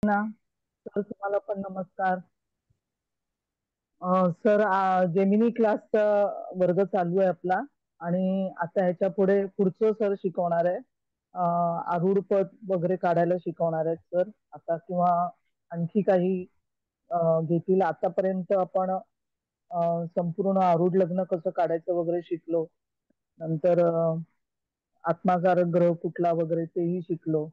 ना सर, तुम्हाला पण नमस्कार. सर, जेमिनी क्लासचा वर्ग चालू आहे आपला. आणि आता ह्याच्या पुढे पुढचं सर शिकवणार आहे. आरूढ पद वगैरे काढायला शिकवणार आहेत सर आता, किंवा आणखी काही घेतील. आतापर्यंत आपण संपूर्ण आरूढ लग्न कसं काढायचं वगैरे शिकलो. नंतर आत्माकारक ग्रह कुठला वगैरे तेही शिकलो.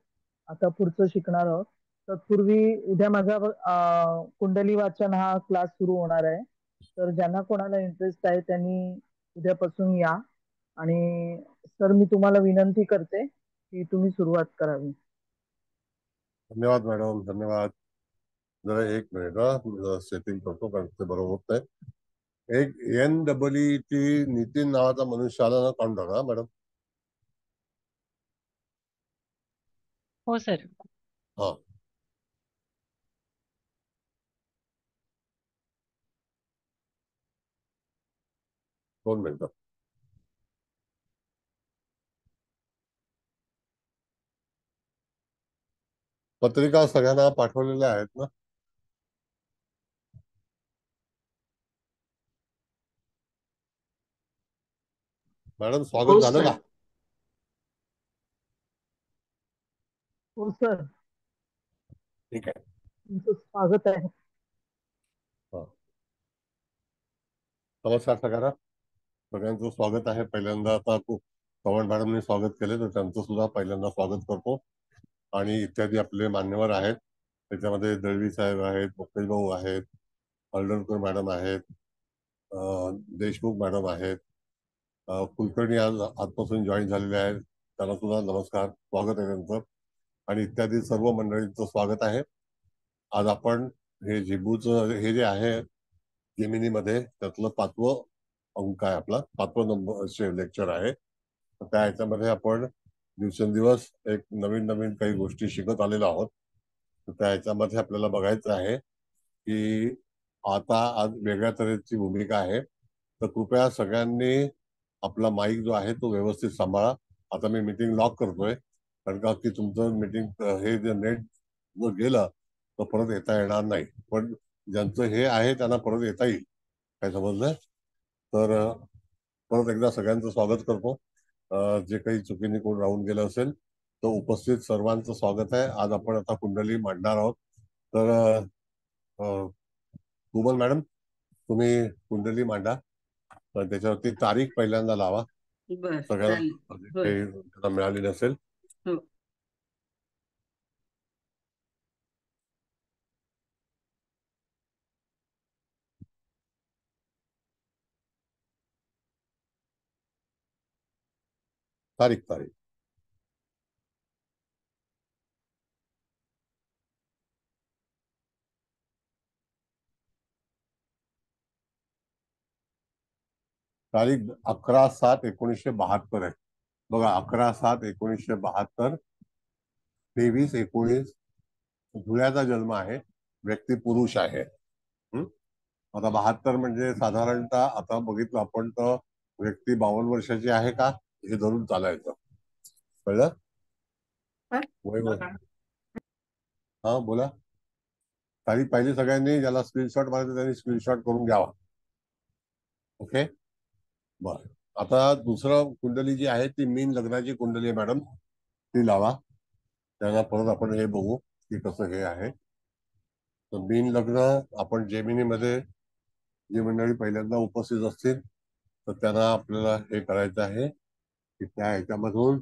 आता पुढचं शिकणार आहोत. तत्पूर्वी उद्या माझा कुंडली वाचन हा क्लास सुरू होणार आहे. तर ज्यांना कोणाला इंटरेस्ट आहे त्यांनी उद्यापासून या. आणि सर, मी तुम्हाला विनंती करते की तुम्ही सुरुवात करावी. धन्यवाद मॅडम, धन्यवाद. जरा एक मिनिट सेटिंग करतो कारण ते बरोबर होत नाही. एक NEET नितीन नावाचा मनुष्य आला ना, काढून टाका मॅडम. हो सर. हा, 2 मिनिटं. पत्रिका सगळ्यांना पाठवलेल्या आहेत ना? मॅडम, हो स्वागत झालं सर. का? हो सर, ठीक आहे. तुमचं स्वागत आहे. हा. नमस्कार सगळ्यांना, सगळ्यांचं स्वागत आहे. पहिल्यांदा आता चव्हाण मॅडमने स्वागत केले तर त्यांचं सुद्धा पहिल्यांदा स्वागत करतो. आणि इत्यादी आपले मान्यवर आहेत. त्याच्यामध्ये दळवी साहेब आहेत, मुकेश भाऊ आहेत, हळदणकर मॅडम आहेत, देशमुख मॅडम आहेत, कुलकर्णी आज आजपासून जॉईन झालेले आहेत, त्यांना सुद्धा नमस्कार, स्वागत आहे त्यांचं. आणि इत्यादी सर्व मंडळींचं स्वागत आहे. आज आपण हे झेबूचं हे जे आहे जेमिनीमध्ये त्यातलं 5वं अंक आहे, आपला 5वं नंबरचे लेक्चर आहे. त्या ह्याच्यामध्ये आपण दिवसेंदिवस एक नवीन नवीन काही गोष्टी शिकत आलेलो आहोत. त्या ह्याच्यामध्ये आपल्याला बघायचं आहे की आता आज वेगळ्या तऱ्हेची भूमिका आहे. तर कृपया सगळ्यांनी आपला माईक जो आहे तो व्यवस्थित सांभाळा. आता मी मीटिंग लॉक करतोय कारण का की तुमचं मीटिंग हे जे नेट जर गेलं तर परत येता येणार नाही. पण ज्यांचं हे आहे त्यांना परत येता येईल. काय समजलं? तर परत एकदा सगळ्यांचं स्वागत करतो. जे काही चुकीने कोण राहून गेलं असेल तर उपस्थित सर्वांचं स्वागत आहे. आज आपण आता कुंडली मांडणार आहोत. तर कुबल मॅडम, तुम्ही कुंडली मांडा. तर त्याच्यावरती तारीख पहिल्यांदा लावा. बर, चालेल. सगळ्यांना होय. त्यांना मिळाली नसेल. हो. तारीख तारीख तारीख 11/7/1972 आहे. बघा, 11/7/1972, 23/19 धुळ्याचा जन्म आहे. व्यक्ती पुरुष आहे. आता 72 म्हणजे साधारणतः आता बघितलं आपण तर व्यक्ती 52 वर्षाची आहे का हे धरून चालायचं. कळलं? वय हा, बोला. तारीख पाहिजे सगळ्यांनी. ज्याला स्क्रीनशॉट मारायचं त्यांनी स्क्रीनशॉट करून घ्यावा. ओके, बर. आता दुसरं कुंडली जी आहे ती मीन लग्नाची कुंडली आहे मॅडम, ती लावा. त्याला परत आपण हे बघू की कसं हे आहे. तर मीन लग्न आपण जेमिनीमध्ये जी मंडळी पहिल्यांदा उपस्थित असतील तर त्यांना आपल्याला हे करायचं आहे की त्या ह्याच्यामधून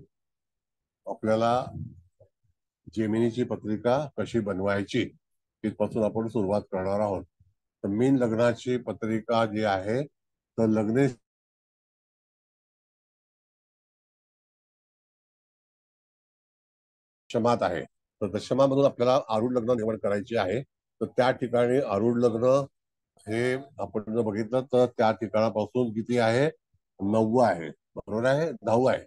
आपल्याला जेमिनीची पत्रिका कशी बनवायची तिथपासून आपण सुरुवात करणार आहोत. तर मीन लग्नाची पत्रिका जी आहे तर लग्नेश दशमात आहे. तर दशमामधून आपल्याला आरूढ लग्न निवड करायची आहे. तर त्या ठिकाणी आरूढ लग्न हे आपण जर बघितलं तर त्या ठिकाणापासून किती आहे? 9 आहे. बरोबर आहे, 10 आहे.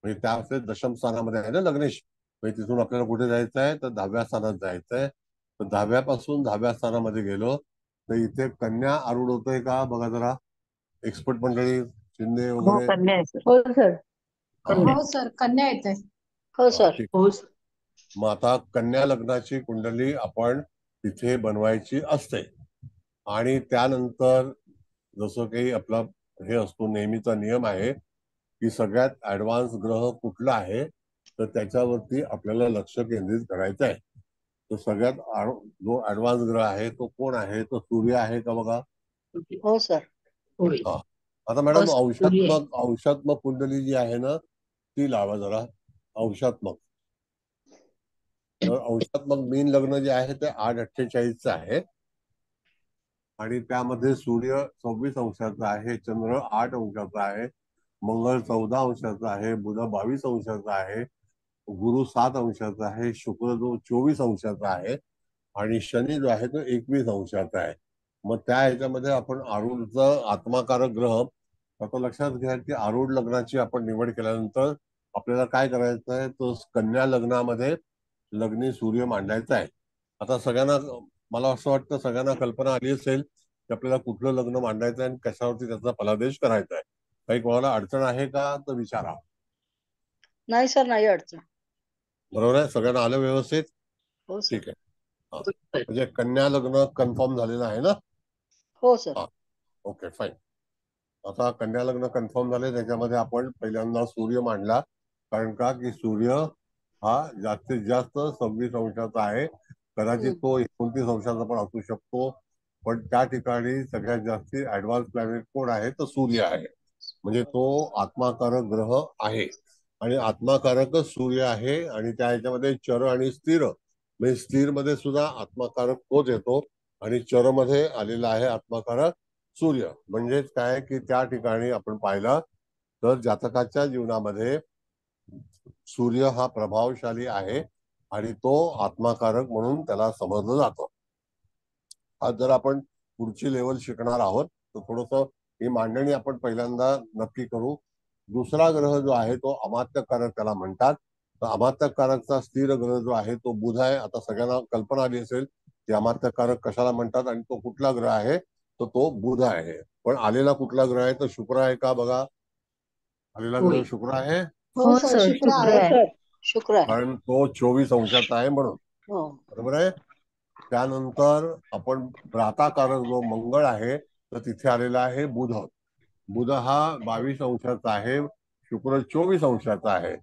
म्हणजे त्या दशम स्थानामध्ये आहे ना लग्नेश. म्हणजे तिथून आपल्याला कुठे जायचं आहे तर 10व्या स्थानात जायचं आहे. तर 10व्यापासून 10व्या स्थानामध्ये गेलो तर इथे कन्या आरूढ होतोय का बघा जरा. एक्सपर्ट मंडळी, शिंदे हो, वगैरे. कन्या आहे सर. हो सर. हा, कन्या. हो सर, कन्या येते. हो हा, सर. ठीक. हो सर. मग आता कन्या लग्नाची कुंडली आपण तिथे बनवायची असते. आणि त्यानंतर जसं काही आपला हे असतो नेहमीचा नियम आहे की सगळ्यात ऍडव्हान्स ग्रह कुठला आहे तर त्याच्यावरती आपल्याला लक्ष केंद्रित करायचं आहे. तो सगळ्यात जो ऍडव्हान्स ग्रह आहे तो कोण आहे? तो सूर्य आहे का बघा. हो सर. होय. हा. आता मॅडम सूर्य आहे. औषात्मक कुंडली जी आहे ना ती लावा जरा. औषात्मक. तर औषात्मक मीन लग्न जे आहे ते 8:48 आहे आणि त्यामध्ये सूर्य 24 अंशाचा आहे, चंद्र 8 अंशाचा आहे, मंगळ 14 अंशाचा आहे, बुध 22 अंशाचा आहे, गुरु 7 अंशाचा आहे, शुक्र जो 24 अंशाचा आहे आणि शनी जो आहे तो 21 अंशाचा आहे. मग त्या ह्याच्यामध्ये आपण आरूढचं आत्माकारक ग्रह आता लक्षात घ्या की आरूढ लग्नाची आपण निवड केल्यानंतर आपल्याला काय करायचं आहे तो कन्या लग्नामध्ये लग्नी सूर्य मांडायचा आहे. आता सगळ्यांना मला असं वाटतं सगळ्यांना कल्पना आली असेल की आपल्याला कुठलं लग्न मांडायचं आहे आणि कशावरती त्याचा फलादेश करायचा आहे. काही कोणाला अडचण आहे का तर विचारा. नाही सर, नाही अडचण. बरोबर आहे. सगळ्यांना आलं व्यवस्थित. हो सर. ठीक आहे. हा. म्हणजे कन्या लग्न कन्फर्म झालेलं आहे ना. हो सर. हा. Okay fine. आता कन्या लग्न कन्फर्म झाले त्याच्यामध्ये आपण पहिल्यांदा सूर्य मांडला. कारण का की सूर्य हा जास्तीत जास्त 26 अंशाचा आहे. कदाचित तो 29 अंशाचा पण असू शकतो. पण त्या ठिकाणी सगळ्यात जास्त ऍडव्हान्स प्लॅनेट कोण आहे तर सूर्य आहे. म्हणजे तो आत्माकारक ग्रह आहे आणि आत्माकारकच सूर्य आहे. आणि त्या ह्याच्यामध्ये चर आणि स्थिर म्हणजे स्थिर मध्ये सुद्धा आत्माकारक तोच येतो आणि चर मध्ये आलेला आहे आत्माकारक सूर्य. म्हणजेच काय की त्या ठिकाणी आपण पाहिलं तर जातकाच्या जीवनामध्ये सूर्य हा प्रभावशाली आहे आणि तो आत्माकारक म्हणून त्याला समजलं जातं. आज जर आपण पुढची लेवल शिकणार आहोत तर थोडस ही मांडणी आपण पहिल्यांदा नक्की करू. दुसरा ग्रह जो आहे तो अमात्यकारक त्याला म्हणतात. तर अमात्यकारकचा स्थिर ग्रह जो आहे तो बुध आहे. आता सगळ्यांना कल्पना आली असेल की अमात्यकारक कशाला म्हणतात आणि तो कुठला ग्रह आहे तर तो बुध आहे. पण आलेला कुठला ग्रह आहे तर शुक्र आहे का बघा. आलेला ग्रह शुक्र आहे. हो सर, शुक्र आहे. शुक्र आहे. कारण तो 24 अंशाचा आहे म्हणून. बरोबर आहे. त्यानंतर आपण भ्राताकारक जो मंगळ आहे तर तिथे आलेला आहे बुध. बुध हा 22 अंशाचा आहे, शुक्र 24 अंशाचा आहे.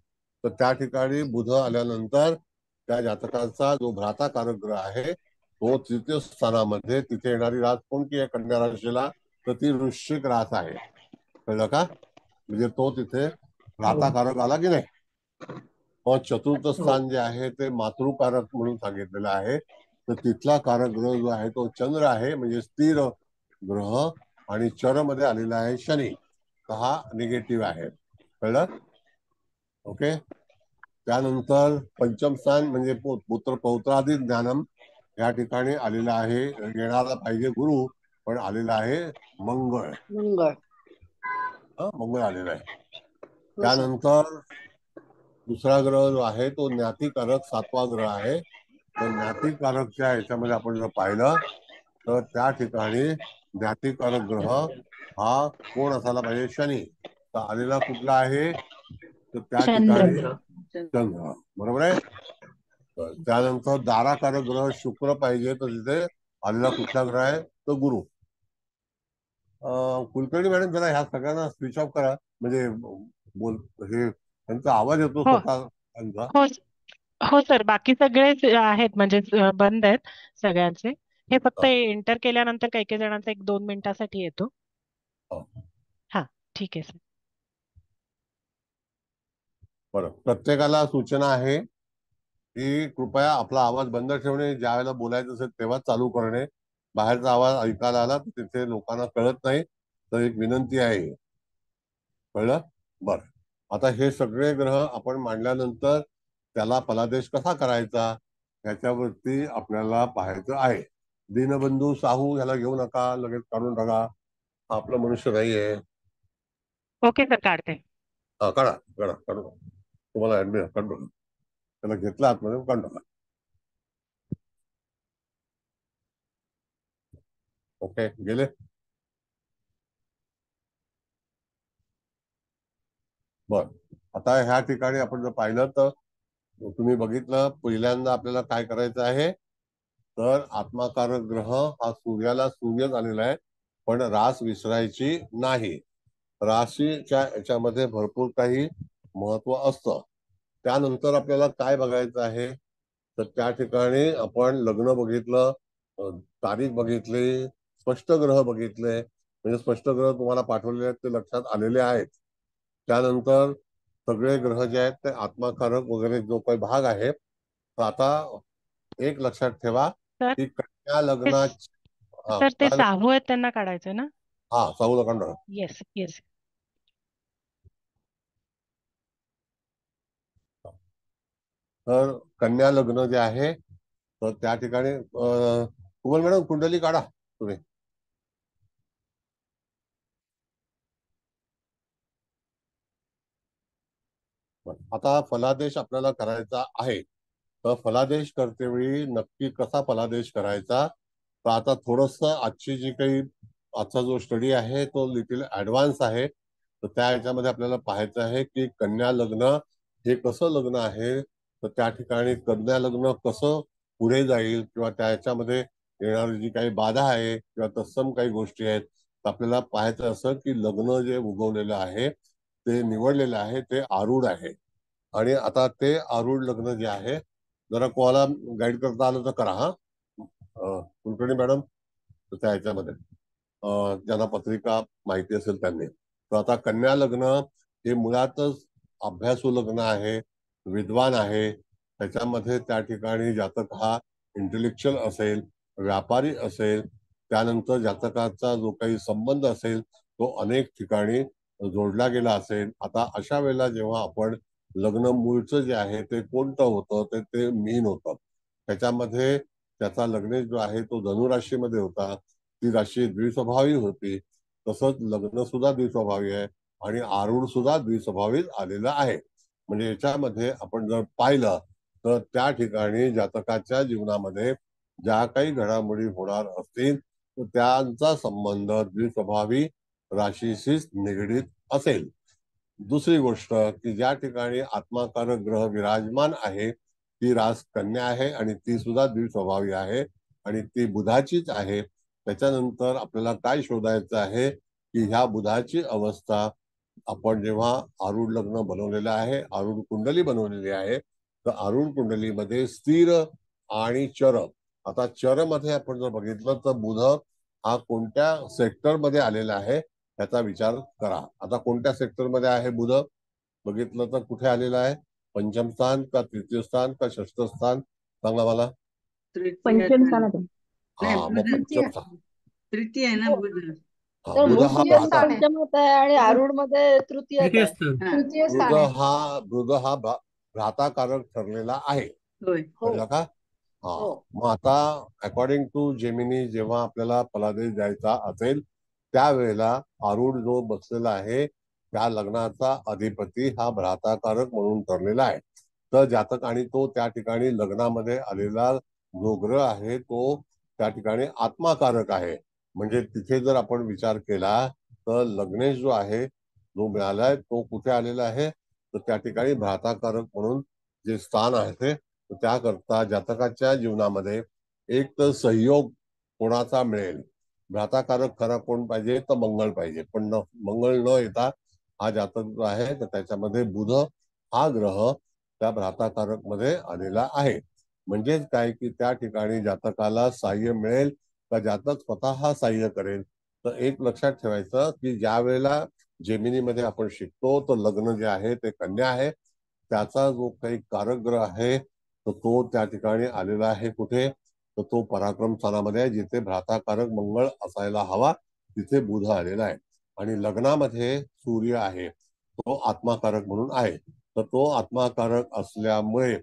तर त्या ठिकाणी बुध आल्यानंतर त्या जातकाचा जो भ्राताकारक ग्रह आहे तो तृतीय स्थानामध्ये तिथे येणारी रास कोणती आहे कन्या राशीला तर ती वृश्चिक रास आहे. कळलं का. म्हणजे तो तिथे भ्राताकारक आला की नाही. मग चतुर्थ स्थान जे आहे ते मातृकारक म्हणून सांगितलेलं आहे. तर तिथला कारक ग्रह जो आहे तो चंद्र आहे म्हणजे स्थिर ग्रह आणि चर मध्ये आलेला आहे शनी. तर हा निगेटिव्ह आहे. कळलं. ओके. त्यानंतर पंचम स्थान म्हणजे पुत्र पौत्रादी ज्ञानम या ठिकाणी आलेला आहे. येणारा पाहिजे गुरु पण आलेला आहे मंगळ. मंगळ आलेला आहे. त्यानंतर दुसरा ग्रह जो आहे तो ज्ञातिकारक 7वा ग्रह आहे. तर ज्ञातिकारकच्या ह्याच्यामध्ये आपण जर पाहिलं तर त्या ठिकाणी ज्ञातिकारक ग्रह हा कोण असायला पाहिजे शनी. तर आलेला कुठला आहे तर त्या ठिकाणी चंद्र. बरोबर आहे. त्यानंतर दाराकारक ग्रह शुक्र पाहिजे तर तिथे आलेला कुठला ग्रह आहे तर गुरु. कुलकर्णी मॅडम जरा ह्या सगळ्यांना स्विच ऑफ करा म्हणजे बोल हे त्यांचा आवाज येतो हो स्वतः त्यांचा. हो हो सर, बाकी सगळेच आहेत म्हणजे बंद आहेत सगळ्यांचे. हे फक्त एंटर केल्यानंतर काही काही जणांचा 1-2 मिनिटासाठी येतो. हा, ठीक आहे सर. बरं. प्रत्येकाला सूचना आहे की कृपया आपला आवाज बंद ठेवणे. ज्या वेळेला बोलायचं असेल तेव्हा चालू करणे. बाहेरचा आवाज ऐकायला आला तर तिथे लोकांना कळत नाही. तर एक विनंती आहे. कळलं. बरं. आता हे सगळे ग्रह आपण मांडल्यानंतर त्याला फलादेश कसा करायचा ह्याच्यावरती आपल्याला पाहायचं आहे. दीनबंधू साहू ह्याला घेऊ नका, लगेच काढून टाका. हा आपला मनुष्य नाहीये. ओके सर, काढते. हा काढा काढा काढू. तुम्हाला ऍडमिट काढू. त्याला घेतला आतमध्ये काढू नका. ओके गेले. बर. आता ह्या ठिकाणी आपण जर पाहिलं तर तुम्ही बघितलं पहिल्यांदा आपल्याला काय करायचं आहे, तर आत्माकारक ग्रह हा सूर्याला सूर्यच आलेला आहे, पण रास विसरायची नाही. राशीच्या याच्यामध्ये भरपूर काही महत्व असतं. त्यानंतर आपल्याला काय बघायचं आहे, तर त्या ठिकाणी आपण लग्न बघितलं, तारीख बघितली, स्पष्ट ग्रह बघितले, म्हणजे स्पष्ट ग्रह तुम्हाला पाठवलेले आहेत ते लक्षात आलेले आहेत. त्यानंतर सगळे ग्रह जे आहेत ते आत्माकारक वगैरे जो काही भाग आहे, तर आता एक लक्षात ठेवा तर की कन्या ते लग्नाची सर ते 6 आहेत त्यांना काढायचं ना. साऊ लग्न. Yes yes. तर कन्या लग्न जे आहे, तर त्या ठिकाणी कुबल मॅडम कुंडली काढा तुम्ही. आता फलादेश आपल्याला करायचा आहे, तर फलादेश करतेवेळी नक्की कसा फलादेश करायचा, तर आता थोडस आजची जी काही आजचा जो स्टडी आहे तो लिटिल ऍडव्हान्स आहे. तर त्या ह्याच्यामध्ये आपल्याला पाहायचं आहे की कन्या लग्न हे कसं लग्न आहे, तर त्या ठिकाणी कन्या लग्न कसं पुढे जाईल किंवा त्याच्यामध्ये येणारी जी काही बाधा आहे किंवा तत्सम काही गोष्टी आहेत, तर आपल्याला पाहायचं असं की लग्न जे उगवलेलं आहे ते निवडलेलं आहे ते आरूढ आहे. आणि आता ते आरूढ लग्न जे आहे, जरा कोणाला गाईड करता आलं तर करा. कुलकर्णी मॅडम, तर त्या ह्याच्यामध्ये ज्यांना पत्रिका माहिती असेल त्यांनी. तर आता कन्या लग्न हे मुळातच अभ्यासू लग्न आहे, विद्वान आहे. त्याच्यामध्ये त्या ठिकाणी जातक हा इंटेलेक्च्युअल असेल, व्यापारी असेल, त्यानंतर जातकाचा जो काही संबंध असेल तो अनेक ठिकाणी जोडला गेला असेल. आता अशा वेळेला जेव्हा आपण लग्न मूळचं जे आहे ते कोणतं होतं, ते मीन होतं. त्याच्यामध्ये त्याचा लग्नेश जो आहे तो धनुराशीमध्ये होता, ती राशी द्विस्वभावी होती. तसंच लग्न सुद्धा द्विस्वभावी आहे आणि आरूढ सुद्धा द्विस्वभावीच आलेलं आहे. म्हणजे याच्यामध्ये आपण जर पाहिलं तर त्या ठिकाणी जातकाच्या जीवनामध्ये ज्या काही घडामोडी होणार असतील तर त्यांचा संबंध द्विस्वभावी राशीशीच निगडीत असेल. दुसरी गोष्ट की ज्या ठिकाणी आत्माकारक ग्रह विराजमान आहे ती रास कन्या आहे आणि ती सुद्धा द्विस्वभावी आहे आणि ती बुधाचीच आहे. त्याच्यानंतर आपल्याला काय शोधायचं आहे की ह्या बुधाची अवस्था आपण जेव्हा आरूढ लग्न बनवलेलं आहे, आरूढ कुंडली बनवलेली आहे, तर आरूढ कुंडलीमध्ये स्थिर आणि चर. आता चर मध्ये आपण जर बघितलं तर बुध हा कोणत्या सेक्टर मध्ये आलेला आहे त्याचा विचार करा. आता कोणत्या सेक्टर मध्ये आहे बुध बघितलं तर कुठे आलेला आहे, पंचम स्थान का तृतीय स्थान का षष्ठ स्थान, सांगा मला. पंचम स्थानात आहे. मग पंचम स्थान. तृतीय आहे ना बुध. तर बुध हा मूळ पंचमात आहे आणि आरूढ मध्ये तृतीयात आहे. तृतीय बुध हा भ्राताकारक ठरलेला आहे. कळलं का? मग आता अकॉर्डिंग टू जेमिनी जेव्हा आपल्याला फलादेश द्यायचा असेल त्यावेळेला आरूढ जो बसलेला आहे त्या लग्नाचा अधिपती हा भ्राताकारक म्हणून ठरलेला आहे. तर जातक आणि तो त्या ठिकाणी लग्नामध्ये आलेला जो ग्रह आहे तो त्या ठिकाणी आत्माकारक आहे. म्हणजे तिथे जर आपण विचार केला तर लग्नेश जो आहे जो मिळालाय तो कुठे आलेला आहे, तर त्या ठिकाणी भ्राताकारक म्हणून जे स्थान आहे त्याकरता जातकाच्या जीवनामध्ये एक तर सहयोग कोणाचा मिळेल. भ्राताकारक खरा कोण पाहिजे, तर मंगळ पाहिजे, पण मंगळ न येता हा जातक जो आहे तर त्याच्यामध्ये बुध हा ग्रह त्या भ्राताकारक मध्ये आलेला आहे. म्हणजेच काय की त्या ठिकाणी जातकाला साह्य मिळेल का जातक स्वतः साह्य करेल. तर एक लक्षात ठेवायचं की ज्या वेळेला जेमिनीमध्ये आपण शिकतो तर लग्न जे आहे ते कन्या आहे, त्याचा जो काही कारक ग्रह आहे तर तो त्या ठिकाणी आलेला आहे कुठे, तर तो पराक्रम स्थानामध्ये आहे. जिथे भ्राताकारक मंगळ असायला हवा तिथे बुध आलेला आहे. आणि लग्नामध्ये सूर्य आहे तो आत्माकारक म्हणून आहे. तर तो आत्माकारक असल्यामुळे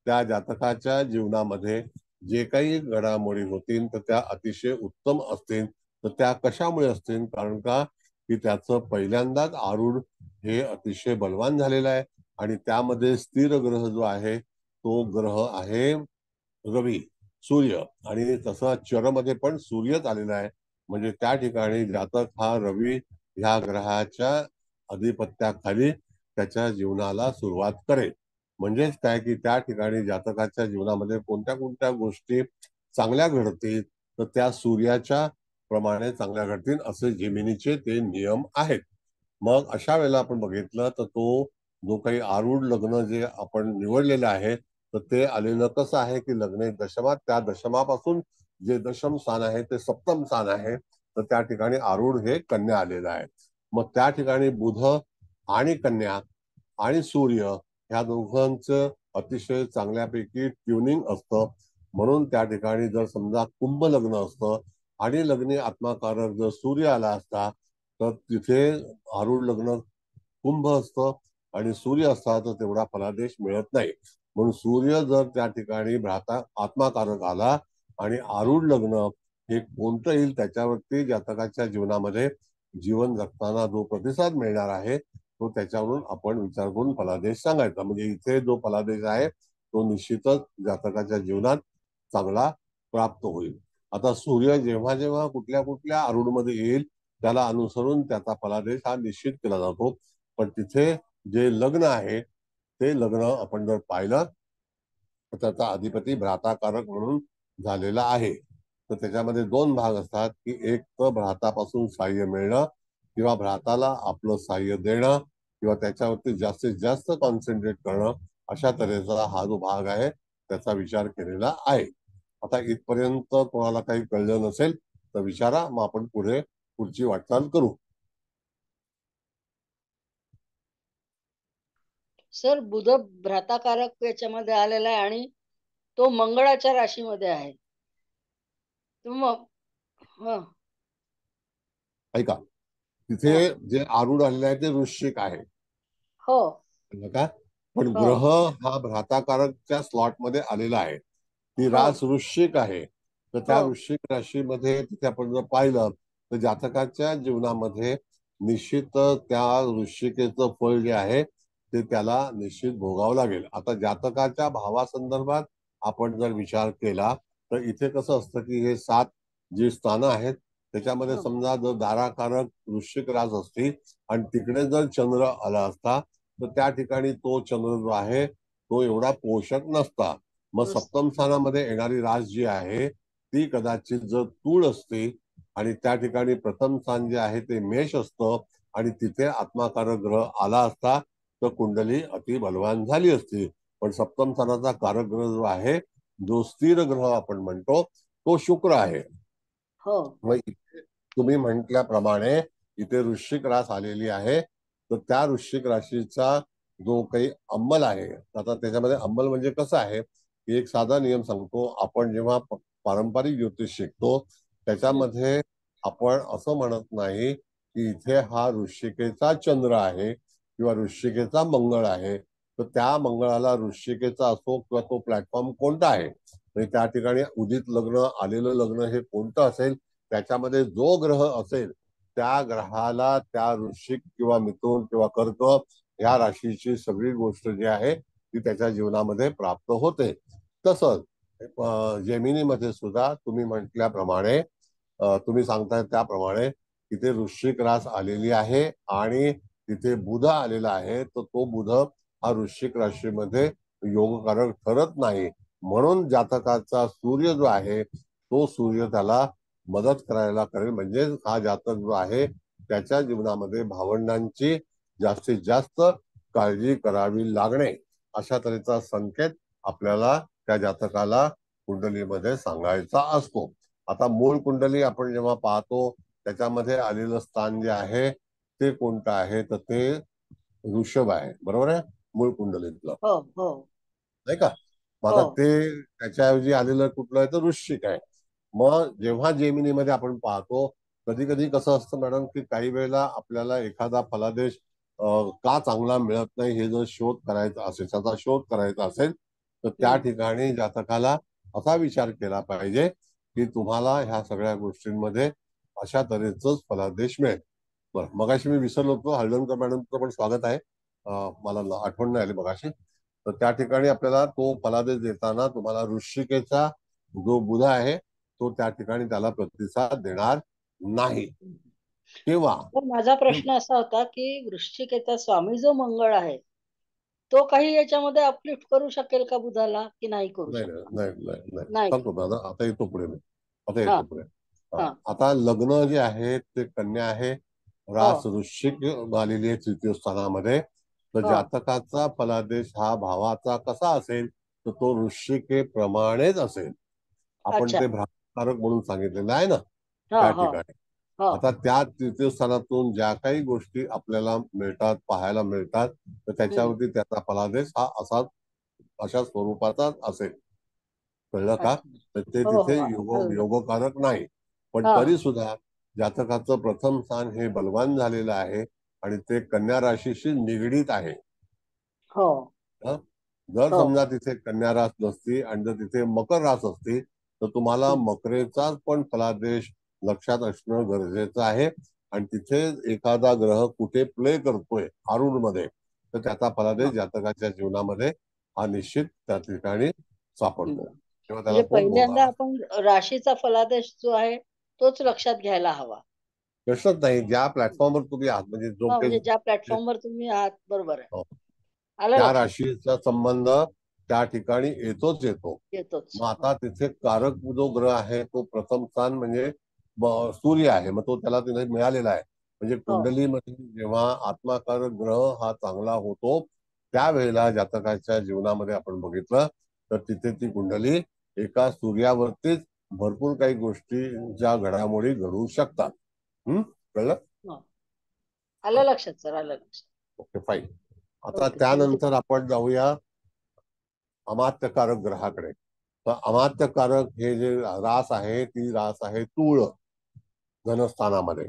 त्या जातकाच्या जीवनामध्ये जे काही घडामोडी होतील तर त्या अतिशय उत्तम असतील. तर त्या कशामुळे असतील, कारण का की त्याचं पहिल्यांदाच आरूढ हे अतिशय बलवान झालेलं आहे आणि त्यामध्ये स्थिर ग्रह जो आहे तो ग्रह आहे रवी, सूर्य. आणि तसा चरमध्ये पण सूर्यच आलेला आहे. म्हणजे त्या ठिकाणी जातक हा रवी ह्या ग्रहाच्या अधिपत्याखाली त्याच्या जीवनाला सुरुवात करेल. म्हणजेच काय की त्या ठिकाणी जातकाच्या जीवनामध्ये कोणत्या कोणत्या गोष्टी चांगल्या घडतील तर त्या सूर्याच्या प्रमाणे चांगल्या घडतील असे जेमिनीचे ते नियम आहेत. मग अशा वेळेला आपण बघितलं तर तो जो काही आरूढ लग्न जे आपण निवडलेलं आहे तर ते आलेलं कसं आहे की लग्न एक दशमात, त्या दशमापासून जे दशम स्थान आहे ते सप्तम स्थान आहे, तर त्या ठिकाणी आरूढ हे कन्या आलेलं आहे. मग त्या ठिकाणी बुध आणि कन्या आणि सूर्य ह्या दोघांचं अतिशय चांगल्यापैकी ट्युनिंग असतं. म्हणून त्या ठिकाणी जर समजा कुंभ लग्न असतं आणि लग्नी आत्माकारक जर सूर्य आला असता तर तिथे आरूढ लग्न कुंभ असतं आणि सूर्य असता तर तेवढा फलादेश मिळत नाही. म्हणून सूर्य जर त्या ठिकाणी भ्राता आत्माकारक आला आणि आरूढ लग्न हे कोणतं येईल त्याच्यावरती जातकाच्या जीवनामध्ये जीवन जगताना जो प्रतिसाद मिळणार आहे तो त्याच्यावरून आपण विचार करून फलादेश सांगायचा. म्हणजे इथे जो फलादेश आहे तो निश्चितच जातकाच्या जीवनात चांगला प्राप्त होईल. आता सूर्य जेव्हा जेव्हा कुठल्या कुठल्या आरूढमध्ये येईल त्याला अनुसरून त्याचा फलादेश हा निश्चित केला जातो. पण तिथे जे लग्न आहे ते लग्न आपण जर पाहिलं तर त्याचा अधिपती भ्राताकारक म्हणून झालेला आहे. तर त्याच्यामध्ये दोन भाग असतात की एक तर भ्रातापासून साह्य मिळणं किंवा भ्राताला आपलं साह्य देणं किंवा त्याच्यावरती जास्तीत जास्त कॉन्सन्ट्रेट करणं, अशा तऱ्हेचा हा जो भाग आहे त्याचा विचार केलेला आहे. आता इथपर्यंत कोणाला काही कळलं नसेल तर विचारा, मग आपण पुढची वाटचाल करू. सर बुध भ्राताकारक याच्यामध्ये आलेला आहे आणि तो मंगळाच्या राशीमध्ये आहे. ऐका, तिथे जे आरूढ आलेले आहे ते वृश्चिक आहे. हो का? पण ग्रह हा भ्राताकारकच्या स्लॉट मध्ये आलेला आहे. ती रास वृश्चिक आहे. तर त्या वृश्चिक राशीमध्ये तिथे आपण जर पाहिलं तर जातकाच्या जीवनामध्ये निश्चित त्या वृश्चिकेचं फळ जे आहे ते त्याला निश्चित भोगावं लागेल. आता जातकाच्या भावासंदर्भात आपण जर विचार केला तर इथे कसं असतं की हे 7 जी स्थानं आहेत त्याच्यामध्ये समजा जर दाराकारक वृश्चिक रास असती आणि तिकडे जर चंद्र आला असता तर त्या ठिकाणी तो चंद्र जो आहे तो एवढा पोषक नसता. मग सप्तम स्थानामध्ये येणारी रास जी आहे ती कदाचित जर तूळ असते आणि त्या ठिकाणी प्रथम स्थान जे आहे ते मेष असतं आणि तिथे आत्माकारक ग्रह आला असता तर कुंडली अति बलवान झाली असती. पण सप्तम स्थानाचा कारक ग्रह जो आहे, जो स्थिर ग्रह आपण म्हणतो, तो शुक्र आहे. मग इथे तुम्ही म्हटल्याप्रमाणे इथे वृश्चिक रास आलेली आहे. तर त्या वृश्चिक राशीचा जो काही अंमल आहे, आता त्याच्यामध्ये अंमल म्हणजे कसं आहे की एक साधा नियम सांगतो. आपण जेव्हा पारंपरिक ज्योतिष शिकतो त्याच्यामध्ये आपण असं म्हणत नाही की इथे हा वृश्चिकेचा चंद्र आहे किंवा वृश्चिकेचा मंगळ आहे, तर त्या मंगळाला वृश्चिकेचा असो किंवा तो प्लॅटफॉर्म कोणता आहे म्हणजे त्या ठिकाणी उदित लग्न आलेलं लग्न हे कोणतं असेल त्याच्यामध्ये जो ग्रह असेल त्या ग्रहाला त्या वृश्चिक किंवा मिथुन किंवा कर्क या राशीची सगळी गोष्ट जी आहे ती त्याच्या जीवनामध्ये प्राप्त होते. तसंच जेमिनीमध्ये सुद्धा तुम्ही म्हटल्याप्रमाणे तुम्ही सांगताय त्याप्रमाणे तिथे वृश्चिक रास आलेली आहे आणि तिथे बुध आलेला आहे. तर तो बुध हा वृश्चिक राशीमध्ये योगकारक ठरत नाही. म्हणून जातकाचा सूर्य जो आहे तो सूर्य त्याला मदत करायला करेल. म्हणजे हा जातक जो आहे त्याच्या जीवनामध्ये भावंडांची जास्तीत जास्त काळजी करावी लागणे अशा तऱ्हेचा संकेत आपल्याला त्या जातकाला कुंडलीमध्ये सांगायचा असतो. आता मूळ कुंडली आपण जेव्हा पाहतो त्याच्यामध्ये आलेलं स्थान जे आहे ते कोणतं आहे तर ते ऋषभ आहे. बरोबर आहे मूळ कुंडलीतलं, नाही का? मग आता ते त्याच्याऐवजी आलेलं कुठलं आहे तर वृश्चिक आहे. मग जेव्हा जेमिनीमध्ये आपण पाहतो कधी कधी कसं असतं मॅडम की काही वेळेला आपल्याला एखादा फलादेश का चांगला मिळत नाही हे जर शोध करायचा असेल, त्याचा शोध करायचा असेल तर त्या ठिकाणी जातकाला असा विचार केला पाहिजे की तुम्हाला ह्या सगळ्या गोष्टींमध्ये अशा तऱ्हेच फलादेश मिळेल. बरं, मगाशी मी विसरलो होतो, हळदणकर मॅडमचं पण स्वागत आहे. मला आठवण नाही आली मगाशी. तर त्या ठिकाणी आपल्याला तो फलादेश देताना तुम्हाला वृश्चिकेचा जो बुध आहे तो त्या ठिकाणी त्याला प्रतिसाद देणार नाही. तेव्हा माझा प्रश्न असा होता की वृश्चिकेचा स्वामी जो मंगळ आहे तो काही याच्यामध्ये अपलिफ्ट करू शकेल का बुधाला की नाही करू नाही शकणार? नाही नाही नाही नाही. सांगतो दादा, आता येतो पुढे मी, आता हा येतो पुढे. हा आता लग्न जे आहे ते कन्या आहे, रास हो वृश्चिक आलेली आहे तृतीय स्थानामध्ये. तर हो जातकाचा फलादेश हा भावाचा कसा असेल, तर तो वृश्चिकेप्रमाणेच असेल. आपण अच्छा. ते भ्रामकारक म्हणून सांगितलेलं आहे ना हो त्या हो ठिकाणी. हो आता त्या तृतीय स्थानातून ज्या काही गोष्टी आपल्याला मिळतात, पाहायला मिळतात, तर हम्म. त्याच्यावरती त्याचा फलादेश हा अशा स्वरूपाचाच असेल. कळलं का? अच्छा. तर ते हो तिथे हो आलं. योगकारक नाही. पण हा तरी सुद्धा जातकाचं प्रथम स्थान हे बलवान झालेलं आहे आणि ते कन्या राशीशी निगडीत आहे. हो हं? जर हो समजा तिथे कन्या रास नसती आणि जर तिथे मकर रास असती, तर तुम्हाला हम्म. मकरेचाच पण फलादेश लक्षात असणं गरजेचं आहे. आणि तिथे एखादा ग्रह कुठे प्ले करतोय आरूढ मध्ये, तर त्याचा फलादेश हो. जातकाच्या जीवनामध्ये हा निश्चित त्या ठिकाणी सापडतो, हम्म. तेव्हा त्याला म्हणजे कोण पहिल्यांदा बोलणार? आपण राशीचा फलादेश जो आहे तोच लक्षात घ्यायला हवा. प्रश्नच नाही. ज्या प्लॅटफॉर्मवर तुम्ही आहात, म्हणजे जो हा काही म्हणजे ज्या प्लॅटफॉर्मवर तुम्ही आहात, बरोबर आहे. आलं त्या लक्षात. राशीचा संबंध त्या ठिकाणी येतोच येतो. येतोच. मग आता तिथे कारक जो ग्रह आहे तो प्रथम स्थान म्हणजे सूर्य आहे. मग तो त्याला तिथे मिळालेला आहे. म्हणजे हो कुंडलीमध्ये जेव्हा आत्माकारक ग्रह हा चांगला होतो, त्यावेळेला जातकाच्या जीवनामध्ये आपण बघितलं तर तिथे ती कुंडली एका सूर्यावरतीच भरपूर काही गोष्टीच्या घडामोडी घडू शकतात. कळलं? हो. आलं लक्षात सर, आलं लक्षात. Okay, fine. आता ओके थँक्यू. त्यानंतर आपण जाऊया अमात्यकारक ग्रहाकडे. तर अमात्यकारक हे जे रास आहे, ती रास आहे तूळ धनस्थानामध्ये.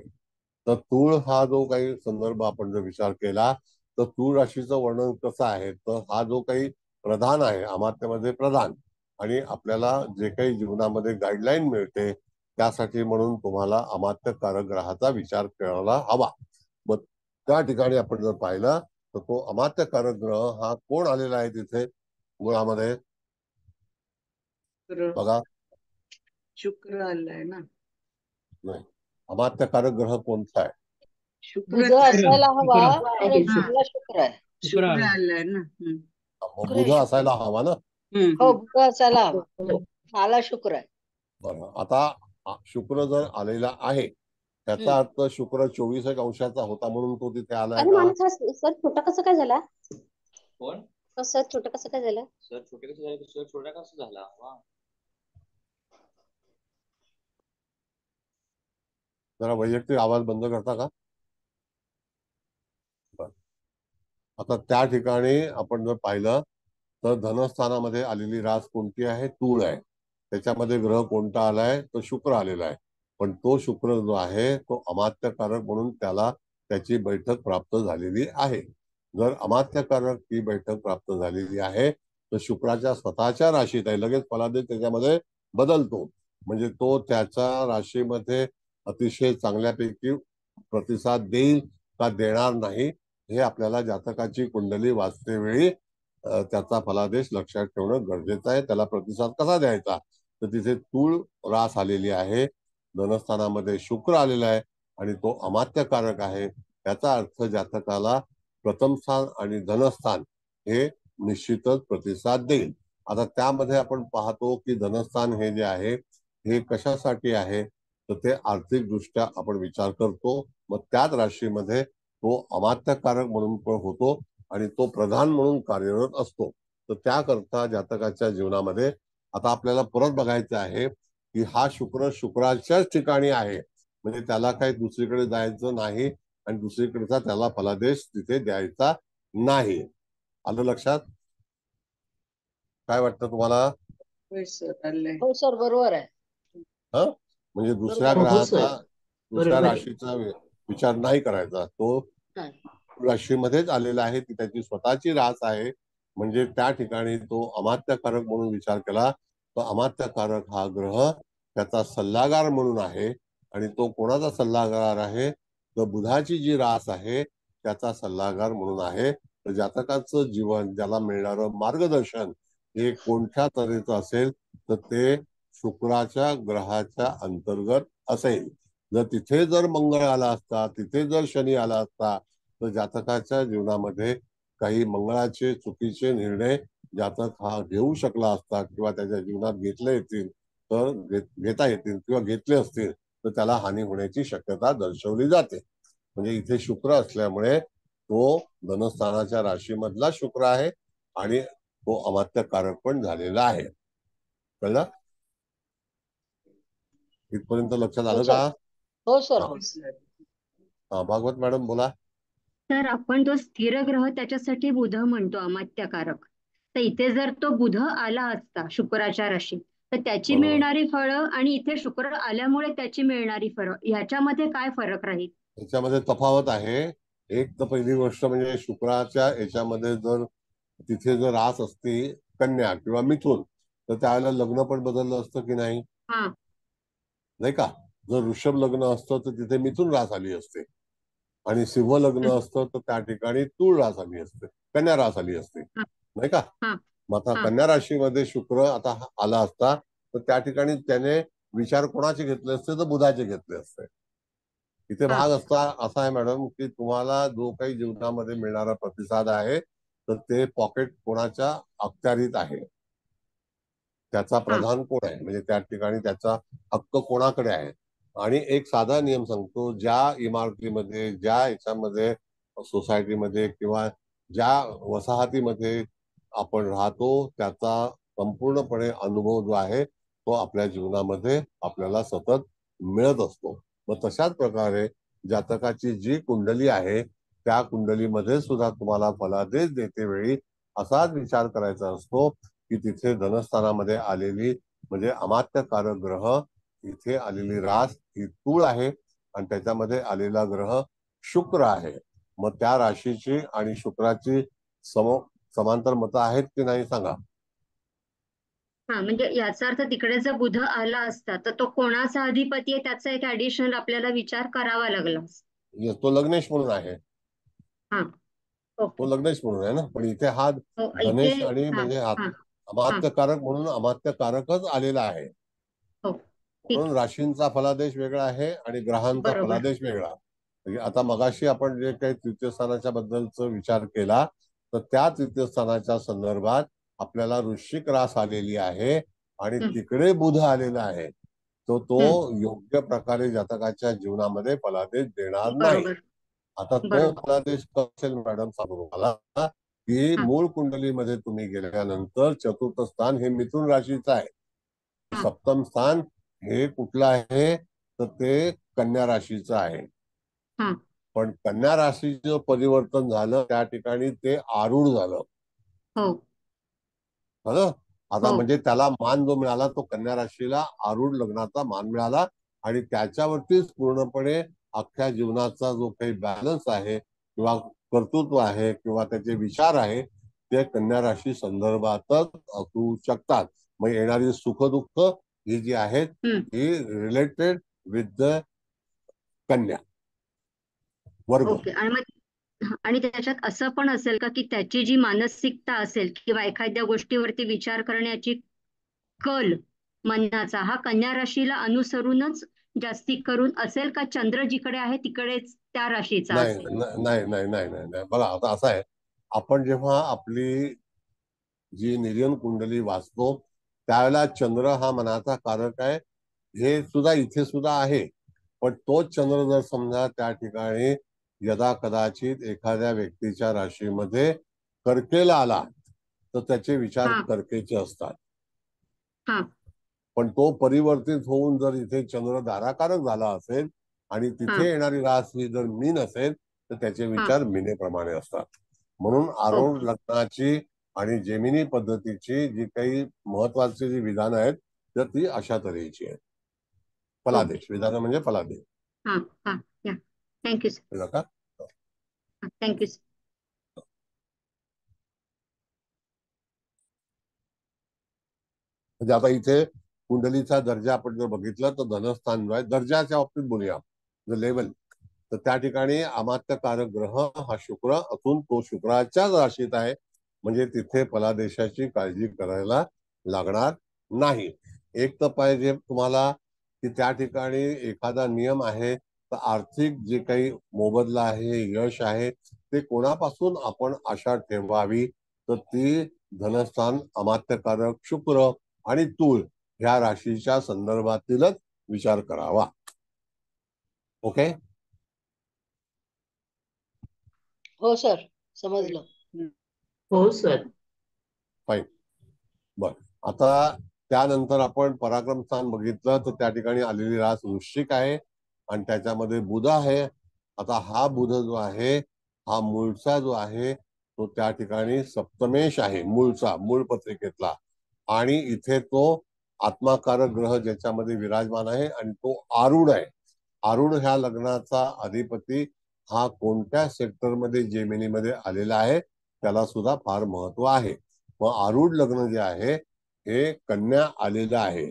तर तूळ हा जो काही संदर्भ आपण जर विचार केला, तर तूळ राशीचं वर्णन कसं आहे, तर हा जो काही प्रधान आहे, अमात्यामध्ये प्रधान, आणि आपल्याला जे काही जीवनामध्ये गाईडलाईन मिळते त्यासाठी म्हणून तुम्हाला अमात्यकारक ग्रहाचा विचार करायला हवा. मग त्या ठिकाणी आपण जर पाहिलं तर तो अमात्यकारक ग्रह हा कोण आलेला आहे तिथे मुळामध्ये बघा. शुक्र आलाय ना. नाही, अमात्यकारक ग्रह कोणता आहे? बुध असायला हवा, पण हा शुक्ला शुक्र आहे. शुक्र आलाय ना. मग बुध असायला हवा ना. हो बुध असायला हवा, आला शुक्र आहे. बरं, आता शुक्र जर आलेला आहे त्याचा अर्थ शुक्र 24 अंशाचा होता म्हणून तो तिथे आलाय अरे का? माणूस हा सर छोटा कसं काय झाला? कोण सर छोटा कसं काय झाला? सर छोटे कसं झाले? सर छोटा कसं झाला? वा जरा वैयक्तिक आवाज बंद करता का? आता त्या ठिकाणी आपण जर पाहिलं तर धनस्थानामध्ये आलेली रास कोणती आहे? तूळ आहे. त्याच्यामध्ये ग्रह कोणता आलाय? तो शुक्र आलेला आहे. पण तो शुक्र जो आहे तो अमात्यकारक म्हणून त्याला त्याची बैठक प्राप्त झालेली आहे. जर अमात्यकारक ही बैठक प्राप्त झालेली आहे तर शुक्राच्या स्वतःच्या राशीत आहे, लगेच फलादेश त्याच्यामध्ये बदलतो. म्हणजे तो त्याच्या राशीमध्ये अतिशय चांगल्यापैकी प्रतिसाद देईल का देणार नाही, हे आपल्याला जातकाची कुंडली वाचते वेळी त्याचा फलादेश लक्षात ठेवणं गरजेचं आहे. त्याला प्रतिसाद कसा द्यायचा, तर तिथे तूळ रास आलेली आहे, धनस्थानामध्ये शुक्र आलेला आहे आणि तो अमात्यकारक आहे. याचा अर्थ जातकाला प्रथम स्थान आणि धनस्थान हे निश्चितच प्रतिसाद देईल. आता त्यामध्ये आपण पाहतो की धनस्थान हे जे आहे हे कशासाठी आहे, तर ते आर्थिक दृष्ट्या आपण विचार करतो. मग त्याच राशीमध्ये तो अमात्यकारक म्हणून पण होतो आणि तो प्रधान म्हणून कार्यरत असतो. तर त्याकरता जातकाच्या जीवनामध्ये आता आपल्याला परत बघायचं आहे की हा शुक्र शुक्राच्याच ठिकाणी आहे, म्हणजे त्याला काही दुसरीकडे जायचं नाही आणि दुसरीकडचा त्याला फलादेश तिथे द्यायचा नाही. आलं लक्षात? काय वाटतं तुम्हाला? हो सर बरोबर आहे. म्हणजे दुसऱ्या बरोबर आहे. ग्रहाचा दुसऱ्या राशीचा विचार नाही करायचा. तो राशीमध्येच आलेला आहे, ती त्याची स्वतःची रास आहे. म्हणजे त्या ठिकाणी तो अमात्यकारक म्हणून विचार केला तर अमात्यकारक हा ग्रह त्याचा सल्लागार म्हणून आहे. आणि तो कोणाचा सल्लागार आहे, तर बुधाची जी रास आहे त्याचा सल्लागार म्हणून आहे. तर जातकाचं जीवन, ज्याला मिळणारं मार्गदर्शन हे कोणत्या तऱ्हेचं असेल, तर ते शुक्राच्या ग्रहाच्या अंतर्गत असेल. जर तिथे जर मंगळ आला असता, तिथे जर शनी आला असता, तर जातकाच्या जीवनामध्ये काही मंगळाचे चुकीचे निर्णय जातक हा घेऊ शकला असता किंवा त्याच्या जीवनात घेतले येतील तर घेता येतील किंवा घेतले असतील तर त्याला हानी होण्याची शक्यता दर्शवली जाते. म्हणजे इथे शुक्र असल्यामुळे तो धनस्थानाच्या राशीमधला शुक्र आहे आणि तो अमात्यकारक पण झालेला आहे. कळलं? इथपर्यंत लक्षात आलं का? हो सर. हा, भागवत मॅडम बोला. तर आपण तो स्थिर ग्रह त्याच्यासाठी बुध म्हणतो अमात्यकारक. तर इथे जर तो बुध आला असता शुक्राच्या राशीत तर त्याची बरोबर. मिळणारी फळं आणि इथे शुक्र आल्यामुळे त्याची मिळणारी फळं ह्याच्यामध्ये काय फरक राहील? याच्यामध्ये तफावत आहे. एक तर पहिली गोष्ट म्हणजे शुक्राच्या याच्यामध्ये जर तिथे जर रास असते कन्या किंवा मिथुन तर त्यावेळेला लग्न पण बदललं असतं की नाही? हा. नाही का? जर वृषभ लग्न असतं तर तिथे मिथुन रास आली असते आणि सिंह लग्न असतं तर त्या ठिकाणी तूळ रास आली असते, कन्या रास आली असते. नाही का? मग आता कन्या राशीमध्ये शुक्र आता आला असता तर त्या ठिकाणी त्याने विचार कोणाचे घेतले असते तर बुधाचे घेतले असते. इथे भाग असा आहे मॅडम की तुम्हाला जो काही जीवनामध्ये मिळणारा प्रतिसाद आहे तर ते पॉकेट कोणाच्या अखत्यारीत आहे, त्याचा प्रधान कोण आहे, म्हणजे त्या ठिकाणी त्याचा हक्क कोणाकडे आहे. आणि एक साधा नियम सांगतो, ज्या इमारतीमध्ये ज्या याच्यामध्ये सोसायटीमध्ये किंवा ज्या वसाहतीमध्ये आपण राहतो त्याचा संपूर्णपणे अनुभव जो आहे तो आपल्या जीवनामध्ये आपल्याला सतत मिळत असतो. मग तशाच प्रकारे जातकाची जी कुंडली आहे त्या कुंडलीमध्ये सुद्धा तुम्हाला फलादेश देते वेळी असाच विचार करायचा असतो की तिथे धनस्थानामध्ये आलेली म्हणजे अमात्यकारक ग्रह, इथे आलेली रास ही तूळ आहे आणि त्याच्यामध्ये आलेला ग्रह शुक्र आहे. मग त्या राशीची आणि शुक्राची समांतर मतं आहेत की नाही सांगा? म्हणजे याचा अर्थ तिकडे जर बुध आला असता तर तो कोणाचा अधिपती आहे त्याचा एक ऍडिशनल आपल्याला विचार करावा लागला. तो लग्नेश म्हणून आहे. तो लग्नेश म्हणून आहे ना, पण इथे हा धनेश आणि म्हणजे अमात्यकारक म्हणून अमात्यकारकच आलेला आहे. म्हणून राशींचा फलादेश वेगळा आहे आणि ग्रहांचा फलादेश वेगळा. म्हणजे आता मगाशी आपण जे काही तृतीय स्थानाच्या बद्दलचा विचार केला तर त्या तृतीय स्थानाच्या संदर्भात आपल्याला वृश्चिक रास आलेली आहे आणि तिकडे बुध आलेला आहे. तो योग्य प्रकारे जातकाच्या जीवनामध्ये फलादेश देणार नाही. आता तो फलादेश कसेल मॅडम सांगू मला की मूळ कुंडलीमध्ये तुम्ही गेल्यानंतर चतुर्थ स्थान हे मिथुन राशीचं आहे, सप्तम स्थान हे कुठलं आहे तर ते कन्या राशीचं आहे. पण कन्या राशीचं परिवर्तन झालं त्या ठिकाणी ते आरूढ झालं. आता म्हणजे त्याला मान जो मिळाला तो कन्या राशीला आरूढ लग्नाचा मान मिळाला आणि त्याच्यावरतीच पूर्णपणे अख्ख्या जीवनाचा जो काही बॅलन्स आहे किंवा कर्तृत्व आहे किंवा त्याचे विचार आहे ते कन्या राशी संदर्भातच असू शकतात. मग येणारी सुख दुःख ही जी आहेत ही रिलेटेड विथ द कन्या वर्ग. आणि त्याच्यात असं पण असेल का की त्याची जी मानसिकता असेल किंवा एखाद्या गोष्टीवरती विचार करण्याची कल मनाचा हा कन्या राशीला अनुसरूनच जास्ती करून असेल का चंद्र जिकडे आहे तिकडेच त्या राशीचा असेल? नाही नाही नाही नाही नाही. बघा आता असं आहे, आपण जेव्हा आपली जी निर्यन कुंडली वाचतो त्यावेळेला चंद्र हा मनाचा कारक आहे हे सुद्धा इथे सुद्धा आहे. पण तोच चंद्र जर समजा त्या ठिकाणी यदा कदाचित एखाद्या व्यक्तीच्या राशीमध्ये कर्केला आला तर त्याचे विचार कर्केचे असतात. पण तो परिवर्तित होऊन जर इथे चंद्र धाराकारक झाला असेल आणि तिथे येणारी रास ही जर मीन असेल तर त्याचे विचार मीनेप्रमाणे असतात. म्हणून आरूढ लग्नाची आणि जेमिनी पद्धतीची जी काही महत्वाची जी विधानं आहेत तर ती अशा तऱ्हेची आहेत. फलादेश विधान म्हणजे फलादेश. Thank you sir. Thank you sir. म्हणजे आता इथे कुंडलीचा दर्जा आपण जर बघितला तर धनस्थान जो आहे दर्जाच्या बाबतीत बोलूया द लेवल तर त्या ठिकाणी अमात्यकारक ग्रह हा शुक्र असून तो शुक्राच्याच राशीत आहे. म्हणजे तिथे फलादेशाची काळजी करायला लागणार नाही. एक तर पाहिजे तुम्हाला की त्या ठिकाणी एखादा नियम आहे तर आर्थिक जे काही मोबदला आहे यश आहे ते कोणापासून आपण आशा ठेवावी, तर ती धनस्थान, अमात्यकारक शुक्र आणि तूळ ह्या राशीच्या संदर्भातीलच विचार करावा. ओके. हो सर, समजलं. हो सर. फाईन. बर, आता त्यानंतर आपण पराक्रम स्थान बघितलं तर त्या ठिकाणी आलेली रास वृश्चिक आहे आणि त्याच्यामध्ये बुध आहे. आता हा बुध जो आहे हा मूळचा जो आहे तो त्या ठिकाणी सप्तमेश आहे, मूळ पत्रिकेतला. आणि इथे तो आत्माकारक ग्रह ज्याच्यामध्ये विराजमान आहे आणि तो आरूढ आहे. आरूढ ह्या लग्नाचा अधिपती हा कोणत्या सेक्टरमध्ये जेमिनीमध्ये आलेला आहे त्याला सुद्धा फार महत्व आहे. मग आरूढ लग्न जे आहे हे कन्या आलेलं आहे.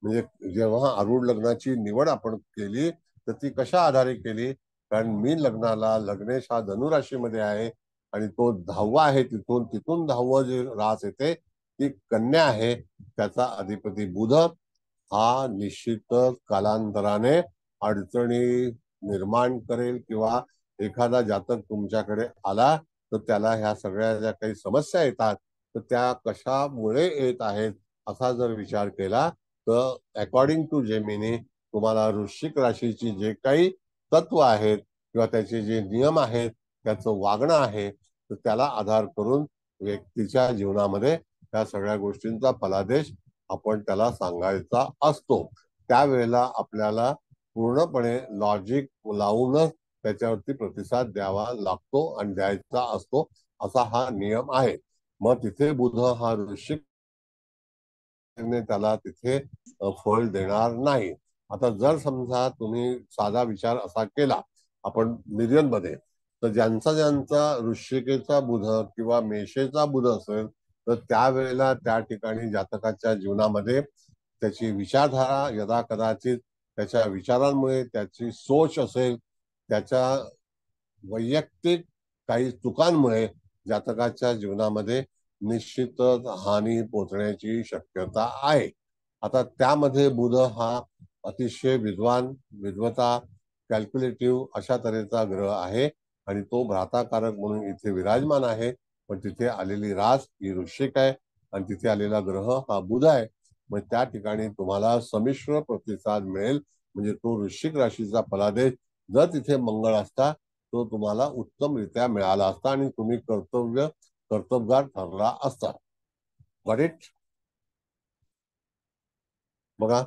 म्हणजे जेव्हा आरूढ लग्नाची निवड आपण केली तर ती कशा आधारे केली, कारण मी लग्नेश हा धनुराशीमध्ये आहे आणि तो 10वा आहे, तिथून 10वं जे रास येते ती कन्या आहे. त्याचा अधिपती बुध हा निश्चितच कालांतराने अडचणी निर्माण करेल किंवा एखादा जातक तुमच्याकडे आला तर त्याला ह्या सगळ्या ज्या काही समस्या येतात तर त्या कशामुळे येत आहेत असा जर विचार केला तर अकॉर्डिंग टू जेमिनी तुम्हाला वृश्चिक राशीची जे काही तत्व आहेत किंवा त्याचे जे नियम आहेत त्याचं वागणं आहे तर त्याला आधार करून व्यक्तीच्या जीवनामध्ये त्या सगळ्या गोष्टींचा फलादेश आपण त्याला सांगायचा असतो. त्यावेळेला आपल्याला पूर्णपणे लॉजिक लावूनच त्याच्यावरती प्रतिसाद द्यावा लागतो आणि द्यायचा असतो, असा हा नियम आहे. मग तिथे बुध हा वृश्चिक त्याला तिथे फळ देणार नाही. आता जर समजा तुम्ही साधा विचार असा केला आपण मिलियन मध्ये, तर ज्यांचा वृश्चिकेचा बुध किंवा मेषेचा बुध असेल तर त्यावेळेला त्या ठिकाणी जातकाच्या जीवनामध्ये त्याची विचारधारा यदा कदाचित त्याच्या विचारांमुळे त्याची सोच असेल, त्याच्या वैयक्तिक काही चुकांमुळे जातकाच्या जीवनामध्ये निश्चितच हानी पोचण्याची शक्यता आहे. आता त्यामध्ये बुध हा अतिशय विद्वता, कॅल्क्युलेटिव्ह अशा तऱ्हेचा ग्रह आहे आणि तो भ्राताकारक म्हणून इथे विराजमान आहे. पण तिथे आलेली रास ही वृश्चिक आहे आणि तिथे आलेला ग्रह हा बुध आहे. मग त्या ठिकाणी तुम्हाला संमिश्र प्रतिसाद मिळेल. म्हणजे तो वृश्चिक राशीचा फलादेश जर तिथे मंगळ असता तो तुम्हाला उत्तमरित्या मिळाला असता आणि तुम्ही कर्तबगार ठरला असता. Got it? बघा.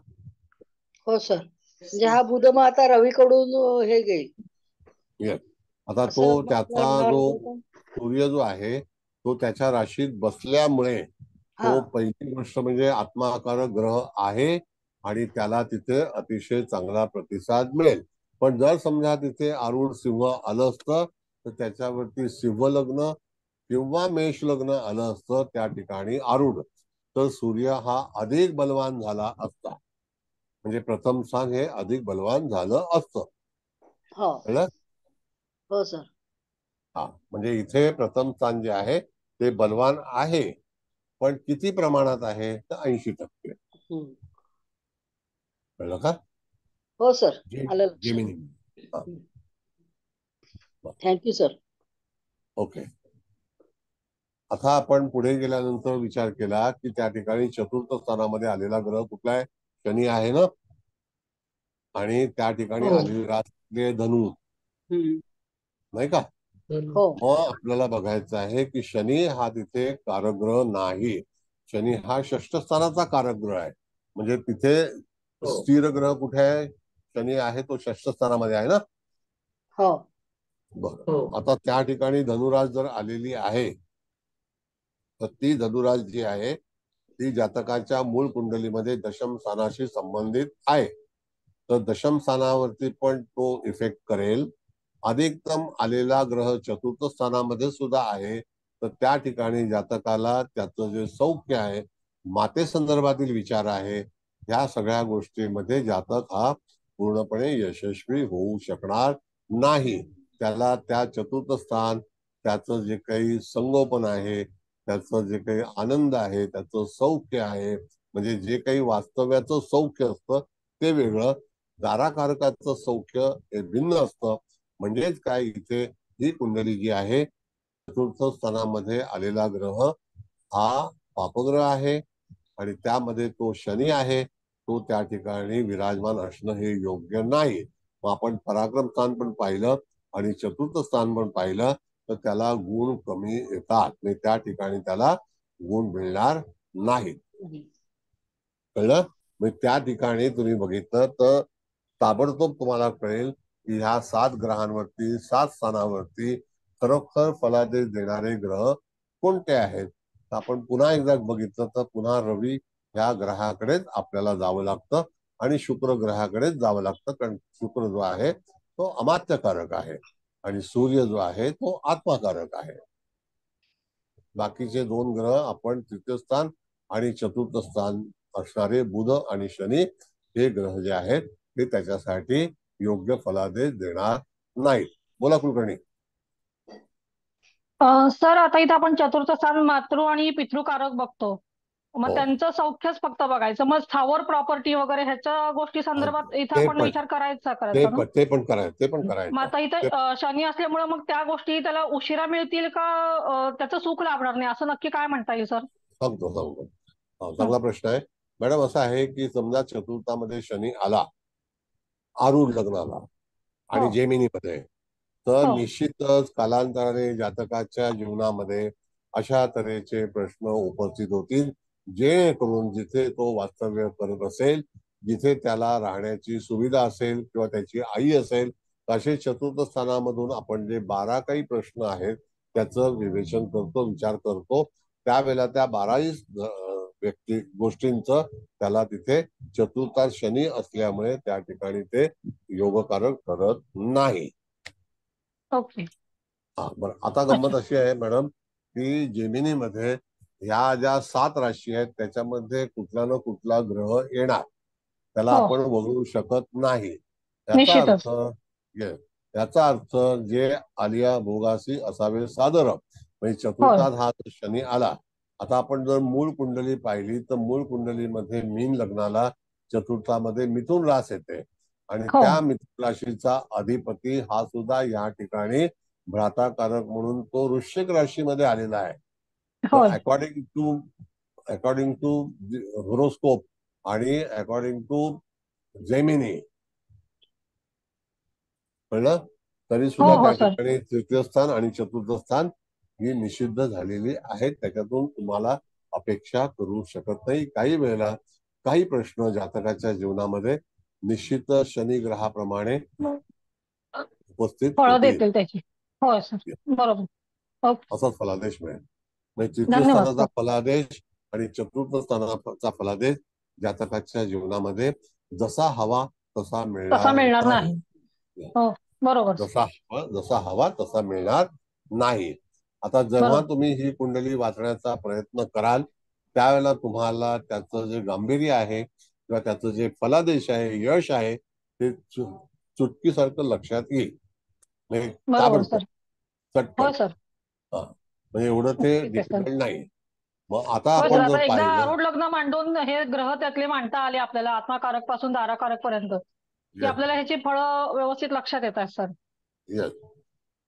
हो सर, म्हणजे हा बुध मग आता रवीकडून हे घेईल. येस. आता तो असं त्याचा लागणार जो होतं का? सूर्य जो आहे तो त्याच्या राशीत बसल्यामुळे हा, तो पहिली गोष्ट म्हणजे आत्माकारक ग्रह आहे आणि त्याला तिथे अतिशय चांगला प्रतिसाद मिळेल. पण जर समजा तिथे आरूढ सिंह आलं असतं तर त्याच्यावरती सिंह लग्न किंवा मेष लग्न आलं असतं त्या ठिकाणी आरूढ, तर सूर्य हा अधिक बलवान झाला असता. म्हणजे प्रथम स्थान हे अधिक बलवान झालं असतं. हो कळलं? हो सर. हा, म्हणजे इथे प्रथम स्थान जे आहे ते बलवान आहे, पण किती प्रमाणात आहे तर 80%. हम्म. कळलं का? हो सर, आलं लक्षात. जेमिनी. Thank you sir. ओके. आता आपण पुढे गेल्यानंतर विचार केला की त्या ठिकाणी चतुर्थ स्थानामध्ये आलेला ग्रह कुठला आहे? शनी आहे ना. आणि त्या ठिकाणी हो. आलेली रास धनु, नाही का? हो मग आपल्याला बघायचं आहे की शनी हा तिथे कारकग्रह नाही. शनी हा षष्ठ स्थानाचा कारकग्रह आहे. म्हणजे तिथे स्थिर ग्रह कुठे आहे? शनी आहे तो षष्ठ स्थानामध्ये आहे ना. हो बरं. आता त्या ठिकाणी धनुराज जर आलेली आहे तर ती धनुराज जी आहे ती जातकाच्या मूळ कुंडलीमध्ये दशम स्थानाशी संबंधित आहे. तर दशम स्थानावरती पण तो इफेक्ट करेल. अधिकतम आलेला ग्रह चतुर्थ स्थानामध्ये सुद्धा आहे. तर त्या ठिकाणी जातकाला त्याचं जे सौख्य आहे, माते संदर्भातील विचार आहे, ह्या सगळ्या गोष्टींमध्ये जातक हा पूर्णपणे यशस्वी होऊ शकणार नाही. त्याला त्या चतुर्थ स्थान, त्याचं जे काही संगोपन आहे, त्याचं जे काही आनंद आहे, त्याचं सौख्य आहे, म्हणजे जे काही वास्तव्याचं सौख्य असतं ते वेगळं, दाराकारकाचं सौख्य हे भिन्न असतं. म्हणजेच काय, इथे ही कुंडली जी आहे चतुर्थ स्थानामध्ये आलेला ग्रह हा पापग्रह आहे आणि त्यामध्ये तो शनी आहे. तो त्या ठिकाणी विराजमान असणं हे योग्य नाही. मग आपण पराक्रम स्थान पण पाहिलं आणि चतुर्थ स्थान पण पाहिलं तर त्याला गुण कमी येतात. म्हणजे त्या ठिकाणी त्याला गुण मिळणार नाहीत. कळलं? म्हणजे त्या ठिकाणी तुम्ही बघितलं तर ताबडतोब तुम्हाला कळेल की ह्या 7 ग्रहांवरती 7 स्थानावरती खरोखर फलादेश देणारे ग्रह कोणते आहेत. तर आपण पुन्हा एकदा बघितलं तर पुन्हा रवी ह्या ग्रहाकडेच आपल्याला जावं लागतं आणि शुक्र ग्रहाकडेच जावं लागतं. कारण शुक्र जो आहे तो अमात्यकारक आहे आणि सूर्य जो आहे तो आत्माकारक आहे. बाकीचे 2 ग्रह आपण तृतीय स्थान आणि चतुर्थ स्थान असणारे बुध आणि शनी हे ग्रह जे आहेत ते त्याच्यासाठी योग्य फलादेश देणार नाहीत. बोला कुलकर्णी. सर आता इथं आपण चतुर्थ स्थान मातृ आणि पितृकारक बघतो. मग हो. त्यांचं सौख्यच फक्त बघायचं. मग स्थावर प्रॉपर्टी वगैरे ह्याच्या गोष्टी संदर्भात इथं ते आपण पण विचार करायचा ते ना? पण ते पण करायचं मग ते आता इथं शनी असल्यामुळे मग त्या गोष्टी त्याला उशिरा मिळतील का त्याचं सुख लाभणार नाही असं नक्की काय म्हणता येईल सर? सांगतो. चांगला प्रश्न आहे मॅडम. असं आहे की समजा चतुर्थामध्ये शनी आला आरूढ लग्नाला आणि हो. जेमिनीमध्ये तर हो. निश्चितच कालांतराने जातकाच्या जीवनामध्ये अशा तऱ्हेचे प्रश्न उपस्थित होतील जेणेकरून जिथे तो वास्तव्य करत असेल, जिथे त्याला राहण्याची सुविधा असेल किंवा त्याची आई असेल, असे चतुर्थ स्थानामधून आपण जे 12 काही प्रश्न आहेत त्याचं विवेचन करतो, विचार करतो. त्यावेळेला त्या 12 गोष्टींचं त्याला तिथे चतुर्थात शनी असल्यामुळे त्या ठिकाणी ते योगकारक ठरत नाही. ओके. बरं. आता गंमत अशी आहे मॅडम की जेमिनीमध्ये ह्या ज्या 7 राशी आहेत त्याच्यामध्ये कुठला ना कुठला ग्रह येणार, त्याला हो. आपण वगळू शकत नाही. निश्चितच. याचा अर्थ जे आलिया भोगासी असावे सादर म्हणजे चतुर्थात हा शनी आला. आता आपण जर मूळ कुंडली पाहिली तर मूळ कुंडलीमध्ये मीन लग्नाला चतुर्थामध्ये मिथुन रास येते आणि हो. त्या मिथुन राशीचा अधिपती हा सुद्धा या ठिकाणी भ्राताकारक म्हणून तो वृश्चिक राशीमध्ये आलेला आहे. हो. अकॉर्डिंग टू होरोस्कोप आणि अकॉर्डिंग टू जेमिनी कळलं तरी सुद्धा हो त्या सर. ठिकाणी तृतीय स्थान आणि चतुर्थ स्थान ही निषिद्ध झालेली आहेत. त्याच्यातून तुम्हाला अपेक्षा करू शकत नाही. काही वेळेला काही प्रश्न जातकाच्या जीवनामध्ये निश्चित शनी ग्रहाप्रमाणे उपस्थित फळं होतील. देतील त्याची. हो सर. बरोबर. ओके. असाच फलादेश मिळेल. म्हणजे तृतीय धन्यवाद स्थानाचा सर. फलादेश आणि चतुर्थ स्थानाचा फलादेश जातकाच्या जीवनामध्ये जसा हवा तसा तसा मिळणार मिळणार नाही. नाही. हो बरोबर. जसा हवा तसा मिळणार नाही. आता जेव्हा बरोबर. तुम्ही ही कुंडली वाचण्याचा प्रयत्न कराल त्यावेळेला तुम्हाला त्याचं जे गांभीर्य आहे किंवा त्याचं जे फलादेश आहे, यश आहे ते चुटकीसारखं लक्षात येईल. म्हणजे बरोबर ताबडतोब सर. चटकन. हो सर. म्हणजे एवढं ते ठीक आहे सर. डिफिकल्ट नाही. मग आता हो सर. आपण आता जर एकदा पाहिलं आरूढ लग्न मांडून हे ग्रह त्यातले मांडता आले आपल्याला आत्माकारक पासून दाराकारक पर्यंत की आपल्याला ह्याची फळं व्यवस्थित लक्षात येतात सर. येस.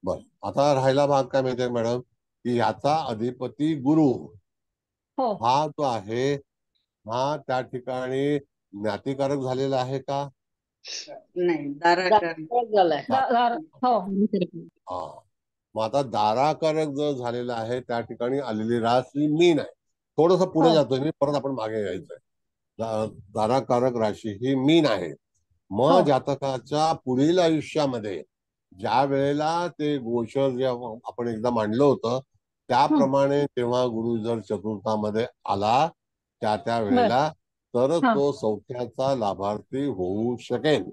बर. आता राहिला भाग काय माहितीये मॅडम की याचा अधिपती गुरु हो. हा जो आहे हा त्या ठिकाणी ज्ञातिकारक झालेला आहे का? नाही, दाराकार. झालाय. हो. मग आता दाराकारक जर झालेला आहे त्या ठिकाणी आलेली राशी मीन आहे. थोडस पुढे हो. जातोय मी, परत आपण मागे यायचंय. दाराकारक राशी ही मीन आहे. मग हो. जातकाच्या पुढील आयुष्यामध्ये ज्या वेळेला ते गोचर जे आपण एकदा मांडलं होतं त्याप्रमाणे तेव्हा गुरु जर चतुर्थामध्ये आला त्या वेळेला तरच हा. तो सौख्याचा लाभार्थी होऊ शकेल.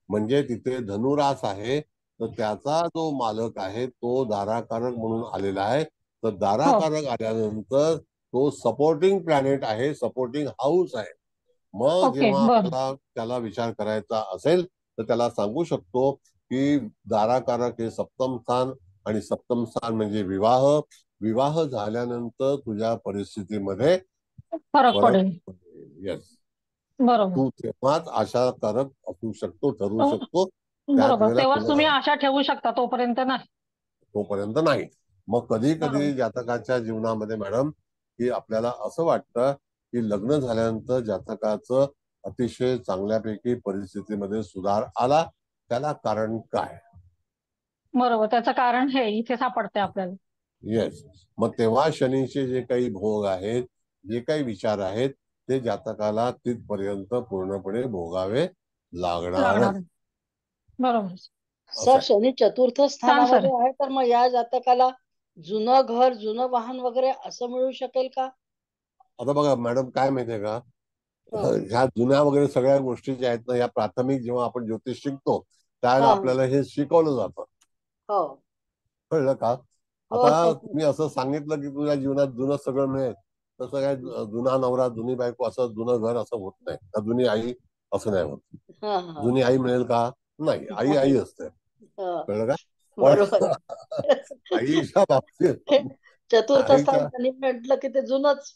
म्हणजे तिथे धनुरास आहे तर त्याचा जो मालक आहे तो दाराकारक म्हणून आलेला आहे. तर दाराकारक आल्यानंतर तो सपोर्टिंग प्लॅनेट आहे, सपोर्टिंग हाऊस आहे. मग ओके. जेव्हा बर. आपल्याला त्याला विचार करायचा असेल तर त्याला सांगू शकतो की दाराकारक हे सप्तम स्थान आणि सप्तम स्थान म्हणजे विवाह. विवाह झाल्यानंतर तुझ्या परिस्थितीमध्ये फरक पडेल. येस. बरोबर. तू तेव्हाच आशाकारक असू शकतो, ठरू शकतो. त्याच बरोबर. वेळेला तेव्हाच तुम्ही तुला आशा ठेवू शकता, तोपर्यंत नाही. तोपर्यंत नाही. मग कधी कधी बरोबर. जातकाच्या जीवनामध्ये मॅडम की आपल्याला असं वाटतं की लग्न झाल्यानंतर जातकाचं अतिशय चांगल्यापैकी परिस्थितीमध्ये सुधार आला. त्याला कारण काय? बरोबर, त्याचं कारण हे इथे सापडते आपल्याला. येस. मग तेव्हा शनीचे जे काही भोग आहेत, जे काही विचार आहेत, ते जातकाला तिथपर्यंत पूर्णपणे भोगावे लागणार लागणारच. आहे. बरोबर. असं सर आहे. शनी चतुर्थ छान सर. स्थानामध्ये आहे तर मग या जातकाला जुनं घर जुनं वाहन वगैरे असं मिळू शकेल का? आता बघा मॅडम, काय माहितीये का, हो. ह्या जुन्या वगैरे सगळ्या गोष्टी ज्या आहेत ना, या प्राथमिक जेव्हा आपण ज्योतिष शिकतो त्यावेळेला हा आपल्याला हे शिकवलं जातं. हो कळलं का? हो आता तुम्ही असं सांगितलं की तुझ्या जीवनात जुनं सगळं मिळेल, तसं काय जुना नवरा जुनी बायको असं जुनं घर असं होत नाही, का जुनी आई असं नाही होत. हा हा जुनी आई मिळेल का? नाही, आई आई नाही. असते. हा, कळलं का? बरोबर पण आहे. आईच्या बाबतीत चतुर्थ स्थान आईच्या त्यांनी म्हटलं की ते जुनच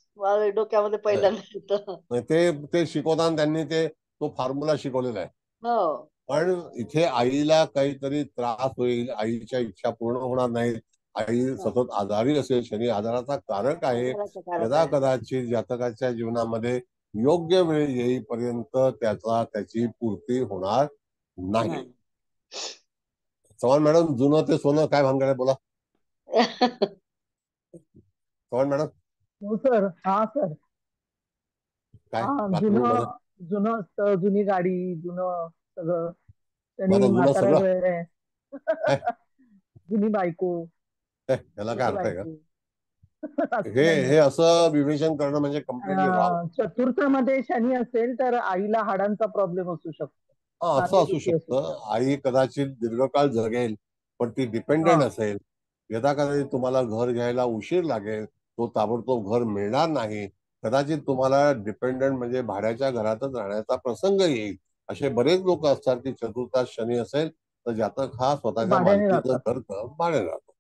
डोक्यामध्ये पहिल्यांदा येतं. ते ते शिकवताना त्यांनी तो फॉर्म्युला शिकवलेला आहे. हो पण इथे आईला काहीतरी त्रास होईल, आईच्या इच्छा पूर्ण होणार नाहीत, आई हा, सतत आजारी असेल, शनी आजाराचा कारक आहे, आजाराचं कारक यदा आहे. कदाचित जातकाच्या जीवनामध्ये योग्य वेळ येईपर्यंत त्याची पूर्ती होणार नाही. नाही. चव्हाण मॅडम, जुनं ते सोनं काय भानगड आहे बोला. चव्हाण मॅडम, हो सर. हा सर. काय हा, बाथरूम? जुनं जुनं असतं, जुनी गाडी, जुनं सगळं. मग त्यांनी आता जुनं म्हातारा सगळं वेळ काय जुनी बायको, याला काय जुनी अर्थ आहे का? बायको. असं हे नाहीये. हे असं विवेचन करणं म्हणजे कम्प्लिटली रॉंग. चतुर्थमध्ये शनी असेल तर आईला हाडांचा प्रॉब्लेम असू शकतो, असं असू सांधेदुखी असू शकतं, शकते. आई कदाचित दीर्घकाळ जगेल पण ती हा डिपेंडेंट असेल. यदा कदाचित तुम्हाला घर घ्यायला उशीर लागेल, तो ताबडतोब घर मिळणार नाही, कदाचित तुम्हाला डिपेंडंट म्हणजे भाड्याच्या घरातच राहण्याचा प्रसंग येईल. असे बरेच लोक असतात की चतुर्थात शनी असेल तर जातक हा ते स्वतःच्या भाड्याने मालकीचं राहतात. घर भाड्याने राहतो.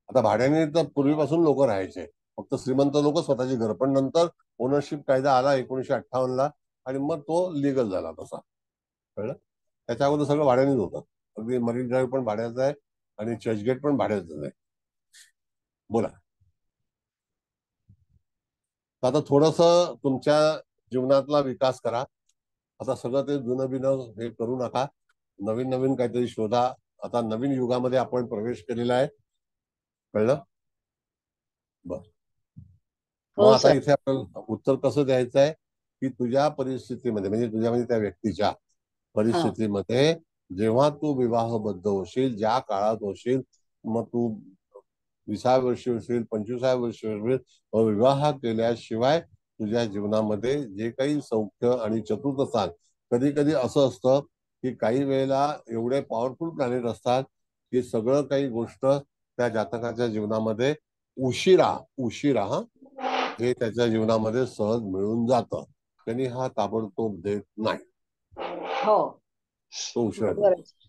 आता भाड्याने तर पूर्वीपासून लोक राहायचे, फक्त श्रीमंत लोक स्वतःची घर, पण नंतर ओनरशिप कायदा आला 1958ला आणि मग तो लिगल झाला तसा. कळलं? त्याच्या अगोदर सगळं भाड्यानेच होतं. अगदी मरीन ड्राईव्ह पण भाड्याचं आहे आणि चर्चगेट पण भाड्याचं आहे. बोला. आता थोडस तुमच्या जीवनातला विकास करा. आता सगळं ते जुनं बिनं हे करू नका, नवीन नवीन काहीतरी शोधा. आता नवीन युगामध्ये आपण प्रवेश केलेला आहे. कळलं? बर. मग हो आता सर. इथे आपल्याला उत्तर कसं द्यायचं आहे की तुझ्या परिस्थितीमध्ये म्हणजे तुझ्या म्हणजे त्या व्यक्तीच्या हा परिस्थितीमध्ये जेव्हा तू विवाहबद्ध होशील, ज्या काळात होशील, मग तू 20व्या वर्षी होशील, 25व्या वर्षी होशील, विवाह केल्याशिवाय तुझ्या जीवनामध्ये जे काही सौख्य आणि चतुर्थ स्थान, कधी कधी असं असतं की काही वेळेला एवढे पॉवरफुल प्लॅनेट असतात की सगळं काही गोष्ट त्या जातकाच्या जीवनामध्ये उशिरा उशिरा हे त्याच्या जीवनामध्ये सहज मिळून जातं. त्यांनी हा ताबडतोब देत नाही, हो तो उशिरा बरोबर देतो. आहे.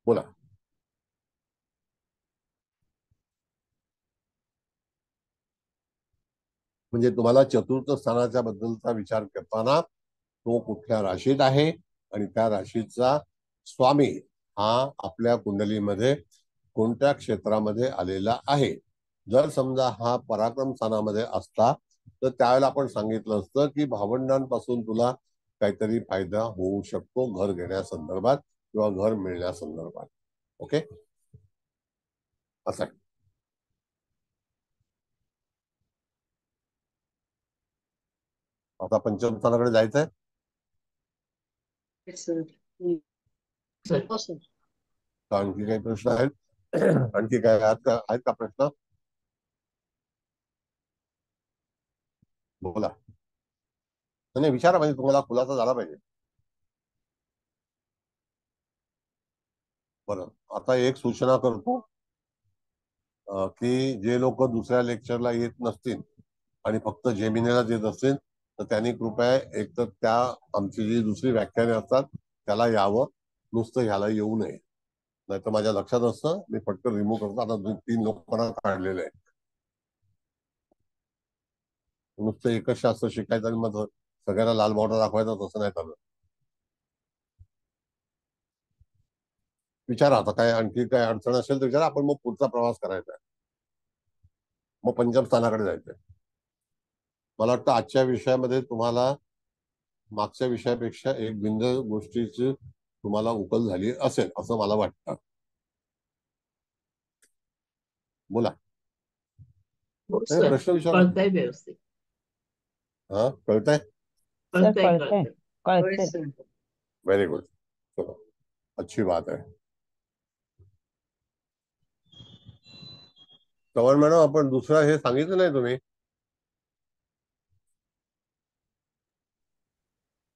बोला. म्हणजे तुम्हाला चतुर्थ स्थानाच्या बद्दलचा विचार करताना तो कुठल्या राशीत आहे आणि त्या राशीचा स्वामी हा आपल्या कुंडलीमध्ये कोणत्या क्षेत्रामध्ये आलेला आहे. जर समजा हा पराक्रम स्थानामध्ये असता तर त्यावेळेला आपण सांगितलं असतं की भावंडांपासून तुला काहीतरी फायदा होऊ शकतो घर घेण्यासंदर्भात किंवा घर मिळण्यासंदर्भात. ओके, असं आहे. आता पंचम स्थानाकडे जायचंय. सर. हो सर. आणखी काही प्रश्न आहेत? आणखी काय आहेत का प्रश्न? बोला. नाही विचारा, म्हणजे तुम्हाला खुलासा झाला पाहिजे. बरं, आता एक सूचना करतो की जे लोक दुसऱ्या लेक्चरला येत नसतील आणि फक्त जेमिनीला येत असतील तर त्यांनी कृपया एक तर त्या आमची जी दुसरी व्याख्याने असतात त्याला यावं, नुसतं ह्याला येऊ नये. नाहीतर माझ्या लक्षात असतं, मी पटकन रिमूव्ह करतो. आता 3 लोकांना काढलेलं आहे. नुसतं एकच शास्त्र शिकायचं आणि मग सगळ्यांना लाल बॉर्डर दाखवायचा, तसं नाही चालत. विचारा आता काय आणखी काय अडचण असेल तर विचारा. आपण मग पुढचा प्रवास करायचा आहे, मग पंचम स्थानाकडे जायचंय. मला वाटतं आजच्या विषयामध्ये तुम्हाला मागच्या विषयापेक्षा एक भिन्न गोष्टीची तुम्हाला उकल झाली असेल असं मला वाटतं. बोला. प्रश्न विचारा. कळतंय व्यवस्थित. हा, कळतंय? कळतंय. Very good. चलो, अच्छी बात है. चव्हाण मॅडम, आपण दुसरा हे सांगितलं नाही तुम्ही,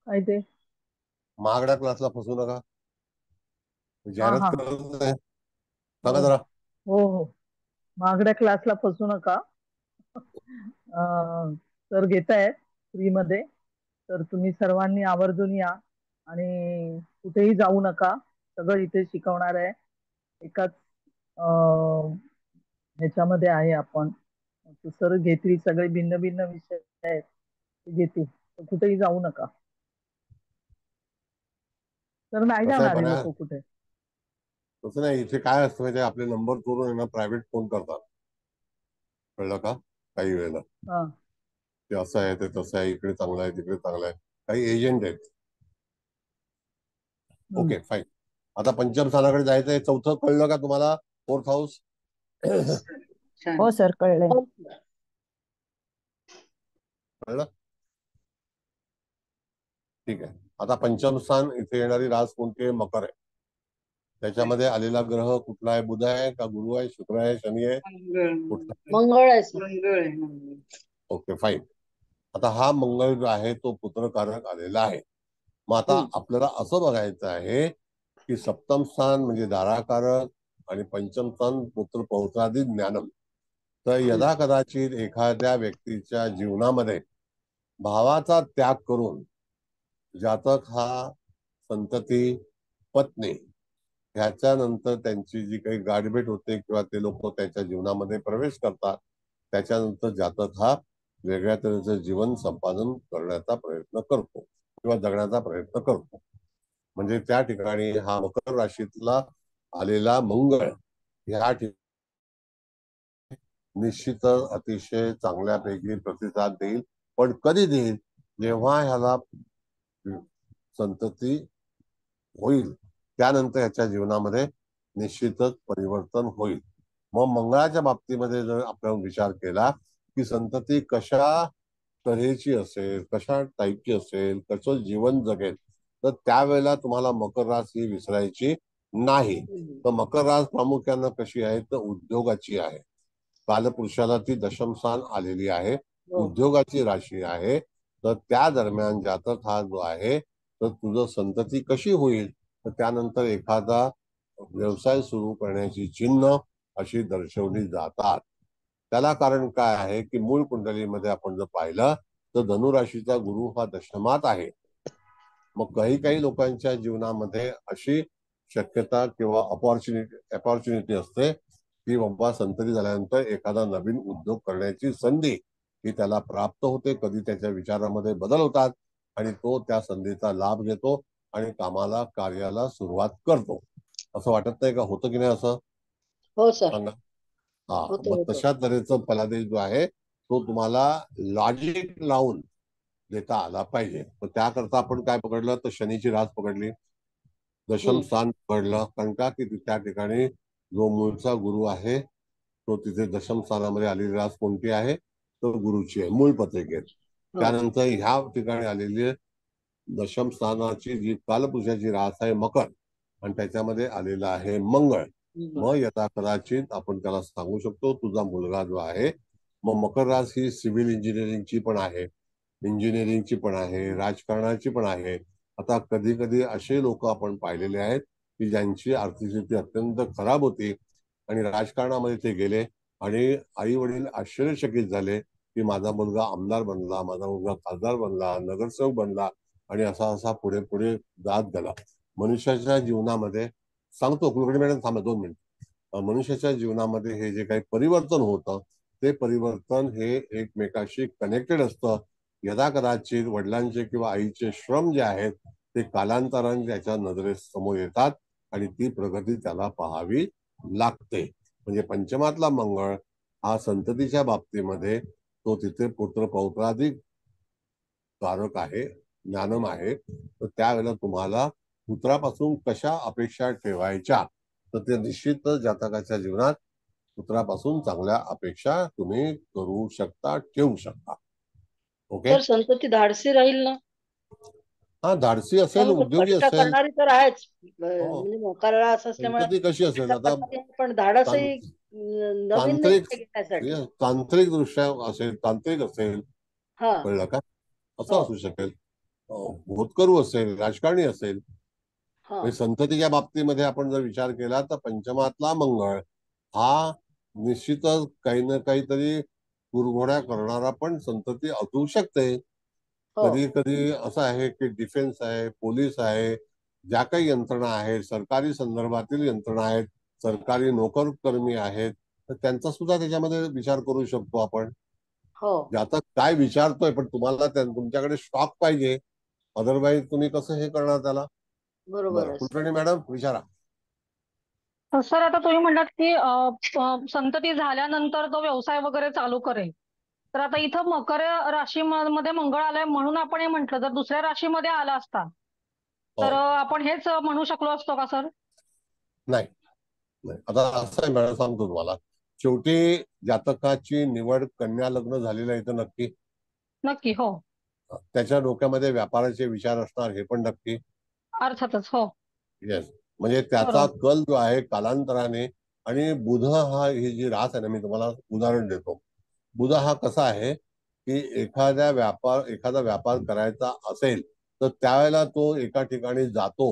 काय ते महागड्या क्लासला फसू नका. जाहिरात हा. करत नाही, सांगा जरा. हो हो, महागड्या क्लासला फसू नका. सर घेत आहेत फ्री मध्ये, तर तुम्ही सर्वांनी आवर्जून या आणि कुठेही जाऊ नका. सगळं इथे शिकवणार आहे. एकाच ह्याच्यामध्ये आहे आपण. सर घेतील, सगळे भिन्न भिन्न विषय आहेत ते घेतील, तर कुठेही जाऊ नका. तर नाही कसं आहे जाणार बघा, लोक कुठे. तसं नाही. इथे काय असतं माहिती, आपले नंबर करून यांना प्रायव्हेट फोन करतात, कळलं का? काही वेळेला हा ते असं आहे, ते तसं आहे, इकडे चांगलं आहे, तिकडे चांगलं आहे. काही एजंट आहेत. Okay, fine. आता पंचम स्थानाकडे जायचंय. चौथं कळलं का तुम्हाला? Fourth house. हो सर कळलंय. कळलं? ठीक आहे. आता पंचम स्थान इथे येणारी रास कोणती आहे? मकर आहे. त्याच्यामध्ये आलेला ग्रह कुठला आहे? बुध आहे का गुरु आहे, शुक्र आहे, शनी आहे, कुठला आहे? मंगळ आहे सर. मंगळ आहे. Okay, fine. आता हा मंगळ जो आहे तो पुत्रकारक आलेला आहे. मग आता आपल्याला असं बघायचं आहे की सप्तम स्थान म्हणजे दाराकारक आणि पंचम स्थान पुत्र पौत्रादी ज्ञानम. तर यदा कदाचित एखाद्या व्यक्तीच्या जीवनामध्ये भावाचा त्याग करून जातक हा संतती, पत्नी ह्याच्यानंतर त्यांची जी काही गाठभेट होते किंवा ते लोक त्याच्या जीवनामध्ये प्रवेश करतात, त्याच्यानंतर जातक हा वेगळ्या तऱ्हेचं जीवन संपादन करण्याचा प्रयत्न करतो किंवा जगण्याचा प्रयत्न करतो. म्हणजे त्या ठिकाणी हा मकर राशीतला आलेला मंगळ ह्या ठिकाणी निश्चितच अतिशय चांगल्यापैकी प्रतिसाद देईल. पण कधी देईल? जेव्हा ह्याला संतती होईल, त्यानंतर ह्याच्या जीवनामध्ये निश्चितच परिवर्तन होईल. मग मंगळाच्या बाबतीमध्ये जर आपण विचार केला की संतती कशा तऱ्हेची असेल, कशा टाईपची असेल, कसं जीवन जगेल, तर त्यावेळेला तुम्हाला मकर रास ही विसरायची नाही. तर मकर रास प्रामुख्यानं कशी आहे? तर उद्योगाची आहे. कालपुरुषाला ती दशम स्थान आलेली आहे, उद्योगाची राशी आहे. तर त्या दरम्यान जातक हा जो आहे, तर तुझं संतती कशी होईल? तर त्यानंतर एखादा व्यवसाय सुरू करण्याची चिन्ह अशी दर्शवली जातात. त्याला कारण काय आहे की मूळ कुंडलीमध्ये आपण जर पाहिलं तर धनुराशीचा गुरु हा दशमात आहे. मग काही लोकांच्या जीवनामध्ये अशी शक्यता किंवा अपॉर्च्युनिटी असते की बाबा संतती झाल्यानंतर एखादा नवीन उद्योग करण्याची संधी ही त्याला प्राप्त होते. कधी त्याच्या विचारामध्ये बदल होतात आणि तो त्या संधीचा लाभ घेतो आणि कार्याला सुरुवात करतो. असं वाटत नाही का? होतं की नाही असं? हो सर. सांगा. हा, मग तशा तऱ्हेचं फलादेश जो आहे तो तुम्हाला लॉजिक लावून देता आला पाहिजे. तर त्याकरता आपण काय पकडलं? तर शनीची रास पकडली, दशम स्थान पकडलं. कारण का की त्या ठिकाणी जो मूळचा गुरु आहे तो तिथे दशम स्थानामध्ये आलेली रास कोणती आहे? तर गुरुची आहे, मूळ पत्रिकेत. त्यानंतर ह्या ठिकाणी आलेली दशम स्थानाची जी कालपुरुषाची रास आहे मकर, आणि त्याच्यामध्ये आलेला आहे मंगळ. मग यथा कदाचित आपण त्याला सांगू शकतो तुझा मुलगा जो आहे, मग मकर रास ही सिव्हिल इंजिनिअरिंगची पण आहे, इंजिनिअरिंगची पण आहे, राजकारणाची पण आहे. आता कधी कधी असे लोक आपण पाहिलेले आहेत की ज्यांची आर्थिक स्थिती अत्यंत खराब होती आणि राजकारणामध्ये ते गेले आणि आई वडील आश्चर्यचकित झाले की माझा मुलगा आमदार बनला, माझा मुलगा खासदार बनला, नगरसेवक बनला आणि असा पुढे पुढे जात गेला. मनुष्याच्या जीवनामध्ये सांगतो, कुलकर्णी मॅडम थांबा 2 मिनिट. मनुष्याच्या जीवनामध्ये हे जे काही परिवर्तन होतं ते परिवर्तन हे एकमेकाशी कनेक्टेड असतं. यदा कदाचित वडिलांचे किंवा आईचे श्रम जे आहेत ते कालांतराने त्याच्या नजरेसमोर येतात आणि ती प्रगती त्याला पाहावी लागते. म्हणजे पंचमातला मंगळ हा संततीच्या बाबतीमध्ये तो तिथे पुत्र पौत्राधिक कारक आहे, ज्ञानम आहे. तर त्यावेळेला तुम्हाला पुत्रापासून कशा अपेक्षा ठेवायच्या, तर ते निश्चितच जातकाच्या जीवनात पुत्रापासून चांगल्या अपेक्षा तुम्ही करू शकता, ठेवू शकता. ओके. तर संतती धाडसी राहील ना? हा, धाडसी असेल, उद्योगी कष्ट असेल. करणारी तर आहेच, म्हणजे मोकार रास असल्यामुळे संतती कशी असेल आता, पण धाडसही नवीन नाही घेण्यासाठी. तांत्रिक दृष्ट्या असेल, तांत्रिक असेल, हा, कळलं का? असं असू शकेल. होतकरू असेल, राजकारणी असेल. हा, संततीच्या बाबतीमध्ये आपण जर विचार केला तर पंचमातला मंगळ हा निश्चितच काही ना काहीतरी कुरघोड्या करणारा पण संतती असू शकते. कधी कधी असं आहे की डिफेन्स आहे, पोलीस आहे, ज्या काही यंत्रणा आहेत, सरकारी संदर्भातील यंत्रणा आहेत, सरकारी नोकरकर्मी आहेत, तर त्यांचा सुद्धा त्याच्यामध्ये विचार करू शकतो आपण. जातक काय विचारतोय, पण तुम्हाला तुमच्याकडे स्टॉक पाहिजे, अदरवाईज तुम्ही कसं हे करणार त्याला. बरोबर. कुलकर्णी मॅडम विचारा. सर आता तुम्ही म्हणलात की संतती झाल्यानंतर तो व्यवसाय वगैरे चालू करेल. तर आता इथं मकर राशीमध्ये मंगळ आलाय म्हणून आपण हे म्हटलं, जर दुसऱ्या राशीमध्ये आला असता तर आपण हेच म्हणू शकलो असतो का सर? नाही. आता असं आहे मॅडम, सांगतो तुम्हाला, शेवटी जातकाची निवड कन्या लग्न झालेलं आहे तर नक्की नक्की. हो, त्याच्या डोक्यामध्ये व्यापाराचे विचार असणार हे पण नक्की. अर्थातच. हो, येस. म्हणजे त्याचा कल जो आहे कालांतराने, आणि बुध हा ही जी रास आहे ना, मी तुम्हाला उदाहरण देतो. बुध हा कसा आहे की एखादा व्यापार करायचा असेल तर त्यावेळेला तो एका ठिकाणी जातो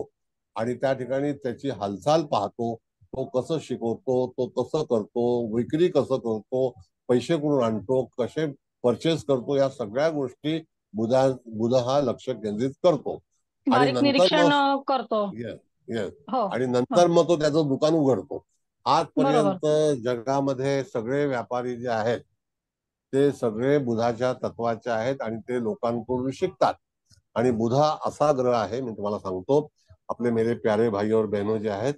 आणि त्या ठिकाणी त्याची हालचाल पाहतो, तो कसं शिकवतो, तो कसं करतो, विक्री कसं करतो, पैसे कुठून आणतो, कसे परचेस करतो, या सगळ्या गोष्टी बुध हा लक्ष केंद्रित करतो. आणि नंतर निरीक्षण करतो. येस. आणि नंतर मग तो त्याचं दुकान उघडतो. आजपर्यंत जगामध्ये सगळे व्यापारी जे आहेत ते सगळे बुधाच्या तत्वाचे आहेत आणि ते लोकांकडून शिकतात. आणि बुधा असा ग्रह आहे, मी तुम्हाला सांगतो, आपले मेरे प्यारे भाई और बहनों जे आहेत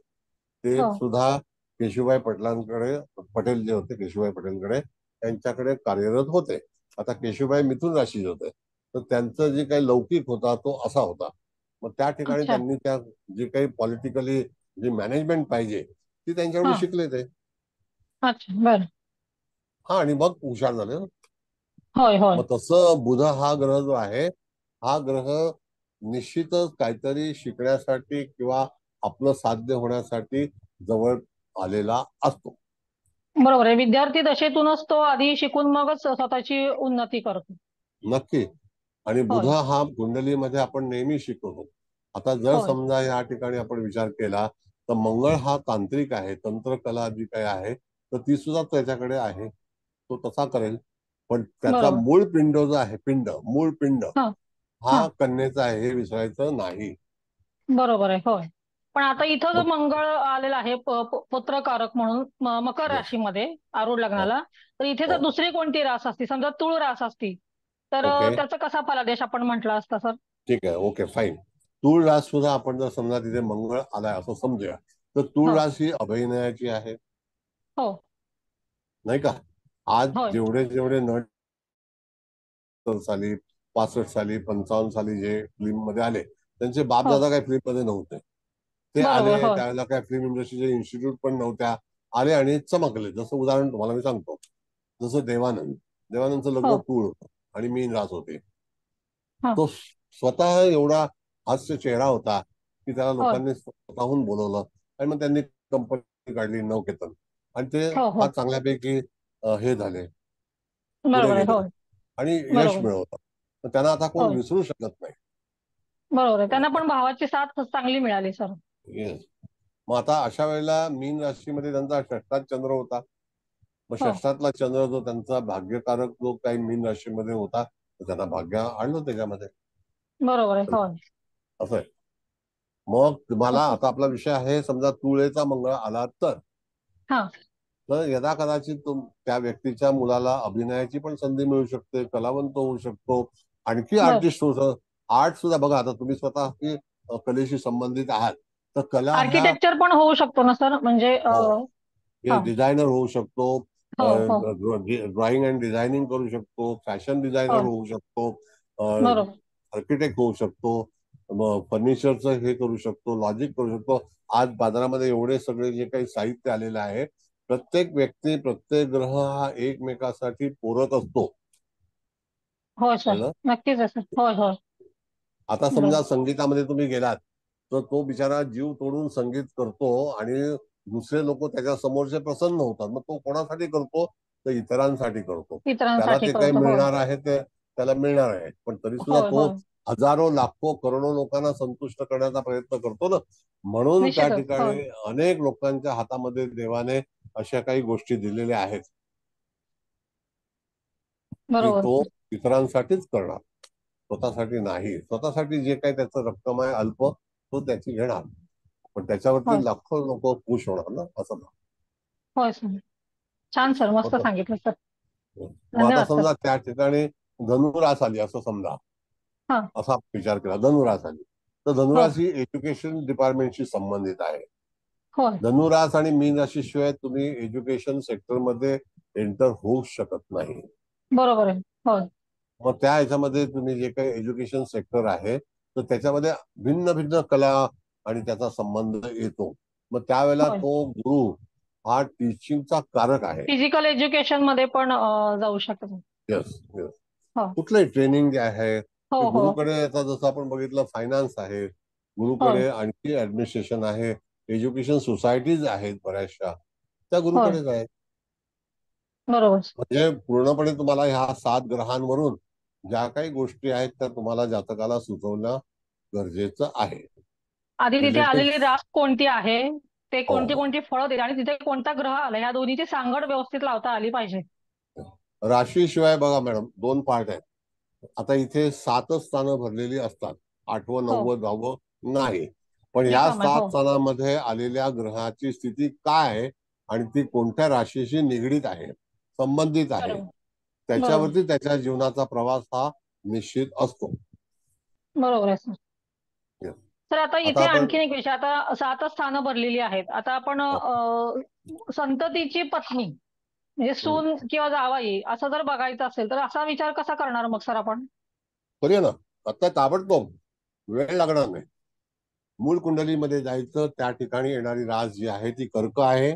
ते सुद्धा केशुभाई पटेल जे होते, केशुभाई पटेलकडे त्यांच्याकडे कार्यरत होते. आता केशुभाई मिथुन राशीचे होते, तर त्यांचं जे काही लौकिक होता तो असा होता. मग त्या ठिकाणी त्यांनी त्या जे काही पॉलिटिकली जी मॅनेजमेंट पाहिजे ती त्यांच्याकडून शिकले ते. हा, आणि मग हुशार झाले. मग तसं बुध हा ग्रह जो आहे, हा ग्रह निश्चितच काहीतरी शिकण्यासाठी किंवा आपलं साध्य होण्यासाठी जवळ आलेला असतो. बरोबर आहे. विद्यार्थी दशेतूनच तो आधी शिकून मगच स्वतःची उन्नती करतो. नक्की. आणि बुध हा कुंडलीमध्ये आपण नेहमी शिकवतो. आता जर समजा या ठिकाणी आपण विचार केला तर मंगळ हा तांत्रिक आहे, तंत्रकला जी काही आहे तर ती सुद्धा त्याच्याकडे आहे, तो तसा करेल. पण त्याचा मूळ पिंड जो आहे, मूळ पिंड हा कन्येचा आहे, हे विसरायचं नाही. बरोबर आहे. होय. पण आता इथं जो मंगळ आलेला आहे पुत्रकारक म्हणून मकर राशीमध्ये आरूढ लग्नाला, तर इथे जर दुसरी कोणती रास असती, समजा तुळ रास असती, तर त्याचा कसा फलादेश आपण म्हटला असता सर? ठीक आहे, ओके, फाईन. तुळ रास सुद्धा आपण जर समजा तिथे मंगळ आलाय असं समजूया, तर तुळ रास ही अभिनयाची आहे, नाही का? आज जेवढे नट साली, 65 साली, 55 साली जे फिल्म मध्ये आले, त्यांचे बापदादा काही फिल्म मध्ये नव्हते. ते आले त्यावेळेला काय फिल्म इंडस्ट्रीचे इन्स्टिट्यूट पण नव्हत्या, आले आणि चमकले. जसं उदाहरण तुम्हाला मी सांगतो, जसं देवानंदचं लग्न तुळ होतं आणि मीन रास होते. तो स्वतः एवढा हास्य चेहरा होता की त्याला लोकांनी स्वतःहून बोलवलं आणि मग त्यांनी कंपनी काढली नवकेतन, आणि ते फार चांगल्यापैकी हे झाले, आणि यश मिळवलं. तर त्यांना आता कोण विसरू शकत नाही. बरोबर आहे. त्यांना पण भावाची साथ चांगली मिळाली सर. येस. मग आता अशा वेळेला मीन राशीमध्ये त्यांचा षष्ठात चंद्र होता. मग षष्ठातला चंद्र जो त्यांचा भाग्यकारक जो काही मीन राशीमध्ये होता, त्यांना भाग्य आणलं त्याच्यामध्ये. बरोबर आहे. असं आहे. मग तुम्हाला आता आपला विषय आहे, समजा तुळेचा मंगळ आला तर यदा कदाचित त्या व्यक्तीच्या मुलाला अभिनयाची पण संधी मिळू शकते, कलावंत होऊ शकतो, आणखी आर्टिस्ट होऊ शकतो. आर्ट सुद्धा बघा, आता तुम्ही स्वतः कलेशी संबंधित आहात, तर कला ह्या आर्किटेक्चर पण होऊ शकतो ना सर, म्हणजे हा. डिझायनर होऊ शकतो, हो हो ड्रॉइंग अँड डिझायनिंग करू शकतो, फॅशन डिझायनर हो होऊ शकतो, बरोबर. आर्किटेक्ट होऊ शकतो, फर्निचरचं हे करू शकतो, लॉजिक करू शकतो. आज बाजारामध्ये एवढे सगळे जे काही साहित्य आलेलं आहे, प्रत्येक व्यक्ती प्रत्येक ग्रह हा एकमेकासाठी पूरक असतो. होय सर, कळलं? नक्कीच आहे सर. होय होय आता बरोबर. समजा संगीतामध्ये तुम्ही गेलात तर तो बिचारा जीव तोडून संगीत करतो आणि दुसरे लोक त्याच्या समोरचे प्रसन्न होतात. मग तो कोणासाठी करतो? तर इतरांसाठी करतो. त्याला इतरांसाठी ते काही करतो. होय मिळणार आहे ते त्याला मिळणार आहे, पण तरी सुद्धा होय तो होय हजारो लाखो करोडो लोकांना संतुष्ट करण्याचा प्रयत्न करतो ना. म्हणून त्या निश्चितच. होय ठिकाणी अनेक लोकांच्या हातामध्ये देवाने अशा काही गोष्टी दिलेल्या आहेत की बरोबर. तो इतरांसाठीच करणार, स्वतःसाठी नाही. स्वतःसाठी जे काही त्याचं रक्कम आहे अल्प, तो त्याची घेणार, पण होय त्याच्यावरती लाखो लोक खुश होणार ना, असं ना. होय सर. छान सर, मस्त मग सांगितलं सर. मग आता धन्यवाद सर. समजा त्या ठिकाणी धनुरास आली असं समजा, हा असा विचार केला, धनुरास आली तर हो धनुरास ही एज्युकेशन डिपार्टमेंटशी संबंधित आहे. होय धनुरास आणि मीन राशीशिवाय तुम्ही एज्युकेशन सेक्टर मध्ये एंटर होऊ शकत नाही. बरोबर आहे. होय मग त्या ह्याच्यामध्ये तुम्ही जे काही एज्युकेशन सेक्टर आहे तर त्याच्यामध्ये भिन्न भिन्न कला आणि त्याचा संबंध येतो. मग त्यावेळेला होय तो गुरु हा टीचिंगचा कारक आहे. फिजिकल एज्युकेशन मध्ये पण जाऊ शकतो. Yes yes. हो कुठलंही ट्रेनिंग जे आहे हो ते हो गुरुकडे, आता जसं आपण बघितलं फायनान्स आहे, होय गुरुकडे आणखी ऍडमिनिस्ट्रेशन आहे, एज्युकेशन सोसायटीज आहेत बऱ्याचशा, त्या होय गुरुकडेच आहेत. बरोबर. म्हणजे पूर्णपणे तुम्हाला ह्या 7 ग्रहांवरून ज्या काही गोष्टी आहेत त्या तुम्हाला जातकाला सुचवणं गरजेचं आहे. आधी तिथे रिलेटेड आलेली रास कोणती आहे, ते कोणती कोणती फळं देते आणि तिथे कोणता ग्रह आला, या दोन्हीची सांगड व्यवस्थित लावता आली पाहिजे. राशीशिवाय बघा मॅडम 2 पार्ट आहेत. आता इथे 7च स्थानं भरलेली असतात, 8वं हो 9वं 10वं नाही. पण ह्या रिकाम आहे. 7 हो स्थानामध्ये आलेल्या ग्रहाची स्थिती काय आहे आणि ती कोणत्या राशीशी निगडीत आहे, संबंधित आहे, बरोबर बरोबर त्याच्यावरती त्याच्या जीवनाचा प्रवास हा निश्चित असतो. बरोबर आहे सर. Yes. तर आता आता इथे आपण आणखीन एक विषय, आता 7च स्थानं भरलेली आहेत. आता आपण संततीची पत्नी म्हणजे सून किंवा जावाई असं जर बघायचं असेल तर असा विचार कसा करणार मग सर आपण? करूया ना, आता ताबडतोब, वेळ लागणार नाही. मूळ कुंडलीमध्ये जायचं, त्या ठिकाणी येणारी रास जी आहे ती कर्क आहे.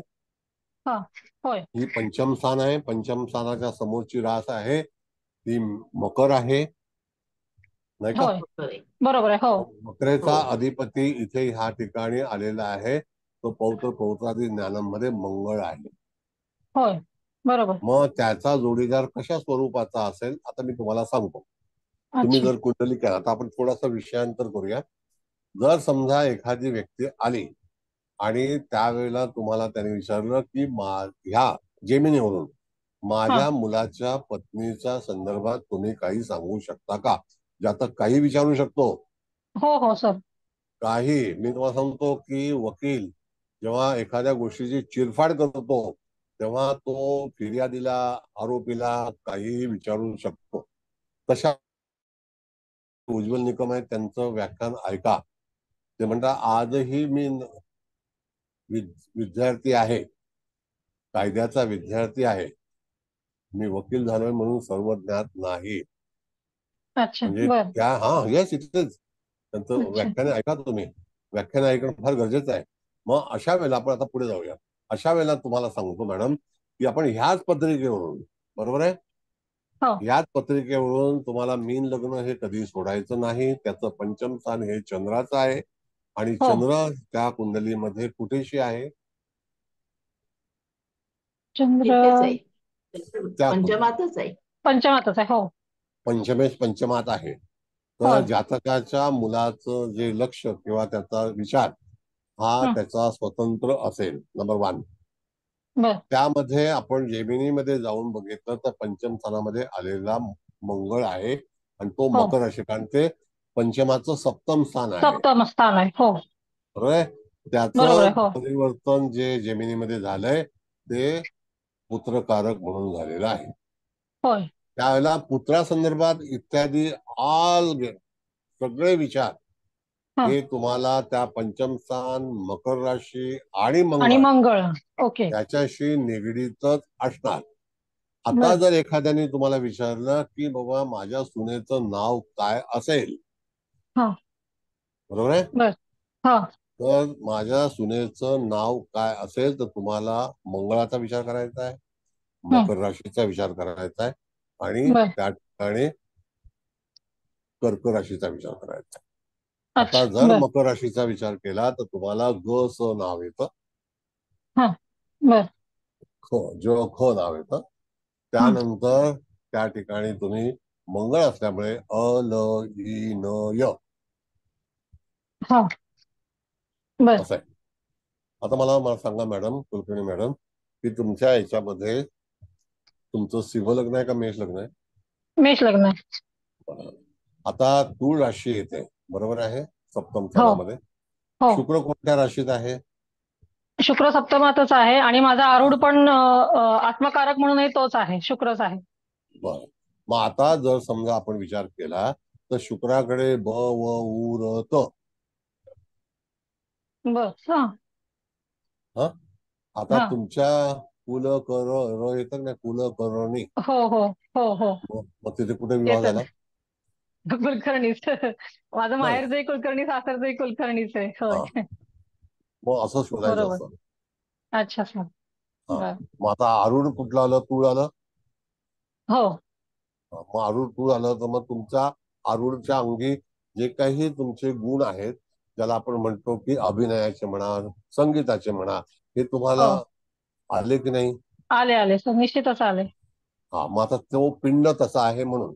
हा होय ही पंचम स्थान आहे. पंचम स्थानाच्या समोरची रास आहे ती मकर आहे, नाही का? होय बरोबर आहे. हो मकरेचा अधिपती इथे ह्या ठिकाणी आलेला आहे, तो पौत्र पौत्रादी ज्ञानामध्ये मंगळ आहे. होय बरोबर. मग त्याचा जोडीदार कशा स्वरूपाचा असेल आता मी तुम्हाला सांगतो. तुम्ही अच्छा जर कुंडली केला, आता आपण थोडासा विषयांतर करूया. जर समजा एखादी व्यक्ती आली आणि त्यावेळेला तुम्हाला त्याने विचारलं की ह्या जेमिनीवरून हा माझ्या मुलाच्या पत्नीच्या संदर्भात तुम्ही काही सांगू शकता का? जातक काही विचारू शकतो, हो हो सर. काही. मी तुम्हाला सांगतो की वकील जेव्हा एखाद्या गोष्टीची चिरफाड करतो तेव्हा तो फिर्यादीला, आरोपीला काहीही विचारू शकतो. तशा उज्ज्वल निकम आहे, त्यांचं व्याख्यान ऐका. ते म्हणतात आजही मी विद्यार्थी आहे, कायद्याचा विद्यार्थी आहे, मी वकील झालोय म्हणून सर्व ज्ञात नाही. अच्छा म्हणजे बर. त्या येस इथेच त्यांचं अच्छा व्याख्यान ऐका तुम्ही. व्याख्यान ऐकणं फार गरजेचं आहे. मग अशा वेळेला आपण आता पुढे जाऊया. अशा वेळेला तुम्हाला सांगतो मॅडम की आपण ह्याच पत्रिकेवरून, बरोबर आहे, हो याच पत्रिकेवरून तुम्हाला मीन लग्न हे कधी सोडायचं नाही. त्याचं पंचम स्थान हे चंद्राचं आहे आणि हो चंद्र त्या कुंडलीमध्ये कुठेशी आहे? चंद्र तिथेच आहे, त्या पंचमातच आहे. पंचमातच आहे. हो पंचमेश पंचमात आहे. तर होय जातकाच्या मुलाचं जे लक्ष किंवा त्याचा विचार हा त्याचा स्वतंत्र असेल, नंबर 1. बर त्यामध्ये आपण जेमिनीमध्ये जाऊन बघितलं तर पंचम स्थानामध्ये आलेला मंगळ आहे आणि तो हो मकर राशी, कारण ते पंचमाचं सप्तम स्थान आहे, सप्तम स्थान आहे. हो बरोबर आहे. बरोबर त्याचं आहे. हो परिवर्तन जे जेमिनीमध्ये झालंय ते पुत्रकारक म्हणून झालेलं आहे. होय त्यावेळेला पुत्रासंदर्भात इत्यादी सगळे विचार हा. हे तुम्हाला त्या पंचम स्थान, मकर राशी आणि आणि मंगळ मंगळ. ओके. त्याच्याशी निगडीतच असणार. आता बर जर एखाद्याने तुम्हाला विचारलं की बाबा माझ्या सुनेचं नाव काय असेल, हा. बरोबर आहे, बर. हा. तर माझ्या सुनेचं नाव काय असेल तर तुम्हाला मंगळाचा विचार करायचा आहे, मकर राशीचा विचार करायचा आहे आणि बर. त्या ठिकाणी कर्क राशीचा विचार करायचा आहे. आता अच्छा. जर बर. मकर राशीचा विचार केला तर तुम्हाला ग स नाव येतं, हा. बर. ख नाव येतं. त्यानंतर त्या ठिकाणी तुम्ही मंगळ असल्यामुळे अ ल इ न य हा. बर. असं आहे. आता मला सांगा मॅडम, कुलकर्णी मॅडम, की तुमच्या याच्यामध्ये तुमचं सिंह लग्न आहे का मेष लग्न आहे? मेष लग्न आहे. आता तूळ राशी येते, बरोबर आहे, सप्तम हो. स्थानामध्ये. हो. शुक्र कोणत्या राशीत आहे? शुक्र सप्तमातच आहे आणि माझा आरूढ पण आत्मकारक म्हणूनही तोच आहे, शुक्रच आहे. बर. मग आता जर समजा आपण विचार केला तर शुक्राकडे ब व उ र त. बर. हा. हा. आता हा. तुमच्या कुल कर र येतं ना, कुल करणी. हो हो हो हो. मग तिथे कुठे विवाह येतं झाला? कुलकर्णीच. माझं बरं. माहेरचंही कुलकर्णी, सासरचंही कुलकर्णीच आहे. हा. होय. मग असं शोधायचं बरोबर. असं. अच्छा सर. हा. बर. मग आता आरूढ कुठलं आलं? तूळ आलं. हो. मग आरूढ तूळ आलं तर मग तुमच्या आरूढच्या अंगी जे काही तुमचे गुण आहेत, ज्याला आपण म्हणतो की अभिनयाचे म्हणा, संगीताचे म्हणा, हे तुम्हाला हो. आले की नाही? आले आले सर, निश्चितच आले. हा. मग आता तो पिंड तसा आहे म्हणून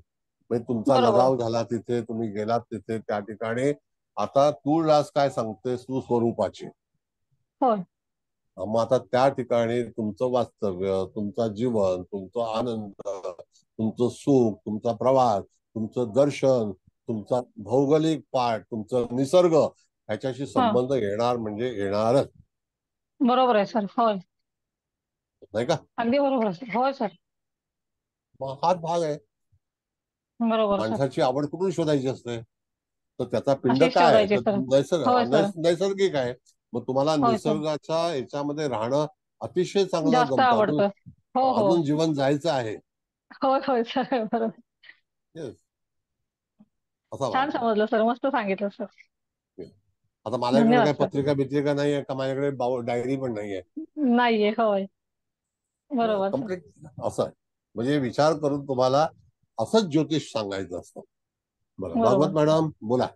म्हणजे तुमचा बरोबर. लगाव झाला तिथे, तुम्ही गेलात तिथे, त्या ठिकाणी आता तूळ रास काय सांगते? सुस्वरूपाची. होय. मग आता त्या ठिकाणी तुमचं वास्तव्य, तुमचा जीवन, तुमचा आनंद, तुमचं सुख, तुमचा प्रवास, तुमचं दर्शन, तुमचा भौगोलिक पाठ, तुमचं निसर्ग ह्याच्याशी संबंध येणार म्हणजे येणारच, बरोबर आहे सर. होय. नाही का? अगदी बरोबर सर. होय सर. मग हाच भाग आहे. बरोबर सर. माणसाची आवड कुठून शोधायची असते? तर त्याचा पिंड अशीच काय आहे? शोधायची तर सर. होय सर. नैसर्गिक आहे. मग तुम्हाला होय सर. निसर्गाच्या याच्यामध्ये राहणं अतिशय चांगलं जास्त जमतं. आवडतं. हो हो. अजून जीवन जायचं आहे. होय होय सर. बरोबर. Yes. असा छान भाग आहे. समजलं सर, मस्त सांगितलं सर. आता माझ्याकडे धन्यवाद काही सर. पत्रिका बित्रिका नाहीये का, माझ्याकडे डायरी पण नाहीये. नाहीये. होय. बरोबर सर. कम्प्लीट असं आहे. म्हणजे विचार करून तुम्हाला असंच ज्योतिष सांगायचं असतं. बरं, बरोबर. भागवत मॅडम बोला.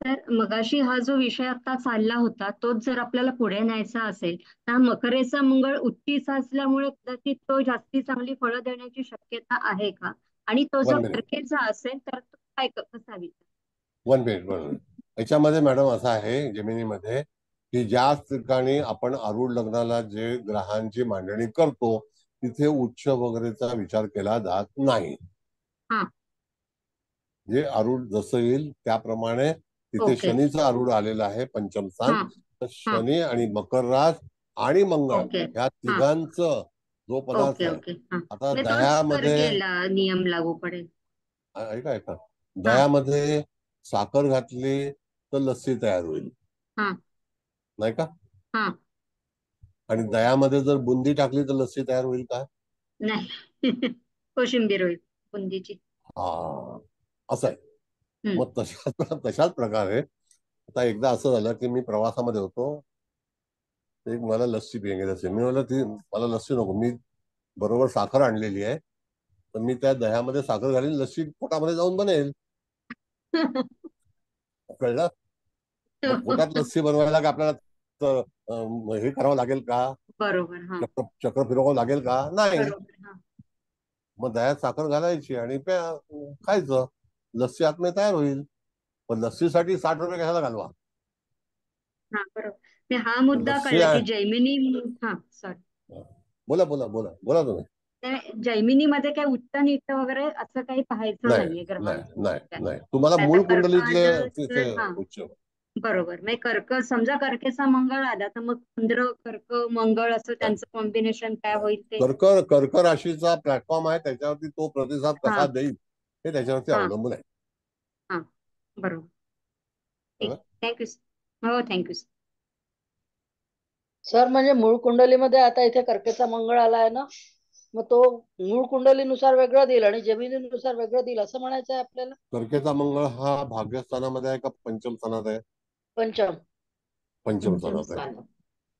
तर मगाशी हा जो विषय आता चालला होता तोच जर आपल्याला पुढे न्यायचा असेल तर मकरेचा मंगळ उच्चीचा असल्यामुळे कदाचित तो जास्ती चांगली फळं देण्याची शक्यता आहे का? आणि तो जर 1 मिनिट कर्केचा असेल तर तो काय कसा विचार? 1 मिनिट बरोबर. याच्यामध्ये मॅडम असं आहे जेमिनीमध्ये की ज्या ठिकाणी आपण आरूढ लग्नाला जे ग्रहांची मांडणी करतो तिथे उच्च वगैरेचा विचार केला जात नाही. हा. जे आरूढ जसं येईल त्याप्रमाणे तिथे ओके. शनीचं आरूढ आलेलं आहे पंचम स्थान. हा. तर शनी आणि मकर रास आणि मंगळ ओके. या हा. तिघांचं जो पदार्थ ओके आहे ओके. हा. आता म्हणजे तोच दह्यामध्ये कर्केला नियम लागू पडेल. ऐका दह्यामध्ये साखर घातली तर लस्सी तयार होईल, हा. नाही का? हा. आणि दह्यामध्ये जर बुंदी टाकली तर लस्सी तयार होईल का? नाही. कोशिंबीर होईल बुंदीची. हा. असं आहे. हम्म. मग तशाच प्रकारे आता एकदा असं झालं की मी प्रवासामध्ये होतो, एक मला लस्सी पिण्याची असेल, मी म्हणलं मला लस्सी नको, मी बरोबर साखर आणलेली आहे, तर मी त्या दह्यामध्ये साखर घालीन, लस्सी पोटामध्ये जाऊन बनेल. कळलं? मग पोटात लस्सी बनवायला का आपल्याला हे करावं लागेल का? बरोबर. हा. चक्र फिरवावं लागेल का? नाही. बरोबर. हा. मग दह्यात साखर घालायची आणि खायचं, लस्सी आतमध्ये तयार होईल. पण लस्सीसाठी 60 रुपये कशाला घालवा? हा. बरोबर. हा मुद्दा लस्सी कळला आहे. की जैमिनी. हा. सॉरी. बोला बोला बोला बोला तुम्ही. जैमिनीमध्ये काही उच्च नीच वगैरे असं काही पाहायचं नाही नाहीये ग्रहांचं. नाही नाही, तुम्हाला त्याचा मूळ कर्क कुंडलीतले आलं तिथे तर हा. उच्च. बरोबर. म्हणजे कर्क समजा कर्केचा मंगळ आला तर मग चंद्र कर्क मंगळ असं त्यांचं कॉम्बिनेशन काय होईल ते. कर्क राशीचा प्लॅटफॉर्म आहे, त्याच्यावरती तो प्रतिसाद हा. कसा देईल हे त्याच्यावरती हा. अवलंबून आहे. बरोबर. कळलं? थँक्यू. हो, थँक्यू. सर म्हणजे मूळ कुंडलीमध्ये आता इथे कर्केचा मंगळ आलाय ना, मग तो मूळ कुंडलीनुसार वेगळं देईल आणि जमिनीनुसार वेगळं देईल असं म्हणायचं आहे आपल्याला. कर्केचा मंगळ हा भाग्यस्थानामध्ये आहे का पंचम स्थानात आहे? पंचम. पंचम स्थानात आहे. स्थानात.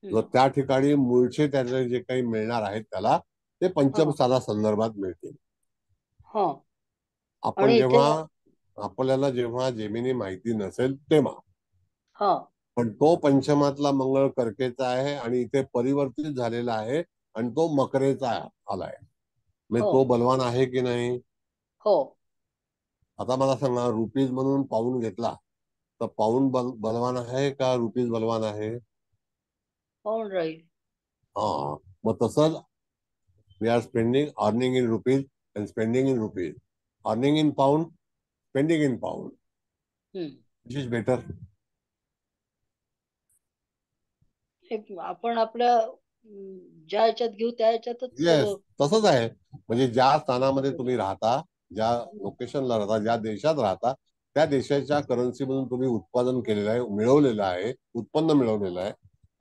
जर त्या ठिकाणी मूळचे त्याचे जे काही मिळणार आहेत त्याला ते पंचम हा. स्थाना संदर्भात मिळतील. हा. आपण आणि इथे आपल्याला जेव्हा जेमिनी माहिती नसेल तेव्हा, हा पण तो पंचमातला मंगळ कर्केचा आहे आणि इथे परिवर्तित झालेला आहे आणि तो मकरेचा आलाय. म्हणजे हो तो बलवान आहे की नाही? हो आता मला सांगा, रुपीज म्हणून पाऊन घेतला तर पाऊन बलवान आहे का रुपीज बलवान आहे? पाहून राहील. हा, मग तसंच we are earning in rupees and spending in rupees. Earning in pound, spending in pound. Which is better? आपण आपल्या ज्या ह्याच्यात घेऊ त्या ह्याच्यातच. येस, तसंच आहे. म्हणजे ज्या स्थानामध्ये तुम्ही राहता, ज्या लोकेशनला राहता, ज्या देशात राहता, त्या देशाच्या करन्सी मधून तुम्ही उत्पादन केलेलं आहे, मिळवलेलं आहे, उत्पन्न मिळवलेलं आहे,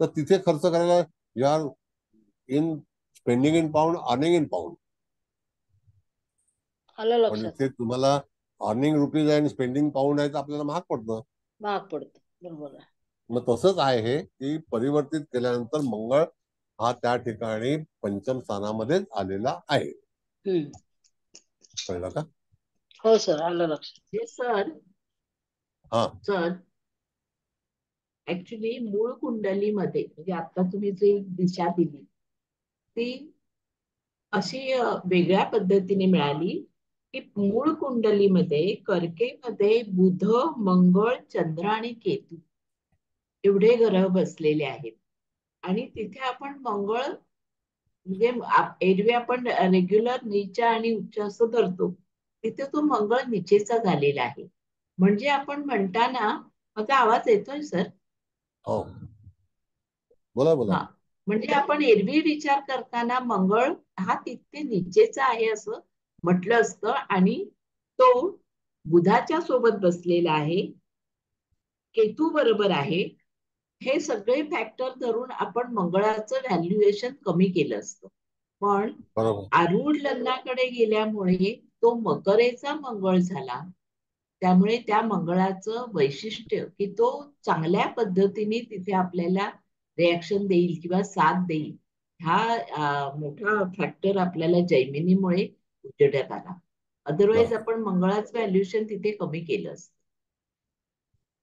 तर तिथे खर्च करायला you are in spending in pound, earning in pound. आलं पण लक्षात. इथे तुम्हाला अर्निंग रुपीज आहे आणि स्पेंडिंग पाऊंड आहे तर आपल्याला महाग पडतं. महाग पडतं. बरोबर आहे. मग तसंच आहे हे, की परिवर्तित केल्यानंतर मंगळ हा त्या ठिकाणी पंचम स्थानामध्येच आलेला आहे. कळलं का? हो सर, आलं लक्षात. सर हा सर ऍक्च्युली मूळ कुंडलीमध्ये म्हणजे आता तुम्ही जी दिशा दिली ती अशी वेगळ्या पद्धतीने मिळाली की मूळ कुंडलीमध्ये कर्केमध्ये बुध, मंगळ, चंद्र आणि केतू एवढे ग्रह बसलेले आहेत आणि तिथे आपण मंगळ म्हणजे एरवी आपण रेग्युलर नीचा आणि उच्च असं धरतो, तिथे तो मंगळ निचेचा झालेला आहे. म्हणजे आपण म्हणताना, माझा आवाज येतोय सर? हो, बोला बोला. हा, म्हणजे आपण एरवी विचार करताना मंगळ हा तिथे निचेचा आहे असं म्हटलं असतं आणि तो बुधाच्या सोबत बसलेला आहे, केतू बरोबर आहे. हे सगळे फॅक्टर धरून आपण मंगळाचं व्हॅल्युएशन कमी केलं असतं. पण आरूढ लग्नाकडे गेल्यामुळे तो मकरेचा मंगळ झाला. त्यामुळे त्या मंगळाचं वैशिष्ट्य की तो चांगल्या पद्धतीने तिथे आपल्याला रिॲक्शन देईल किंवा साथ देईल, हा मोठा फॅक्टर आपल्याला जैमिनीमुळे उजेडात आला. अदरवाईज आपण मंगळाचं व्हॅल्युएशन तिथे कमी केलं असतं.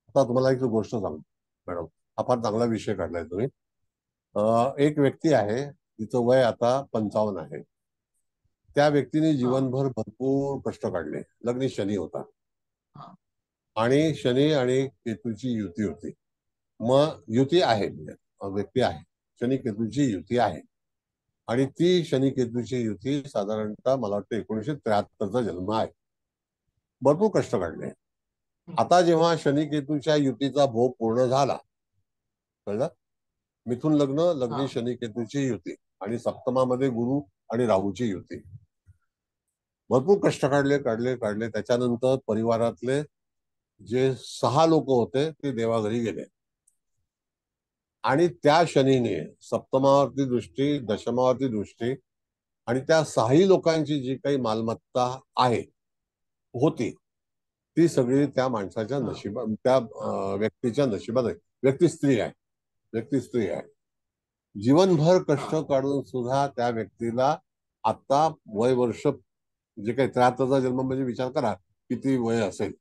आता तुम्हाला एक गोष्ट सांगतो मॅडम, हा फार चांगला विषय काढलाय तुम्ही. एक व्यक्ती आहे, तिचं वय आता 55 आहे. त्या व्यक्तीने जीवनभर भरपूर कष्ट काढले. लग्नी शनी होता आणि शनी आणि केतूची युती होती. मग युती आहे, व्यक्ती आहे, शनी केतूची युती आहे आणि ती शनी केतूची युती साधारणतः मला वाटतं 1973चा जन्म आहे. भरपूर कष्ट काढले. आता जेव्हा शनी केतूच्या युतीचा भोग पूर्ण झाला, कळलं, मिथुन लग्न, लग्नी शनी केतूची युती आणि सप्तमामध्ये गुरु आणि राहूची युती. भरपूर कष्ट काढले. त्याच्यानंतर परिवारातले जे 6 लोक होते ते देवाघरी गेले आणि त्या शनीने सप्तमावरती दृष्टी, दशमावरती दृष्टी आणि त्या 6 लोकांची जी काही मालमत्ता आहे होती ती सगळी त्या माणसाच्या नशिबात, त्या व्यक्तीच्या नशिबात आहे. व्यक्ती स्त्री आहे. जीवनभर कष्ट काढून सुद्धा त्या व्यक्तीला आता वय वर्ष जे काही 73चा जन्म म्हणजे विचार करा किती वय असेल,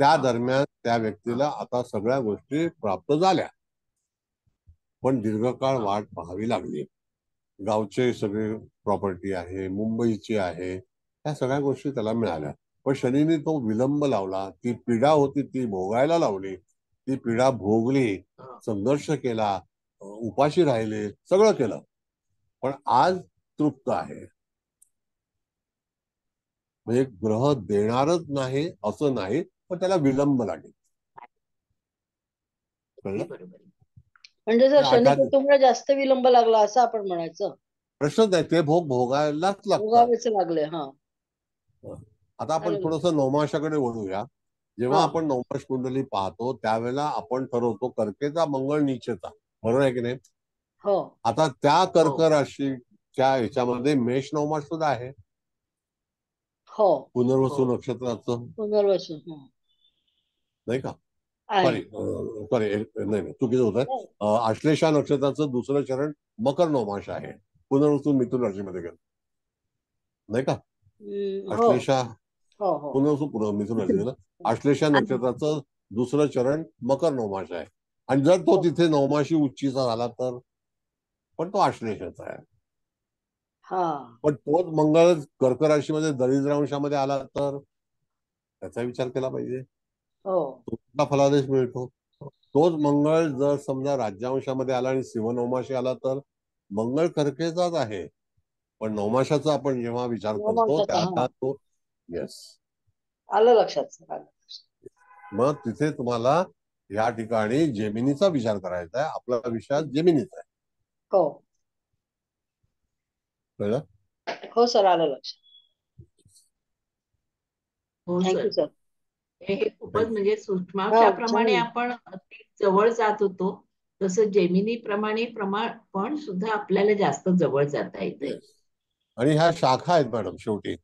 त्या दरम्यान त्या व्यक्तीला आता सगळ्या गोष्टी प्राप्त झाल्या. पण दीर्घकाळ वाट पाहावी लागली. गावचे सगळे प्रॉपर्टी आहे, मुंबईची आहे, ह्या सगळ्या गोष्टी त्याला मिळाल्या. पण शनीने तो विलंब लावला. ती पीडा होती ती भोगायला लावली. ती पीडा भोगली, संघर्ष केला, उपाशी राहिले, सगळं केलं, पण आज तृप्त आहे. म्हणजे ग्रह देणारच नाही असं नाही, पण त्याला विलंब लागेल. म्हणजे जर शनी केतूमुळे जास्त विलंब लागला असं आपण म्हणायचं? प्रश्नच नाही, ते भोग भोगायलाच लागतात. भोगावेच लागले. हा, आता आपण थोडस नवमाशाकडे वळूया. जेव्हा हा आपण नवमाश कुंडली पाहतो त्यावेळेला आपण ठरवतो कर्केचा मंगळ नीचेचा, बरोबर आहे की नाही? हो आता त्या हो कर्क राशीच्या ह्याच्यामध्ये मेष नवमाश सुद्धा आहे, हो पुनर्वसू हो नक्षत्राचं, पुनर्वसू नाही का? आहे. सॉरी नाही चुकीचं होत आहे. नाही. आश्लेषा नक्षत्राचं दुसरं चरण मकर नवमाश आहे, पुनर्वसू मिथुन राशीमध्ये गेलं, नाही का? हो आश्लेषा हो हो पुनर्वसू मिथुन राशी गेलं. आश्लेषा नक्षत्राचं दुसरं चरण मकर नवमाश आहे, आणि जर तो हो. तिथे नवमाशी उच्चीचा झाला तर पण तो आश्लेषाचा आहे. हा पण तोच मंगळ कर्क राशीमध्ये दरिद्रांशामध्ये आला तर त्याचा विचार केला पाहिजे, हो तुमचा फलादेश मिळतो. तोच मंगळ जर समजा राज्यांशामध्ये आला आणि शिवनवमाशी आला तर मंगळ कर्केचाच आहे, पण नवमाशाचा आपण जेव्हा विचार करतो नवमांशाचा हा त्याला तो येस, आलं लक्षात sir, आलं. मग तिथे तुम्हाला या ठिकाणी जेमिनीचा विचार करायचा आहे. आपला विषय जेमिनीचा आहे, हो कळलं? हो सर आलं लक्षात. हो थँक्यू सर. सर. हे खूपच Thank you. म्हणजे हा सूक्ष्मांशाप्रमाणे छान. आपण अति जवळ जात होतो, तसं जेमिनी प्रमाणे पण सुद्धा आपल्याला जास्त जवळ जाता येते. Yes. आणि ह्या शाखा आहेत मॅडम. शेवटी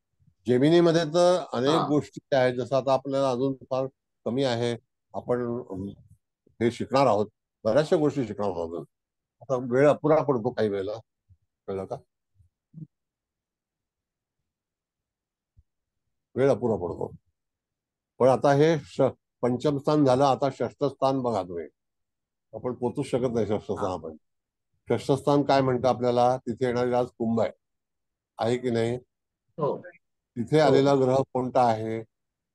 जेमिनीमध्ये तर अनेक हा गोष्टी आहेत, जसं आता आपल्याला अजून फार कमी आहे, आपण हे शिकणार आहोत, बऱ्याचशा गोष्टी शिकणार आहोत. आता वेळ अपुरा पडतो काही वेळेला, कळलं का? वेळ अपुरा पडतो. पण आता हे पंचम स्थान झालं, आता षष्ठ स्थान बघा तुम्ही, आपण पोचूच शकत नाही षष्ठ स्थान. आपण षष्ठ स्थान काय म्हणतं आपल्याला, तिथे येणारी आज कुंभ आहे की नाही? हो तिथे हो आलेला ग्रह कोणता आहे?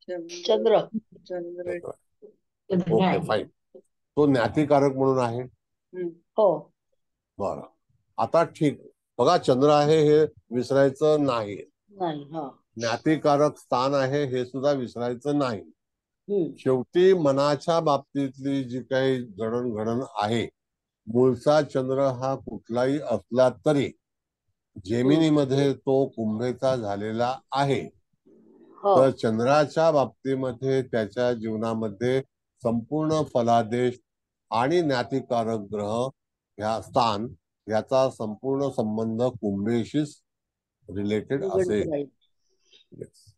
चंद्र. चंद्र ओके आहे. फाईन, तो ज्ञातिकारक म्हणून आहे. हो बरं, आता ठीक, बघा चंद्र आहे हे विसरायचं नाही, नाही हा ज्ञातिकारक स्थान आहे हे सुद्धा विसरायचं नाही. शेवटी मनाच्या बाबतीतली जी काही जडणघडण आहे, मूळचा चंद्र हा कुठलाही असला तरी जेमिनीमध्ये तो कुंभेचा झालेला आहे, हो तर चंद्राच्या बाबतीमध्ये त्याच्या जीवनामध्ये संपूर्ण फलादेश आणि ज्ञातिकारक ग्रह ह्या स्थान याचा संपूर्ण संबंध कुंभेशीच रिलेटेड असेल. Yes.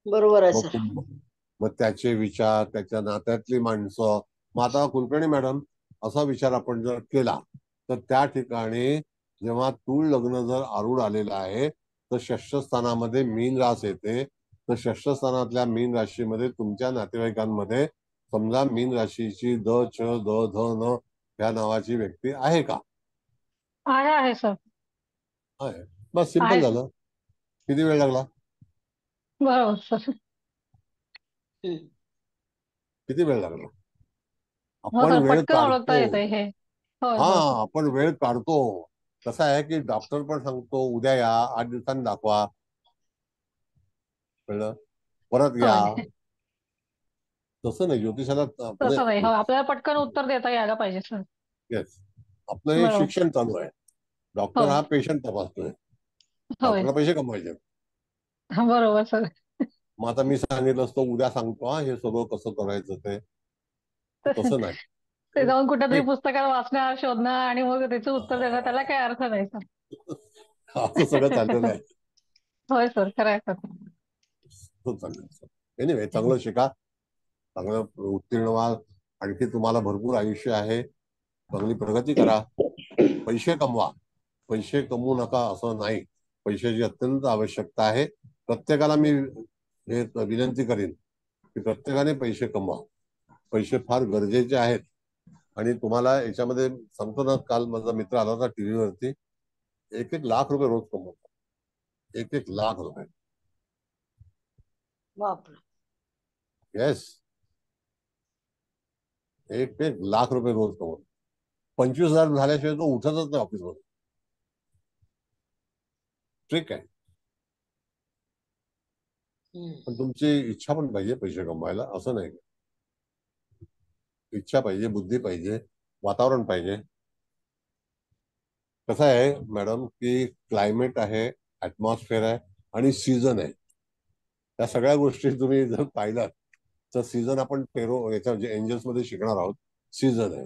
बरोबर आहे मग सर. कुंभ, मग त्याचे विचार, त्याच्या नात्यातली माणसं. मग आता कुलकर्णी मॅडम, असा विचार आपण जर केला तर त्या ठिकाणी जेव्हा तूळ लग्न जर आरूढ आलेलं आहे तर षष्ठ स्थानामध्ये मीन रास येते, तर षष्ठ स्थानातल्या मीन राशीमध्ये तुमच्या नातेवाईकांमध्ये समजा मीन राशीची द च द ध न ह्या नावाची व्यक्ती आहे का? आहे सर. आहे, बस सिंपल आहे झालं. किती वेळ लागला? बरोबर सर. किती वेळ लागला? हो आपण सर, वेळ पटकन ओळखता काढतो. येते हे. होय हा, होय. आपण वेळ काढतो. कसं आहे की डॉक्टर पण सांगतो उद्या या, 8 दिवसांनी दाखवा, कळलं, परत या. होय तसं नाही ज्योतिषाला तसं नाही. हो, आपल्याला पटकन उत्तर देता यायला पाहिजे सर. येस, आपलं हे बरोबर. शिक्षण चालू आहे. डॉक्टर होय हा पेशंट तपासतोय, होय डॉक्टरला पैसे कमवायचे. बरोबर सर. मग आता मी सांगितलं असतं उद्या सांगतो हा हे सगळं कसं करायचं ते, तसं नाही. ते जाऊन कुठेतरी ठीक, पुस्तकात वाचणार, शोधणं आणि मग त्याचं उत्तर देणं, त्याला काही अर्थ नाही सर. असं सगळं चाललेलं आहे. होय सर, खरं आहे सर. एनिवे, चांगलं शिका, चांगलं उत्तीर्ण व्हा, आणखी तुम्हाला भरपूर आयुष्य आहे, चांगली प्रगती करा, पैसे कमवा. पैसे कमवू नका असं नाही, पैशाची अत्यंत आवश्यकता आहे. प्रत्येकाला मी हे विनंती करीन की प्रत्येकाने पैसे कमवा. पैसे फार गरजेचे आहेत. आणि तुम्हाला याच्यामध्ये सांगतो ना, काल माझा मित्र आला होता टीव्हीवरती, 1-1 लाख रुपये रोज कमवतो, 1-1 लाख रुपये. बापरे. येस, 1-1 लाख रुपये रोज कमवतो. 25,000 झाल्याशिवाय तो उठतच नाही ऑफिसमध्ये. ठीक आहे, पण तुमची इच्छा पण पाहिजे पैसे कमवायला, असं नाही. इच्छा पाहिजे, बुद्धी पाहिजे, वातावरण पाहिजे. कसं आहे मॅडम की क्लायमेट आहे, ऍटमॉस्फिअर आहे आणि सीझन आहे. त्या सगळ्या गोष्टी तुम्ही जर पाहिलात तर सीझन आपण याच्या म्हणजे एंजल्स मध्ये शिकणार आहोत. सीझन आहे.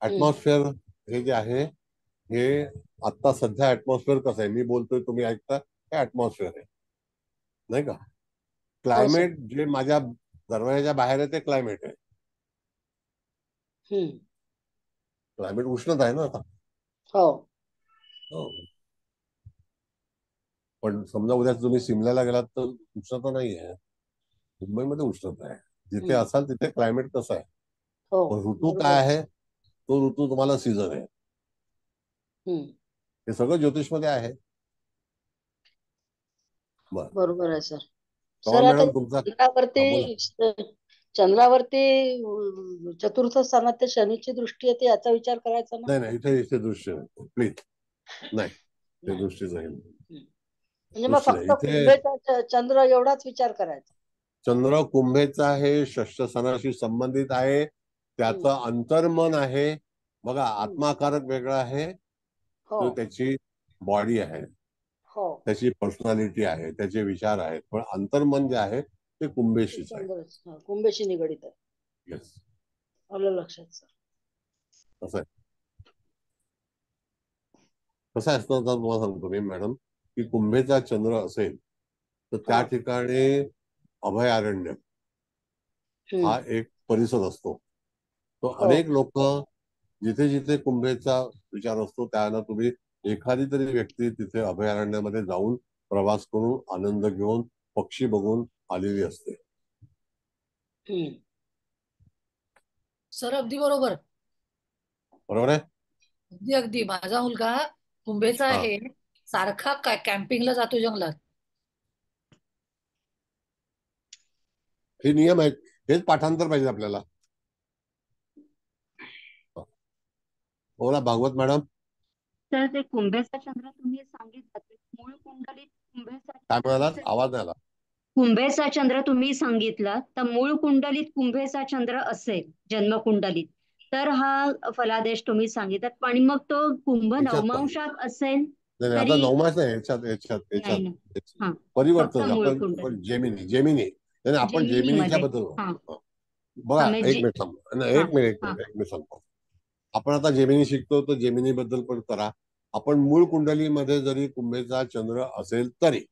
ऍटमॉस्फिअर हे जे आहे हे आता सध्या ऍटमॉस्फिअर कसं आहे, मी बोलतोय तुम्ही ऐकता, हे ऍटमॉस्फिअर आहे नाही का. क्लायमेट जे माझ्या दरवाजाच्या बाहेर आहे ते क्लायमेट आहे. क्लायमेट उष्णता आहे ना आता. पण समजा उद्या तुम्ही सिमल्याला गेलात तर उष्णता नाही आहे, मुंबईमध्ये उष्णता आहे. जिथे असाल तिथे क्लायमेट कसं आहे. ऋतू काय आहे, तो ऋतू तुम्हाला सीझन आहे. हे सगळं ज्योतिषमध्ये आहे. बरोबर आहे सर. सर आता मॅडम तुमचा चंद्रावरती चतुर्थ स्थानात ते शनीची दृष्टी आहे, याचा विचार करायचा ना. नाही इथे दृष्टी नाही प्लीज, नाही ते दृष्टी नाही. म्हणजे मग फक्त कुंभेचा चंद्र एवढाच विचार करायचा. चंद्र कुंभेचा हे षष्ठ स्थानाशी संबंधित आहे. त्याचं अंतर्मन आहे. बघा आत्माकारक वेगळा आहे, त्याची बॉडी आहे, त्याची पर्सनॅलिटी आहे, त्याचे विचार आहेत. पण अंतर्मन जे आहे ते कुंभेशीच आहे, कुंभेशी निगडित आहे. येस, आलं लक्षात सर. कसं आहे कसं असतं तुम्हाला सांगतो मी मॅडम, की कुंभेचा चंद्र असेल तर त्या ठिकाणी अभयारण्य हा एक परिसर असतो. तो अनेक लोक जिथे जिथे कुंभेचा विचार असतो त्याला तुम्ही एखादी तरी व्यक्ती तिथे अभयारण्यामध्ये जाऊन प्रवास करून आनंद घेऊन पक्षी बघून आलेली असते. सर अगदी बरोबर. बरोबर आहे. अगदी अगदी. माझा मुलगा कुंभेचा आहे, सारखा कॅम्पिंगला जातो जंगलात. हे नियम आहेत, हेच पाठांतर पाहिजे आपल्याला. बोला भागवत मॅडम. तर ते कुंभेचा चंद्र तुम्ही सांगितलं, मूळ कुंडलीत कुंभेचा काय म्हणालात, आवाज नाही आला. कुंभेचा चंद्र तुम्ही सांगितला, तर मूळ कुंडलीत कुंभेचा चंद्र असेल जन्मकुंडलीत तर हा फलादेश तुम्ही सांगितलात. आणि मग तो कुंभ नवमांशात असेल आता नवमास नाही, याच्यात परिवर्तन आपण जेमिनी आपण जेमिनीच्या बद्दल बघा. एक मिनिट सांगतो. आपण आता जेमिनी शिकतो तर जेमिनी बद्दल पण करा. आपण मूळ कुंडलीमध्ये जरी कुंभेचा चंद्र असेल तरी,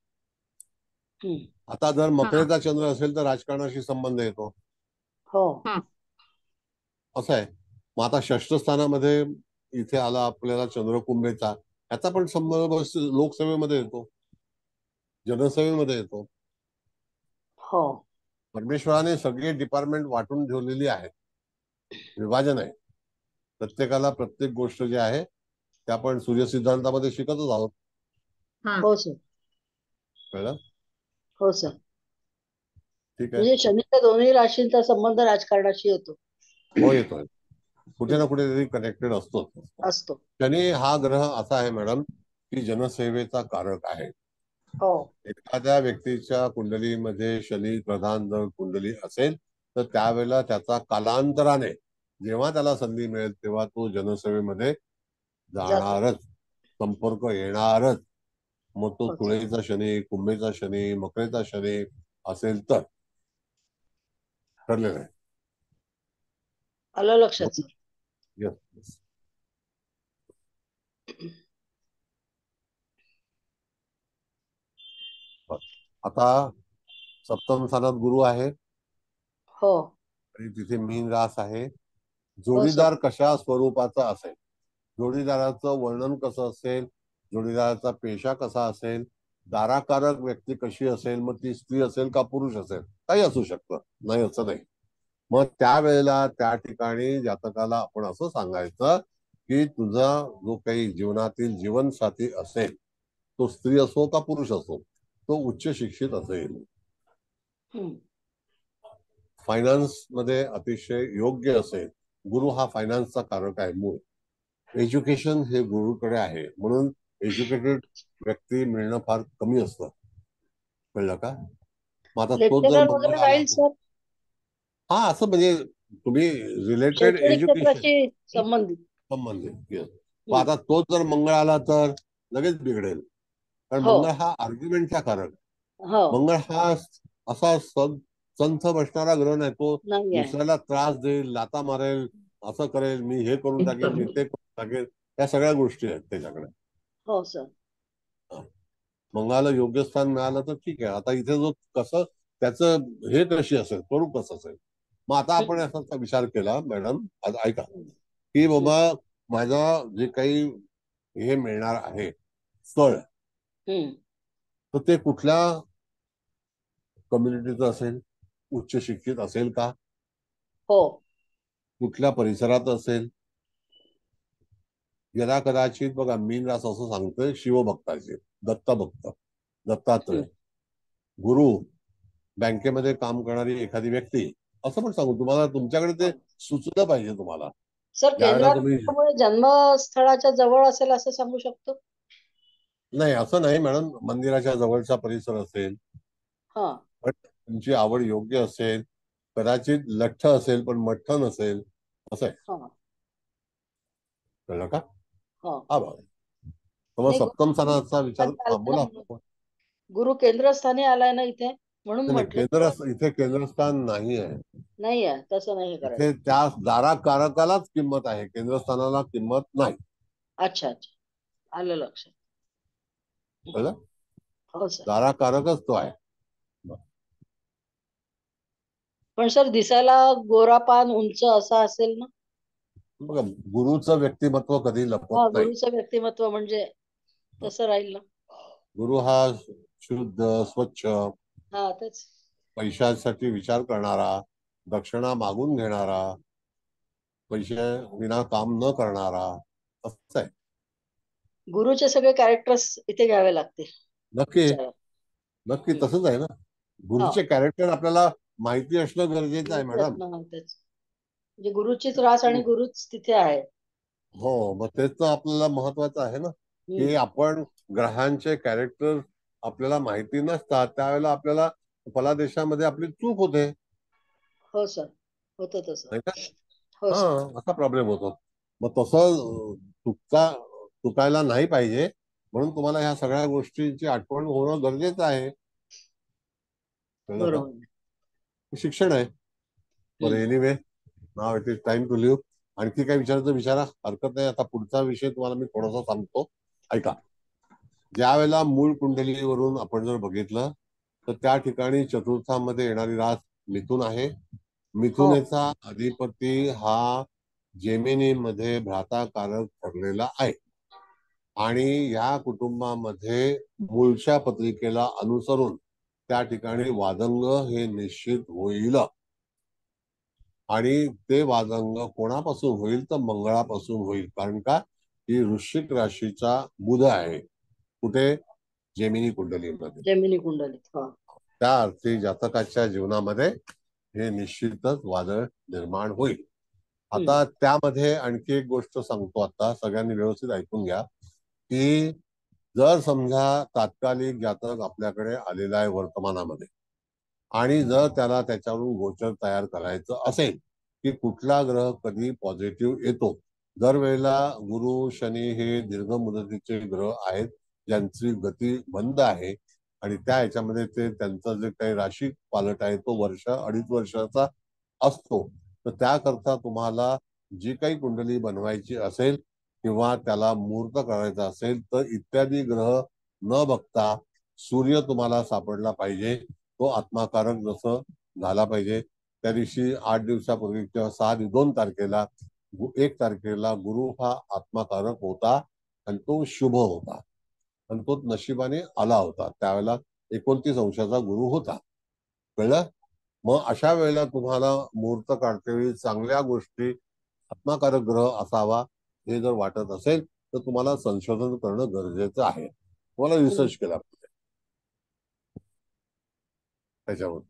आता जर मकरेचा चंद्र असेल तर राजकारणाशी संबंध येतो. असं आहे. मग आता षष्ठ स्थानामध्ये इथे आला आपल्याला चंद्र कुंभेचा, याचा पण संबंध लोकसेवेमध्ये येतो, जनसेवेमध्ये येतो. परमेश्वराने सगळे डिपार्टमेंट वाटून ठेवलेली आहेत, विभाजन आहे. प्रत्येकाला प्रत्येक गोष्ट जी आहे ते आपण सूर्य सिद्धांतामध्ये शिकतच आहोत. हो सर. कळलं? हो सर. ठीक आहे. म्हणजे शनीच्या दोन्ही राशींचा संबंध राजकारणाशी येतो. हो येतोय, कुठे ना कुठे तरी कनेक्टेड असतो. शनी हा ग्रह असा आहे मॅडम की जनसेवेचा कारक आहे. एखाद्या व्यक्तीच्या कुंडलीमध्ये शनी प्रधान जर कुंडली असेल तर त्यावेळेला त्याचा कालांतराने जेव्हा त्याला संधी मिळेल तेव्हा तो जनसेवेमध्ये जाणारच, संपर्क येणारच. मग तो तुळेचा शनी, कुंभेचा शनी, मकरेचा शनी असेल तर ठरलेलं आहे. आलं लक्षात. आता सप्तम स्थानात गुरु आहे, आणि तिथे मीन रास आहे. जोडीदार कशा स्वरूपाचा असेल, जोडीदाराचं वर्णन कसं असेल, जोडीदाराचा पेशा कसा असेल, दाराकारक व्यक्ती कशी असेल, मग ती स्त्री असेल का पुरुष असेल, काही असू शकतं, नाही असं नाही. मग त्यावेळेला त्या ठिकाणी जातकाला आपण असं सांगायचं की तुझा जो काही जीवनातील जीवनसाथी असेल तो स्त्री असो का पुरुष असो, तो उच्च शिक्षित असेल, फायनान्स मध्ये अतिशय योग्य असेल. गुरु हा फायनान्सचा कारक आहे. मूळ एज्युकेशन हे गुरुकडे आहे, म्हणून एज्युकेटेड व्यक्ती मिळणं फार कमी असतं. कळलं का? मग आता तो जर मंगळ आला, हा असं म्हणजे तुम्ही रिलेटेड एज्युकेशन संबंधित, आता तो जर मंगळ आला तर लगेच बिघडेल. कारण मंगळ हा आर्ग्युमेंटचा कारक, मंगळ हा असा संथ बसणारा ग्रह नाही. तो नाही आहे. दुसऱ्याला त्रास देईल, लाता मारेल, असं करेल, मी हे करून टाकेल, मी ते करून टाकेल, या सगळ्या गोष्टी आहेत त्याच्याकडे. हो सर. मंगळाला योग्य स्थान मिळालं तर ठीक आहे. आता इथे जो कसं त्याचं हे कशी असेल, स्वरूप कसं असेल. मग आता आपण असा विचार केला मॅडम, ऐका, की बाबा माझा जे काही हे मिळणार आहे स्थळ, तर ते कुठल्या कम्युनिटीचं असेल, उच्च शिक्षित असेल का, हो, कुठल्या परिसरात असेल. ज्याला कदाचित बघा मीन रास असं सांगतोय शिवभक्ताचे, दत्तभक्त, दत्तात्रय, गुरु, बँकेमध्ये काम करणारी एखादी व्यक्ती, असं पण सांगू तुम्हाला. तुमच्याकडे ते सुचलं पाहिजे तुम्हाला. सर ज्यावेळेला तुम्ही केंद्रामुळे जन्मस्थळाच्या जवळ असेल असं सांगू शकतो. नाही असं नाही मॅडम, मंदिराच्या जवळचा परिसर असेल, पण तुमची आवड योग्य असेल, कदाचित लठ्ठ असेल पण मठ्ठ नसेल, असं आहे. कळलं का? हा बघा. मग सप्तम स्थानाचा विचार बोला. गुरु केंद्रस्थानी आलाय ना इथे, म्हणून म्हटलं. इथे केंद्रस्थान नाही आहे. नाही आहे, तसं नाही करायचं. इथे त्या दाराकारकालाच किंमत आहे, केंद्रस्थानाला किंमत नाही. अच्छा अच्छा, आलं लक्षात. कळलं? हो सर. दाराकारकच तो आहे. पण सर दिसायला गोरापान उंच असा असेल ना. बघा गुरुचं व्यक्तिमत्व कधी लपत नाही. गुरुचं व्यक्तिमत्व म्हणजे तसं राहील ना. गुरु हा शुद्ध, स्वच्छ, तेच, पैशासाठी विचार करणारा, दक्षिणा मागून घेणारा, पैसे विना काम न करणारा, असं आहे. गुरुचे सगळे कॅरेक्टर्स इथे घ्यावे लागतील. नक्की नक्की तसंच आहे ना. गुरुचे कॅरेक्टर आपल्याला माहिती असणं गरजेचं आहे मॅडम. म्हणजे गुरुचीच रास आणि गुरुच तिथे आहे. हो, मग तेच तर आपल्याला महत्वाचं आहे ना, की आपण ग्रहांचे कॅरेक्टर आपल्याला माहिती नसतात त्यावेळेला आपल्याला फलादेशामध्ये आपली चूक होते. हो सर, होतं तसं. नाही का? असा प्रॉब्लेम होतो. मग तसं चुकायला नाही पाहिजे, म्हणून तुम्हाला ह्या सगळ्या गोष्टींची आठवण होणं गरजेचं आहे. शिक्षण आहे. तर anyway, now it is time to leave. आणखी काय विचारायचं विचारा, हरकत नाही. आता पुढचा विषय तुम्हाला मी थोडासा सांगतो, ऐका. ज्या वेळेला मूळ कुंडलीवरून आपण जर बघितलं तर त्या ठिकाणी चतुर्थामध्ये येणारी रास मिथुन आहे. मिथुनेचा अधिपती हा जेमिनी मध्ये भ्राताकारक ठरलेला आहे आणि ह्या कुटुंबामध्ये मूळच्या पत्रिकेला अनुसरून त्या ठिकाणी वादंग हे निश्चित होईल. आणि ते वादंग कोणापासून होईल तर मंगळापासून होईल. कारण का, ही वृश्चिक राशीचा बुध आहे. कुठे? जेमिनी कुंडलीमध्ये. जेमिनी कुंडलीत. त्या अर्थी जातकाच्या जीवनामध्ये हे निश्चितच वादळ निर्माण होईल. आता त्यामध्ये आणखी एक गोष्ट सांगतो, आता सगळ्यांनी व्यवस्थित ऐकून घ्या, की जर समजा तात्कालिक जातक आपल्याकडे आलेला आहे वर्तमानामध्ये आणि जर त्याला त्याच्यावरून गोचर तयार करायचं असेल की कुठला ग्रह कधी पॉझिटिव्ह येतो. दरवेळेला गुरु शनी हे दीर्घ मुदतीचे ग्रह आहेत ज्यांची गती मंद आहे आणि त्या ह्याच्यामध्ये ते त्यांचा जे काही राशी पालट आहे तो वर्ष 2.5 वर्षाचा असतो. तर त्याकरता तुम्हाला जी काही कुंडली बनवायची असेल किंवा त्याला मुहूर्त करायचा असेल तर इत्यादी ग्रह न बघता सूर्य तुम्हाला सापडला पाहिजे. तो आत्माकारक जसं झाला पाहिजे. त्या दिवशी 8 दिवसापूर्वी किंवा 2 तारखेला 1 तारखेला गुरु हा आत्माकारक होता आणि तो शुभ होता आणि तो नशिबाने आला होता. त्यावेळेला 29 अंशाचा गुरु होता. कळलं? मग अशा वेळेला तुम्हाला मुहूर्त काढतेवेळी चांगल्या गोष्टी, आत्माकारक ग्रह असावा हे जर वाटत असेल तर तुम्हाला संशोधन करणं गरजेचं आहे. तुम्हाला रिसर्च केला पाहिजे त्याच्यावर.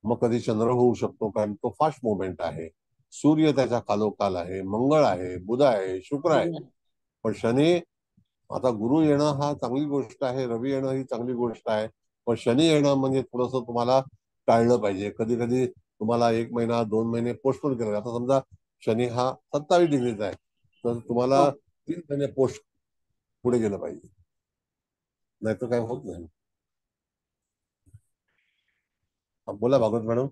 मग कधी चंद्र होऊ शकतो कारण तो फास्ट मुवमेंट आहे. सूर्य त्याच्या खालोखाल आहे, मंगळ आहे, बुध आहे, शुक्र आहे. पण शनी, आता गुरु येणं हा चांगली गोष्ट आहे, रवी येणं ही चांगली गोष्ट आहे, पण शनी येणं म्हणजे थोडस तुम्हाला टाळलं पाहिजे. कधी कधी तुम्हाला 1 महिना 2 महिने पोस्टपोन केलं. आता समजा शनी हा 27 डिग्रीचा आहे तर तुम्हाला 3 महिने पोस्ट पुढे गेलं पाहिजे, नाहीतर काय होत नाही. बोला भागवत मॅडम.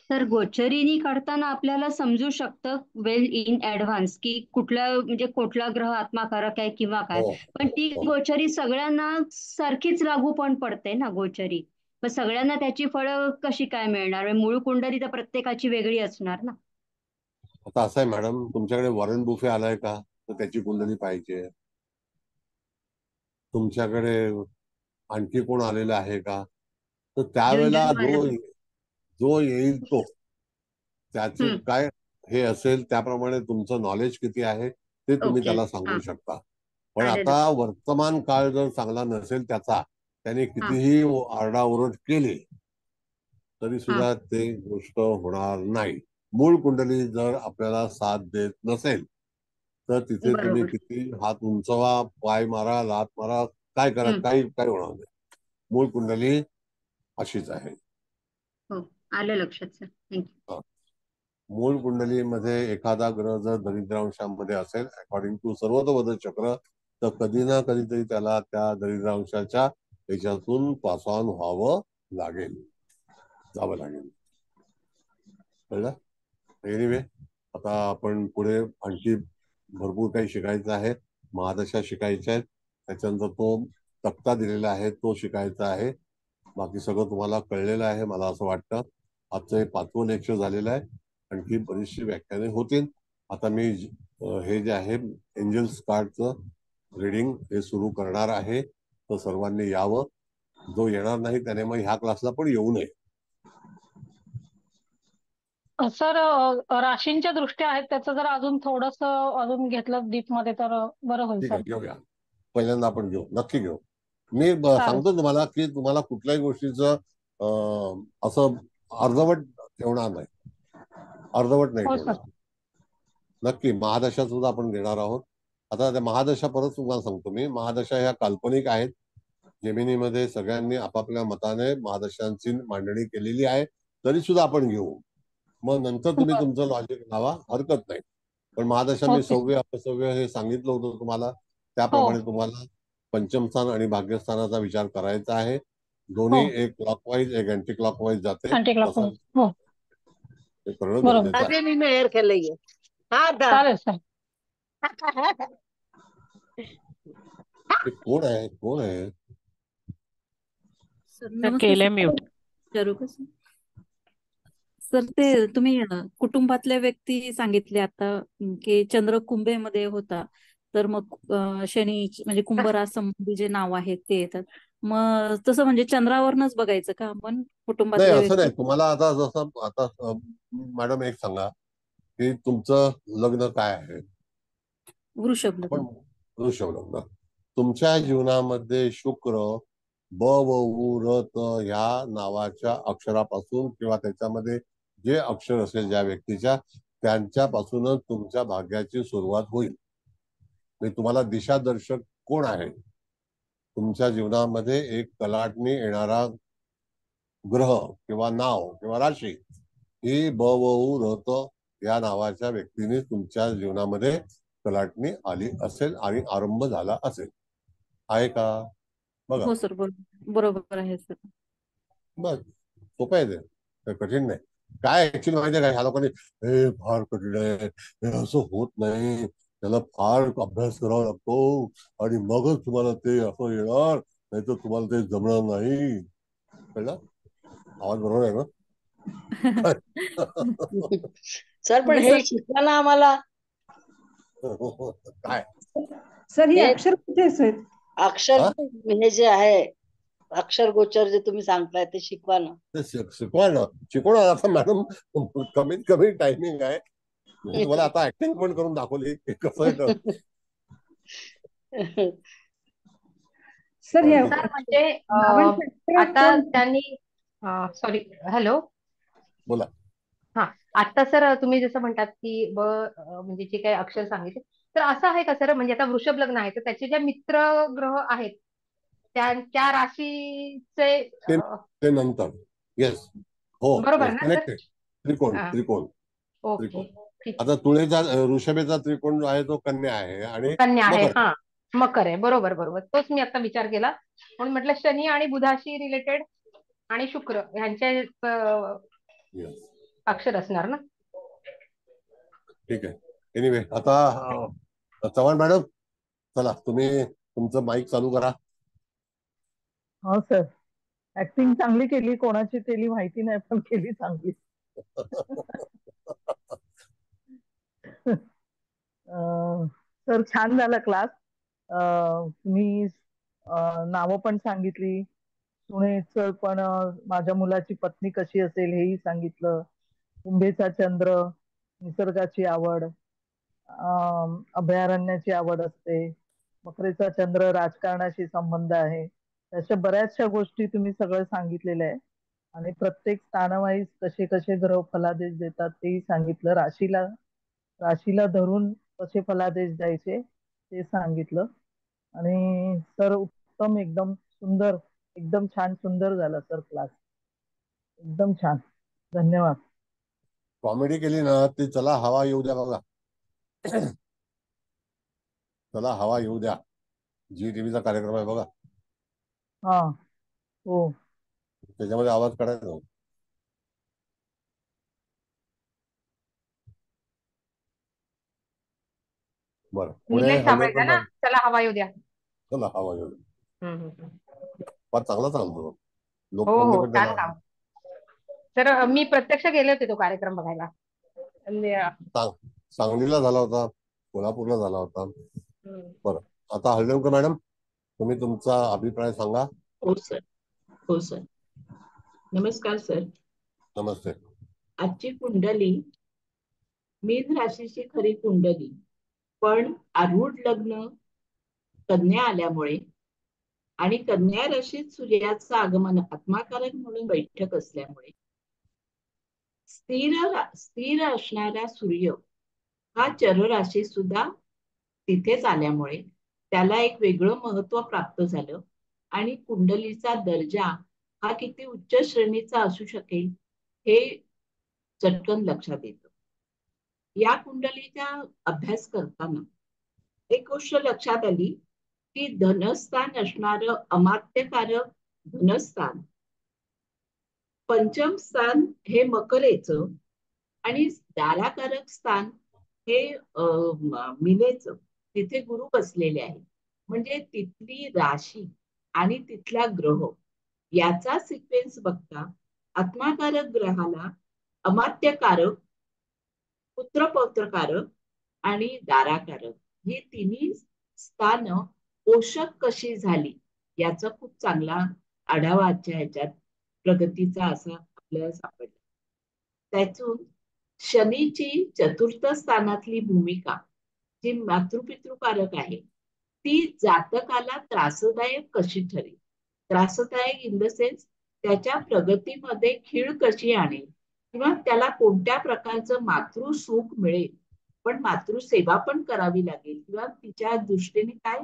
तर गोचरीनी काढताना आपल्याला समजू शकतं वेल इन ऍडव्हान्स की कुठला ग्रह आत्माकारक आहे किंवा काय. हो पण ती हो गोचरी सगळ्यांना सारखीच लागू पण पडते ना गोचरी. मग सगळ्यांना त्याची फळं कशी काय मिळणार. मूळ कुंडली तर प्रत्येकाची वेगळी असणार ना. आता असं आहे मॅडम, तुमच्याकडे वॉरन बुफे आलाय का, तर त्याची कुंडली पाहिजे. तुमच्याकडे आणखी कोण आलेला आहे का, तर त्यावेळेला झुंझुनवाला. जो येईल तो त्याचे हम्म. काय हे असेल त्याप्रमाणे तुमचं नॉलेज किती आहे ते तुम्ही ओके. त्याला हा, सांगू शकता. पण आलं आता लक्षात. वर्तमान काळ जर चांगला नसेल त्याचा, त्याने हा कितीही आरडाओरड केली तरी हा सुद्धा ते गोष्ट होणार नाही. मूळ कुंडली जर आपल्याला साथ देत नसेल तर तिथे तुम्ही बरोबर. किती हात उंचवा, पाय मारा, लात मारा, काय करा, हम्म. काही काही होणार नाही. मूळ कुंडली अशीच आहे. हो, आलं लक्षात सर. थँक्यू. मूळ कुंडलीमध्ये एखादा ग्रह जर दरिद्रांशामध्ये असेल अकॉर्डिंग टू सर्वतोपद चक्र, तर कधी ना कधीतरी त्याला त्या दरिद्रांशाच्या याच्यातून पास ऑन व्हावं लागेल, जावं लागेल. कळलं? एनिवे, आता आपण पुढे आणखी भरपूर काही शिकायचं आहे. महादशा शिकायच्या आहेत, त्याच्यानंतर तो तक्ता दिलेला आहे तो शिकायचा आहे. बाकी सगळं तुम्हाला कळलेलं आहे मला असं वाटतं. आजचं हे 5वं लेक्चर झालेलं आहे. आणखी बरीचशी व्याख्याने होतील. आता मी हे जे आहे एंजल्स कार्डचं रीडिंग हे सुरू करणार आहे, तर सर्वांनी यावं. जो येणार नाही त्याने मग ह्या क्लासला पण येऊ नये. सर राशींच्या दृष्ट्या आहेत त्याचं जर अजून थोडस अजून घेतलं डीप मध्ये तर बरं होईल ठीक सर. आहे, घेऊया. पहिल्यांदा आपण घेऊ, नक्की घेऊ. मी चालेल. सांगतो तुम्हाला की तुम्हाला कुठल्याही गोष्टीचं असं अर्धवट ठेवणार नाही, अर्धवट नाही हो ठेवणार. सर. नक्की महादशा सुद्धा आपण घेणार आहोत. आता त्या महादशा परत तुम्हाला सांगतो मी, महादशा ह्या काल्पनिक आहेत. जेमिनीमध्ये सगळ्यांनी आपापल्या मताने महादशांची मांडणी केलेली आहे, तरी सुद्धा आपण घेऊ. मग नंतर तुम्ही बरं. तुमचं लॉजिक लावा, हरकत नाही. पण महादशा मी ओके. सव्य अपसव्य हे सांगितलं होतं तुम्हाला, हो त्याप्रमाणे तुम्हाला पंचमस्थान आणि भाग्यस्थानाचा विचार करायचा आहे. दोन्ही हो. एक क्लॉकवाईज एक अँटी क्लॉकवाईज जाते, अँटी तसं क्लॉकवाईज. हो ते करणं बरोबर. गरजेचं आहे. अरे मी मेहर केलंय. हा दा चालेल सर. ते कोण आहे, कोण आहे? सर तर नमस्ते केलंय सर. म्यूट. विचारू का सर? सर ते तुम्ही कुटुंबातल्या व्यक्ती सांगितले आता की चंद्र कुंभेमध्ये होता, तर मग शनी म्हणजे कुंभ रास संबंधी जे नाव आहे ते येतात. मग तसं म्हणजे चंद्रावरनच बघायचं का आपण नाही, कुटुंबातल्या असं व्यक्ती? नाही. तुम्हाला आता जसं आता मॅडम एक सांगा की तुमचं लग्न काय आहे? वृषभ आपण लग्न. वृषभ लग्न. तुमच्या जीवनामध्ये शुक्र ब व उ र त ह्या नावाच्या अक्षरापासून किंवा त्याच्यामध्ये जे अक्षर असेल ज्या व्यक्तीच्या, त्यांच्यापासूनच तुमच्या भाग्याची सुरुवात होईल. म्हणजे तुम्हाला दिशादर्शक कोण आहे? तुमच्या जीवनामध्ये एक कलाटणी येणारा ग्रह किंवा नाव किंवा राशी ही ब व उ र त या नावाच्या व्यक्तीने तुमच्या जीवनामध्ये कलाटणी आली असेल आणि आरंभ झाला असेल. आहे का? बघा, हो सर, बरोबर आहे सर. बस सोपं आहे ते, काही कठीण नाही. काय ऍक्च्युली माहिती आहे का, ह्या लोकांनी हे फार कठीण आहे, हे असं होत नाही, त्याला फार अभ्यास करावा लागतो आणि मगच तुम्हाला ते असं येणार, नाही तर तुम्हाला ते जमणार नाही. कळलं? आवाज बरोबर आहे ना? सर पण नाही हे सर. शिकवा ना आम्हाला. काय सर ही हे अक्षर कुठे आहेत? अक्षर हा? हे जे आहे अक्षर गोचर जे तुम्ही सांगताय ते शिकवा ना. ते शिकवा ना, शिकवणार. आता मॅडम कमीत कमी टायमिंग आहे. मी तुम्हाला आता ऍक्टिंग पण करून दाखवली की कसं आहे. सर या सर म्हणजे नावांचे अक्षर आता कोण? त्यांनी सॉरी हॅलो बोला. हा आता सर तुम्ही जसं म्हणतात की म्हणजे जे काही अक्षर सांगितले, तर असं आहे का सर, म्हणजे आता वृषभ लग्न आहे तर त्याचे ज्या मित्र ग्रह आहेत त्या राशीचे ते नंतर. येस, हो, बरोबर ना सर? कनेक्टेड. त्रिकोण त्रिकोण ओके, त्रिकोण. ठीक. आता तुळेचा ऋषभेचा त्रिकोण जो आहे तो कन्या आहे आणि कन्या आहे. मकर. हा मकर आहे. बरोबर बरोबर, तोच मी आता विचार केला म्हणून म्हटलं शनी आणि बुधाशी रिलेटेड आणि शुक्र ह्यांचे Yes. अक्षर असणार ना. ठीक आहे. एनिवे आता चव्हाण मॅडम, चला तुम्ही तुमचं माईक चालू करा. हो सर, ऍक्टिंग चांगली केली, कोणाची केली माहिती नाही पण केली चांगली. सर छान झाला क्लास. तुम्ही नावं पण सांगितली, सुनेचं पण माझ्या मुलाची पत्नी कशी असेल हेही सांगितलं, कुंभेचा चंद्र, निसर्गाची आवड, अभयारण्याची आवड असते, मकरेचा चंद्र राजकारणाशी संबंध आहे, अशा बऱ्याचशा गोष्टी तुम्ही सगळं सांगितलेलं आहे. आणि प्रत्येक स्थानावाईज कसे कसे ग्रह फलादेश देतात तेही सांगितलं. राशीला धरून कसे फलादेश द्यायचे ते सांगितलं. आणि सर उत्तम, एकदम सुंदर, एकदम छान, सुंदर झाला सर क्लास, एकदम छान. धन्यवाद. कॉमेडी केली ना ती चला हवा येऊ द्या बघा. चला हवा येऊ द्या, जी टीव्हीचा कार्यक्रम आहे बघा, हा हो, त्याच्यामध्ये आवाज काढायचा. बरं, पुढे निलेश हळदणकर साबळेचा ना, मॅडम. चला हवा येऊ द्या. चला हवा येऊ द्या. हम्म. फार चांगला चालतो हो लोकमान्य हो, पण छान त्याला काम. तर मी प्रत्यक्ष गेले होते तो कार्यक्रम बघायला. सांगलीला झाला होता, कोल्हापूरला झाला होता. बरं, आता हळदणकर मॅडम तुम्ही तुमचा अभिप्राय सांगा. हो सर, हो सर. नमस्कार सर. नमस्ते. आजची कुंडली मीन राशीची खरी कुंडली, पण आरूढ लग्न कन्या आल्यामुळे आणि कन्या राशीत सूर्याचं आगमन आत्माकारक म्हणून बैठक असल्यामुळे स्थिर असणारा सूर्य हा चर राशी सुद्धा तिथेच आल्यामुळे त्याला एक वेगळं महत्व प्राप्त झालं. आणि कुंडलीचा दर्जा हा किती उच्च श्रेणीचा असू शकेल हे चटकन लक्षात येतं. या कुंडलीचा अभ्यास करताना एक गोष्ट लक्षात आली की धनस्थान असणारं अमात्यकारक धनस्थान, पंचम स्थान हे मकरेचं आणि दाराकारक स्थान हे मिनेचं, तिथे गुरु बसलेले आहे. म्हणजे तिथली राशी आणि तिथला ग्रह याचा सिक्वेन्स बघता आत्माकारक ग्रहाला अमात्यकारक, पुत्रपौत्रकारक आणि दाराकारक ही तिन्ही स्थान पोषक कशी झाली याचा खूप चांगला आढावा आजच्या ह्याच्यात प्रगतीचा असा आपल्याला सापडला. त्यातून शनीची चतुर्थ स्थानातली भूमिका जी मातृपितृकारक आहे ती जातकाला त्रासदायक कशी ठरेल. त्रासदायक इन द सेन्स त्याच्या प्रगतीमध्ये खीळ कशी आणेल किंवा त्याला कोणत्या प्रकारचं मातृसुख मिळेल, पण मातृसेवा पण करावी लागेल किंवा तिच्या दृष्टीने काय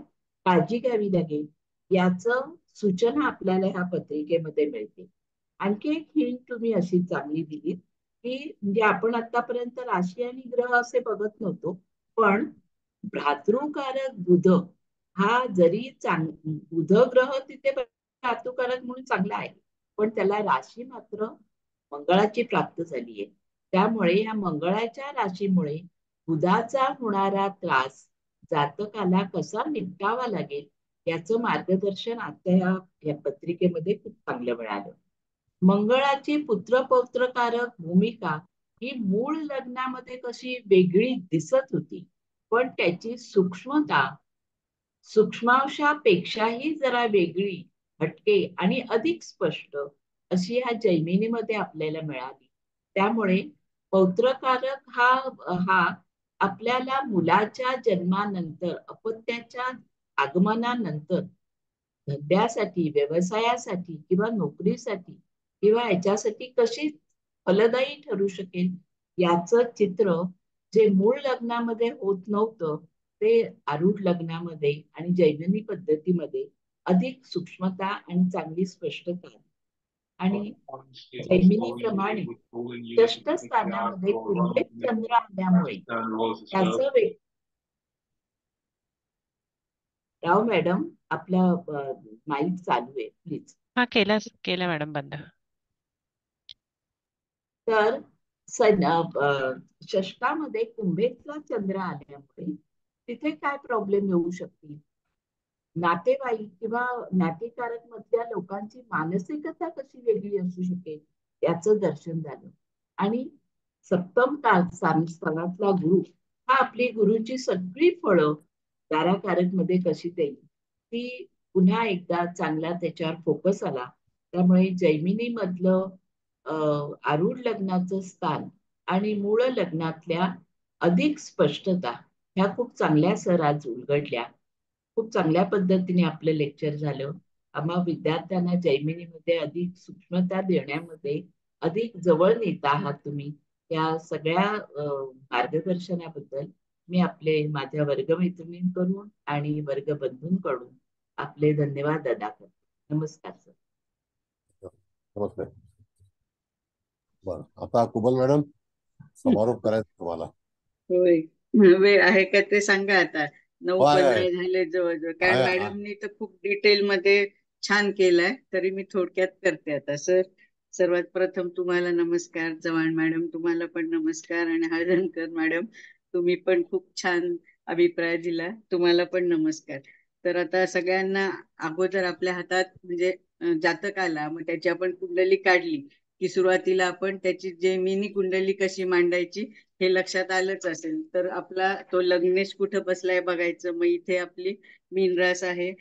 काळजी घ्यावी लागेल याचं सूचना आपल्याला ह्या पत्रिकेमध्ये मिळते. आणखी एक हिंट तुम्ही अशी चांगली दिली की म्हणजे आपण आतापर्यंत राशी आणि ग्रह असे बघत नव्हतो, पण भ्रातृकारक बुध हा जरी बुध ग्रह तिथे भ्रातृकारक म्हणून चांगला आहे, पण त्याला राशी मात्र मंगळाची प्राप्त झाली आहे. त्यामुळे या मंगळाच्या राशीमुळे बुधाचा होणारा त्रास जातकाला कसा निपटावा लागेल याचं मार्गदर्शन आता या पत्रिकेमध्ये खूप चांगलं मिळालं. मंगळाची पुत्रपौत्रकारक भूमिका ही मूळ लग्नामध्ये कशी वेगळी दिसत होती, पण त्याची सूक्ष्मांशापेक्षाही जरा वेगळी, हटके आणि अधिक स्पष्ट अशी ह्या जैमिनीमध्ये आपल्याला मिळाली. त्यामुळे पौत्रकारक हा आपल्याला मुलाच्या जन्मानंतर, अपत्याच्या आगमनानंतर धंद्यासाठी, व्यवसायासाठी किंवा नोकरीसाठी किंवा याच्यासाठी कशी फलदायी ठरू शकेल याचं चित्र जे मूळ लग्नामध्ये होत नव्हतं ते आरूढ लग्नामध्ये आणि जैमिनी पद्धतीमध्ये अधिक सूक्ष्मता आणि चांगली स्पष्टता. आणि जैमिनीप्रमाणे षष्ठ स्थानामध्ये कुंभेत चंद्र आल्यामुळे त्याचं राव मॅडम आपला माईक चालू आहे, प्लीज. हा केला मॅडम बंद. तर षष्टामध्ये कुंभेतला चंद्र आल्यामुळे तिथे काय प्रॉब्लेम येऊ शकतील, नातेवाईक किंवा नातेकारक मधल्या लोकांची मानसिकता कशी वेगळी असू शकेल याचं दर्शन झालं. आणि सप्तम स्थानातला गुरु हा आपली गुरुची सगळी फळं दाराकारक मध्ये कशी देईल ती पुन्हा एकदा चांगला त्याच्यावर फोकस आला. त्यामुळे जैमिनी मधलं आरूढ लग्नाचं स्थान आणि मूळ लग्नातल्या अधिक स्पष्टता ह्या खूप चांगल्या सर आज उलगडल्या. खूप चांगल्या पद्धतीने आपलं लेक्चर झालं. आम्हा विद्यार्थ्यांना जैमिनीमध्ये अधिक सूक्ष्मता देण्यामध्ये अधिक जवळ नेता आहात तुम्ही. या सगळ्या मार्गदर्शनाबद्दल मी माझ्या वर्गमैत्रिणींकडून आणि वर्गबंधूंकडून आपले धन्यवाद अदा करतो. नमस्कार सर. नमस्कार. बरं, आता कुबल मॅडम समारोप करायचा तुम्हाला. होय, वेळ आहे का ते सांगा आता. 9:15 झाले जवळजवळ, कारण मॅडमनी तर खूप डिटेल मध्ये छान केलंय, तरी मी थोडक्यात करते आता. सर, सर्वात प्रथम तुम्हाला नमस्कार. चव्हाण मॅडम तुम्हाला पण नमस्कार, आणि हळदणकर मॅडम तुम्ही पण खूप छान अभिप्राय दिला, तुम्हाला पण नमस्कार. तर आता सगळ्यांना अगोदर आपल्या हातात म्हणजे जातक आला, मग त्याची आपण कुंडली काढली की सुरुवातीला आपण त्याची जैमिनी कुंडली कशी मांडायची हे लक्षात आलंच असेल. तर आपला तो लग्नेश कुठं बसलाय बघायचं. मग इथे आपली मीन रास आहे,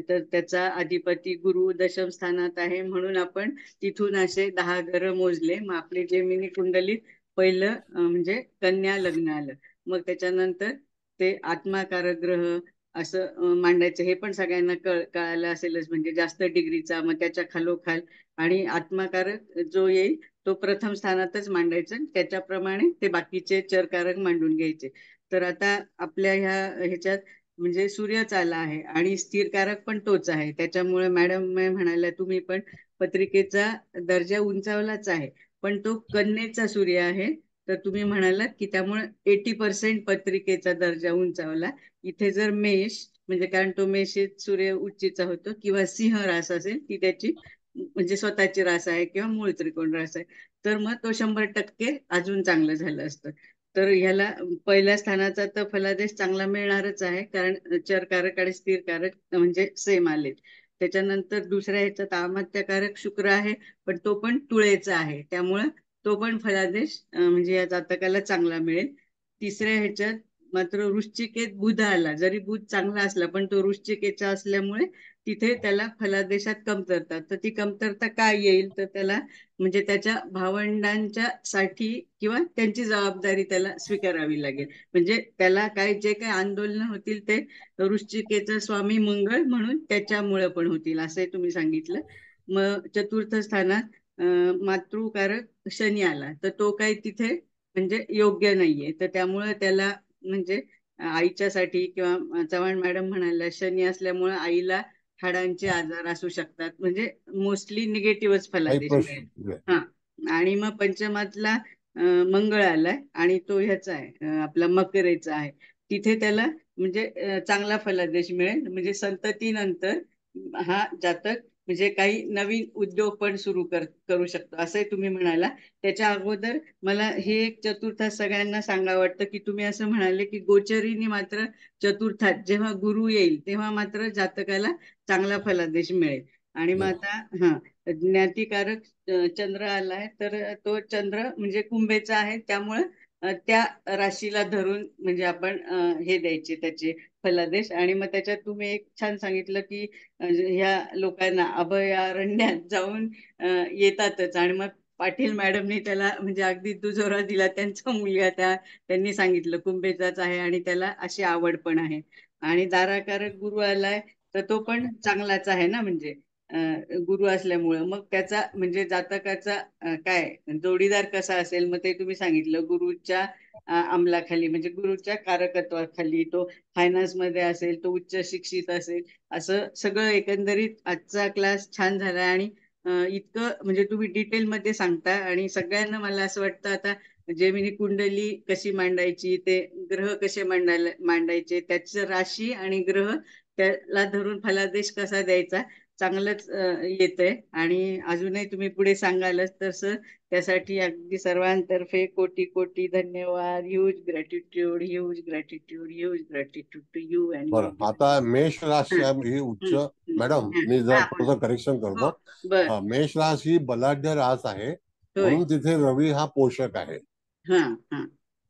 तर त्याचा अधिपती गुरु दशम स्थानात आहे, म्हणून आपण तिथून असे 10 घरं मोजले. मग आपली जैमिनी कुंडलीत पहिलं म्हणजे कन्या लग्न आलं. मग त्याच्यानंतर ते आत्माकारक ग्रह असं मांडायचं. हे पण सगळ्यांना कळालं असेलच, म्हणजे जास्त डिग्रीचा. मग त्याच्या खालोखाल आणि आत्माकारक जो येईल तो प्रथम स्थानातच मांडायचा, त्याच्याप्रमाणे ते बाकीचे चरकारक मांडून घ्यायचे. तर आता आपल्या ह्याच्यात म्हणजे सूर्यच आला आहे आणि स्थिरकारक पण तोच आहे. त्याच्यामुळे मॅडम म्हणाल्या तुम्ही पण पत्रिकेचा दर्जा उंचावलाच आहे, पण तो कन्येचा सूर्य आहे. तर तुम्ही म्हणालात की त्यामुळे 80% पत्रिकेचा दर्जा उंचावला. इथे जर मेष म्हणजे, कारण तो मेषेत सूर्य उच्चीचा होतो, किंवा सिंह रास असेल ती त्याची म्हणजे स्वतःची रास आहे, किंवा मूळ त्रिकोण रास आहे, तर मग तो 100% अजून चांगलं झालं असतं. तर ह्याला पहिल्या स्थानाचा तर फलादेश चांगला मिळणारच आहे, कारण चरकारक आणि स्थिरकारक म्हणजे सेम आलेत. त्याच्यानंतर दुसऱ्या ह्याच्यात अमात्यकारक शुक्र आहे, पण तो पण तुळेचा आहे, त्यामुळं तो पण फलादेश म्हणजे या जातकाला चांगला मिळेल. तिसऱ्या ह्याच्यात मात्र वृश्चिकेत बुध आला. जरी बुध चांगला असला पण तो वृश्चिकेचा असल्यामुळे तिथे त्याला फलादेशात कमतरता. तर ती कमतरता काय येईल, तर त्याला म्हणजे त्याच्या भावंडांच्या साठी किंवा त्यांची जबाबदारी त्याला स्वीकारावी लागेल. म्हणजे त्याला काय जे काही आंदोलन होतील ते वृश्चिकेचा स्वामी मंगळ म्हणून त्याच्यामुळे पण होतील, असे तुम्ही सांगितलं. मग चतुर्थ स्थानात मातृकारक शनी आला, तर तो काही तिथे म्हणजे योग्य नाहीये. तर त्यामुळे त्याला म्हणजे आईच्यासाठी किंवा चव्हाण मॅडम म्हणाल्या शनी असल्यामुळे आईला हाडांचे आजार असू शकतात, म्हणजे मोस्टली निगेटिव्हच फलादेश मिळेल. हा, आणि मग पंचमातला मंगळ आलाय आणि तो ह्याचा आहे आपला मकरेचा आहे. तिथे त्याला म्हणजे चांगला फलादेश मिळेल. म्हणजे संततीनंतर हा जातक म्हणजे काही नवीन उद्योग पण सुरू करू शकतो, असंही तुम्ही म्हणाला. त्याच्या अगोदर मला हे एक चतुर्थात सगळ्यांना सांगा वाटतं की तुम्ही असं म्हणाले की गोचरीने मात्र चतुर्थात जेव्हा गुरु येईल तेव्हा मात्र जातकाला चांगला फलादेश मिळेल. आणि मग आता हा ज्ञातिकारक चंद्र आलाय, तर तो चंद्र म्हणजे कुंभेचा आहे, त्यामुळं त्या राशीला धरून म्हणजे आपण हे द्यायचे त्याचे फलादेश. आणि मग त्याच्यात तुम्ही एक छान सांगितलं की ह्या लोकांना अभयारण्यात जाऊन येतातच. आणि मग पाटील मॅडमनी त्याला म्हणजे अगदी दुजोरा दिला. त्यांचा मुलगा त्यांनी सांगितलं कुंभेचाच आहे आणि त्याला अशी आवड पण आहे. आणि दाराकारक गुरु आलाय, तर तो पण चांगलाच आहे ना, म्हणजे गुरु असल्यामुळं मग त्याचा म्हणजे जातकाचा काय जोडीदार कसा असेल, मग ते तुम्ही सांगितलं. गुरुच्या अंमलाखाली म्हणजे गुरुच्या कारकत्वाखाली तो फायनान्स मध्ये असेल, तो उच्च शिक्षित असेल, असं सगळं एकंदरीत आजचा क्लास छान झाला. आणि इतकं म्हणजे तुम्ही डिटेल मध्ये सांगता, आणि सगळ्यांना मला असं वाटतं आता जैमिनी कुंडली कशी मांडायची, ते ग्रह कसे मांडायचे, त्याचं राशी आणि ग्रह त्याला धरून फलादेश कसा द्यायचा, चांगलंच येतंय आणि अजूनही तुम्ही पुढे सांगालच तर सर त्यासाठी अगदी सर्वांतर्फे कोटी कोटी धन्यवाद. Huge gratitude, huge gratitude, huge gratitude to you and बरं. आता मेष राशी ही उच्च, मॅडम मी जर थोडं करेक्शन करतो, मेष राशी ही बलाढ्य रास आहे म्हणून तिथे रवी हा पोषक आहे.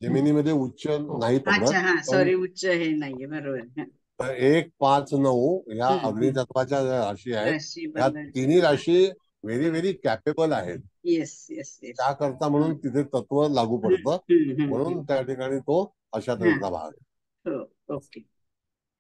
जमिनीमध्ये उच्च नाही अच्छा, हा पडत. सॉरी, उच्च हे नाहीये, बरोबर. तर 1, 5, 9 या अग्नितत्वाच्या राशी आहेत. या तिन्ही राशी व्हेरी व्हेरी कॅपेबल आहेत. Yes yes yes. त्याकरता म्हणून तिथे तत्व लागू पडतं, म्हणून त्या ठिकाणी तो अशा तऱ्हेचा भाग आहे. Okay,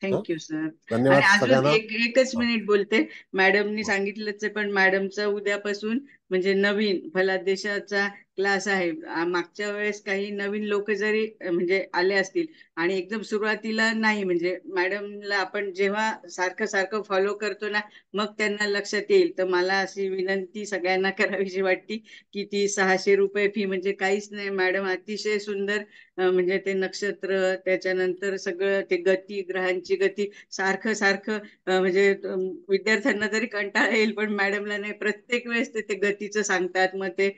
thank you sir. धन्यवाद आणि अजून सगळ्यांना. एकच मिनिट बोलते. मॅडमनी सांगितलंच आहे, पण मॅडमचा उद्यापासून म्हणजे नवीन फलादेशाचा क्लास आहे. मागच्या वेळेस काही नवीन लोक जरी म्हणजे आले असतील आणि एकदम सुरुवातीला नाही, म्हणजे मॅडमला आपण जेव्हा सारखं सारखं फॉलो करतो ना मग त्यांना लक्षात येईल. तर मला अशी विनंती सगळ्यांना करावीशी वाटते की ती 600 रुपये फी म्हणजे काहीच नाही. मॅडम अतिशय सुंदर म्हणजे ते नक्षत्र, त्याच्यानंतर सगळं ते गती, ग्रहांची गती सारखं सारखं म्हणजे विद्यार्थ्यांना तरी कंटाळा येईल, पण मॅडमला नाही, प्रत्येक वेळेस ते गतीचं सांगतात. मग ते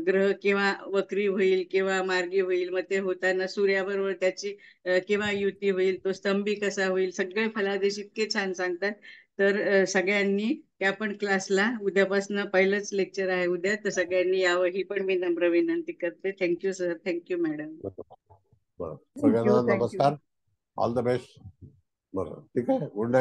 ग्रह केव्हा वक्री होईल, केव्हा मार्गी होईल, मग ते होताना सूर्याबरोबर त्याची केव्हा युती होईल, तो स्तंभी कसा होईल, सगळे फलादेश इतके छान सांगतात. तर सगळ्यांनी त्या पण क्लासला, उद्यापासून पहिलंच लेक्चर आहे उद्या, तर सगळ्यांनी यावं ही पण मी नम्र विनंती करते. Thank you sir. Thank you madam. सगळ्यांना नमस्कार. All the best. बरं, ठीक आहे. Good night.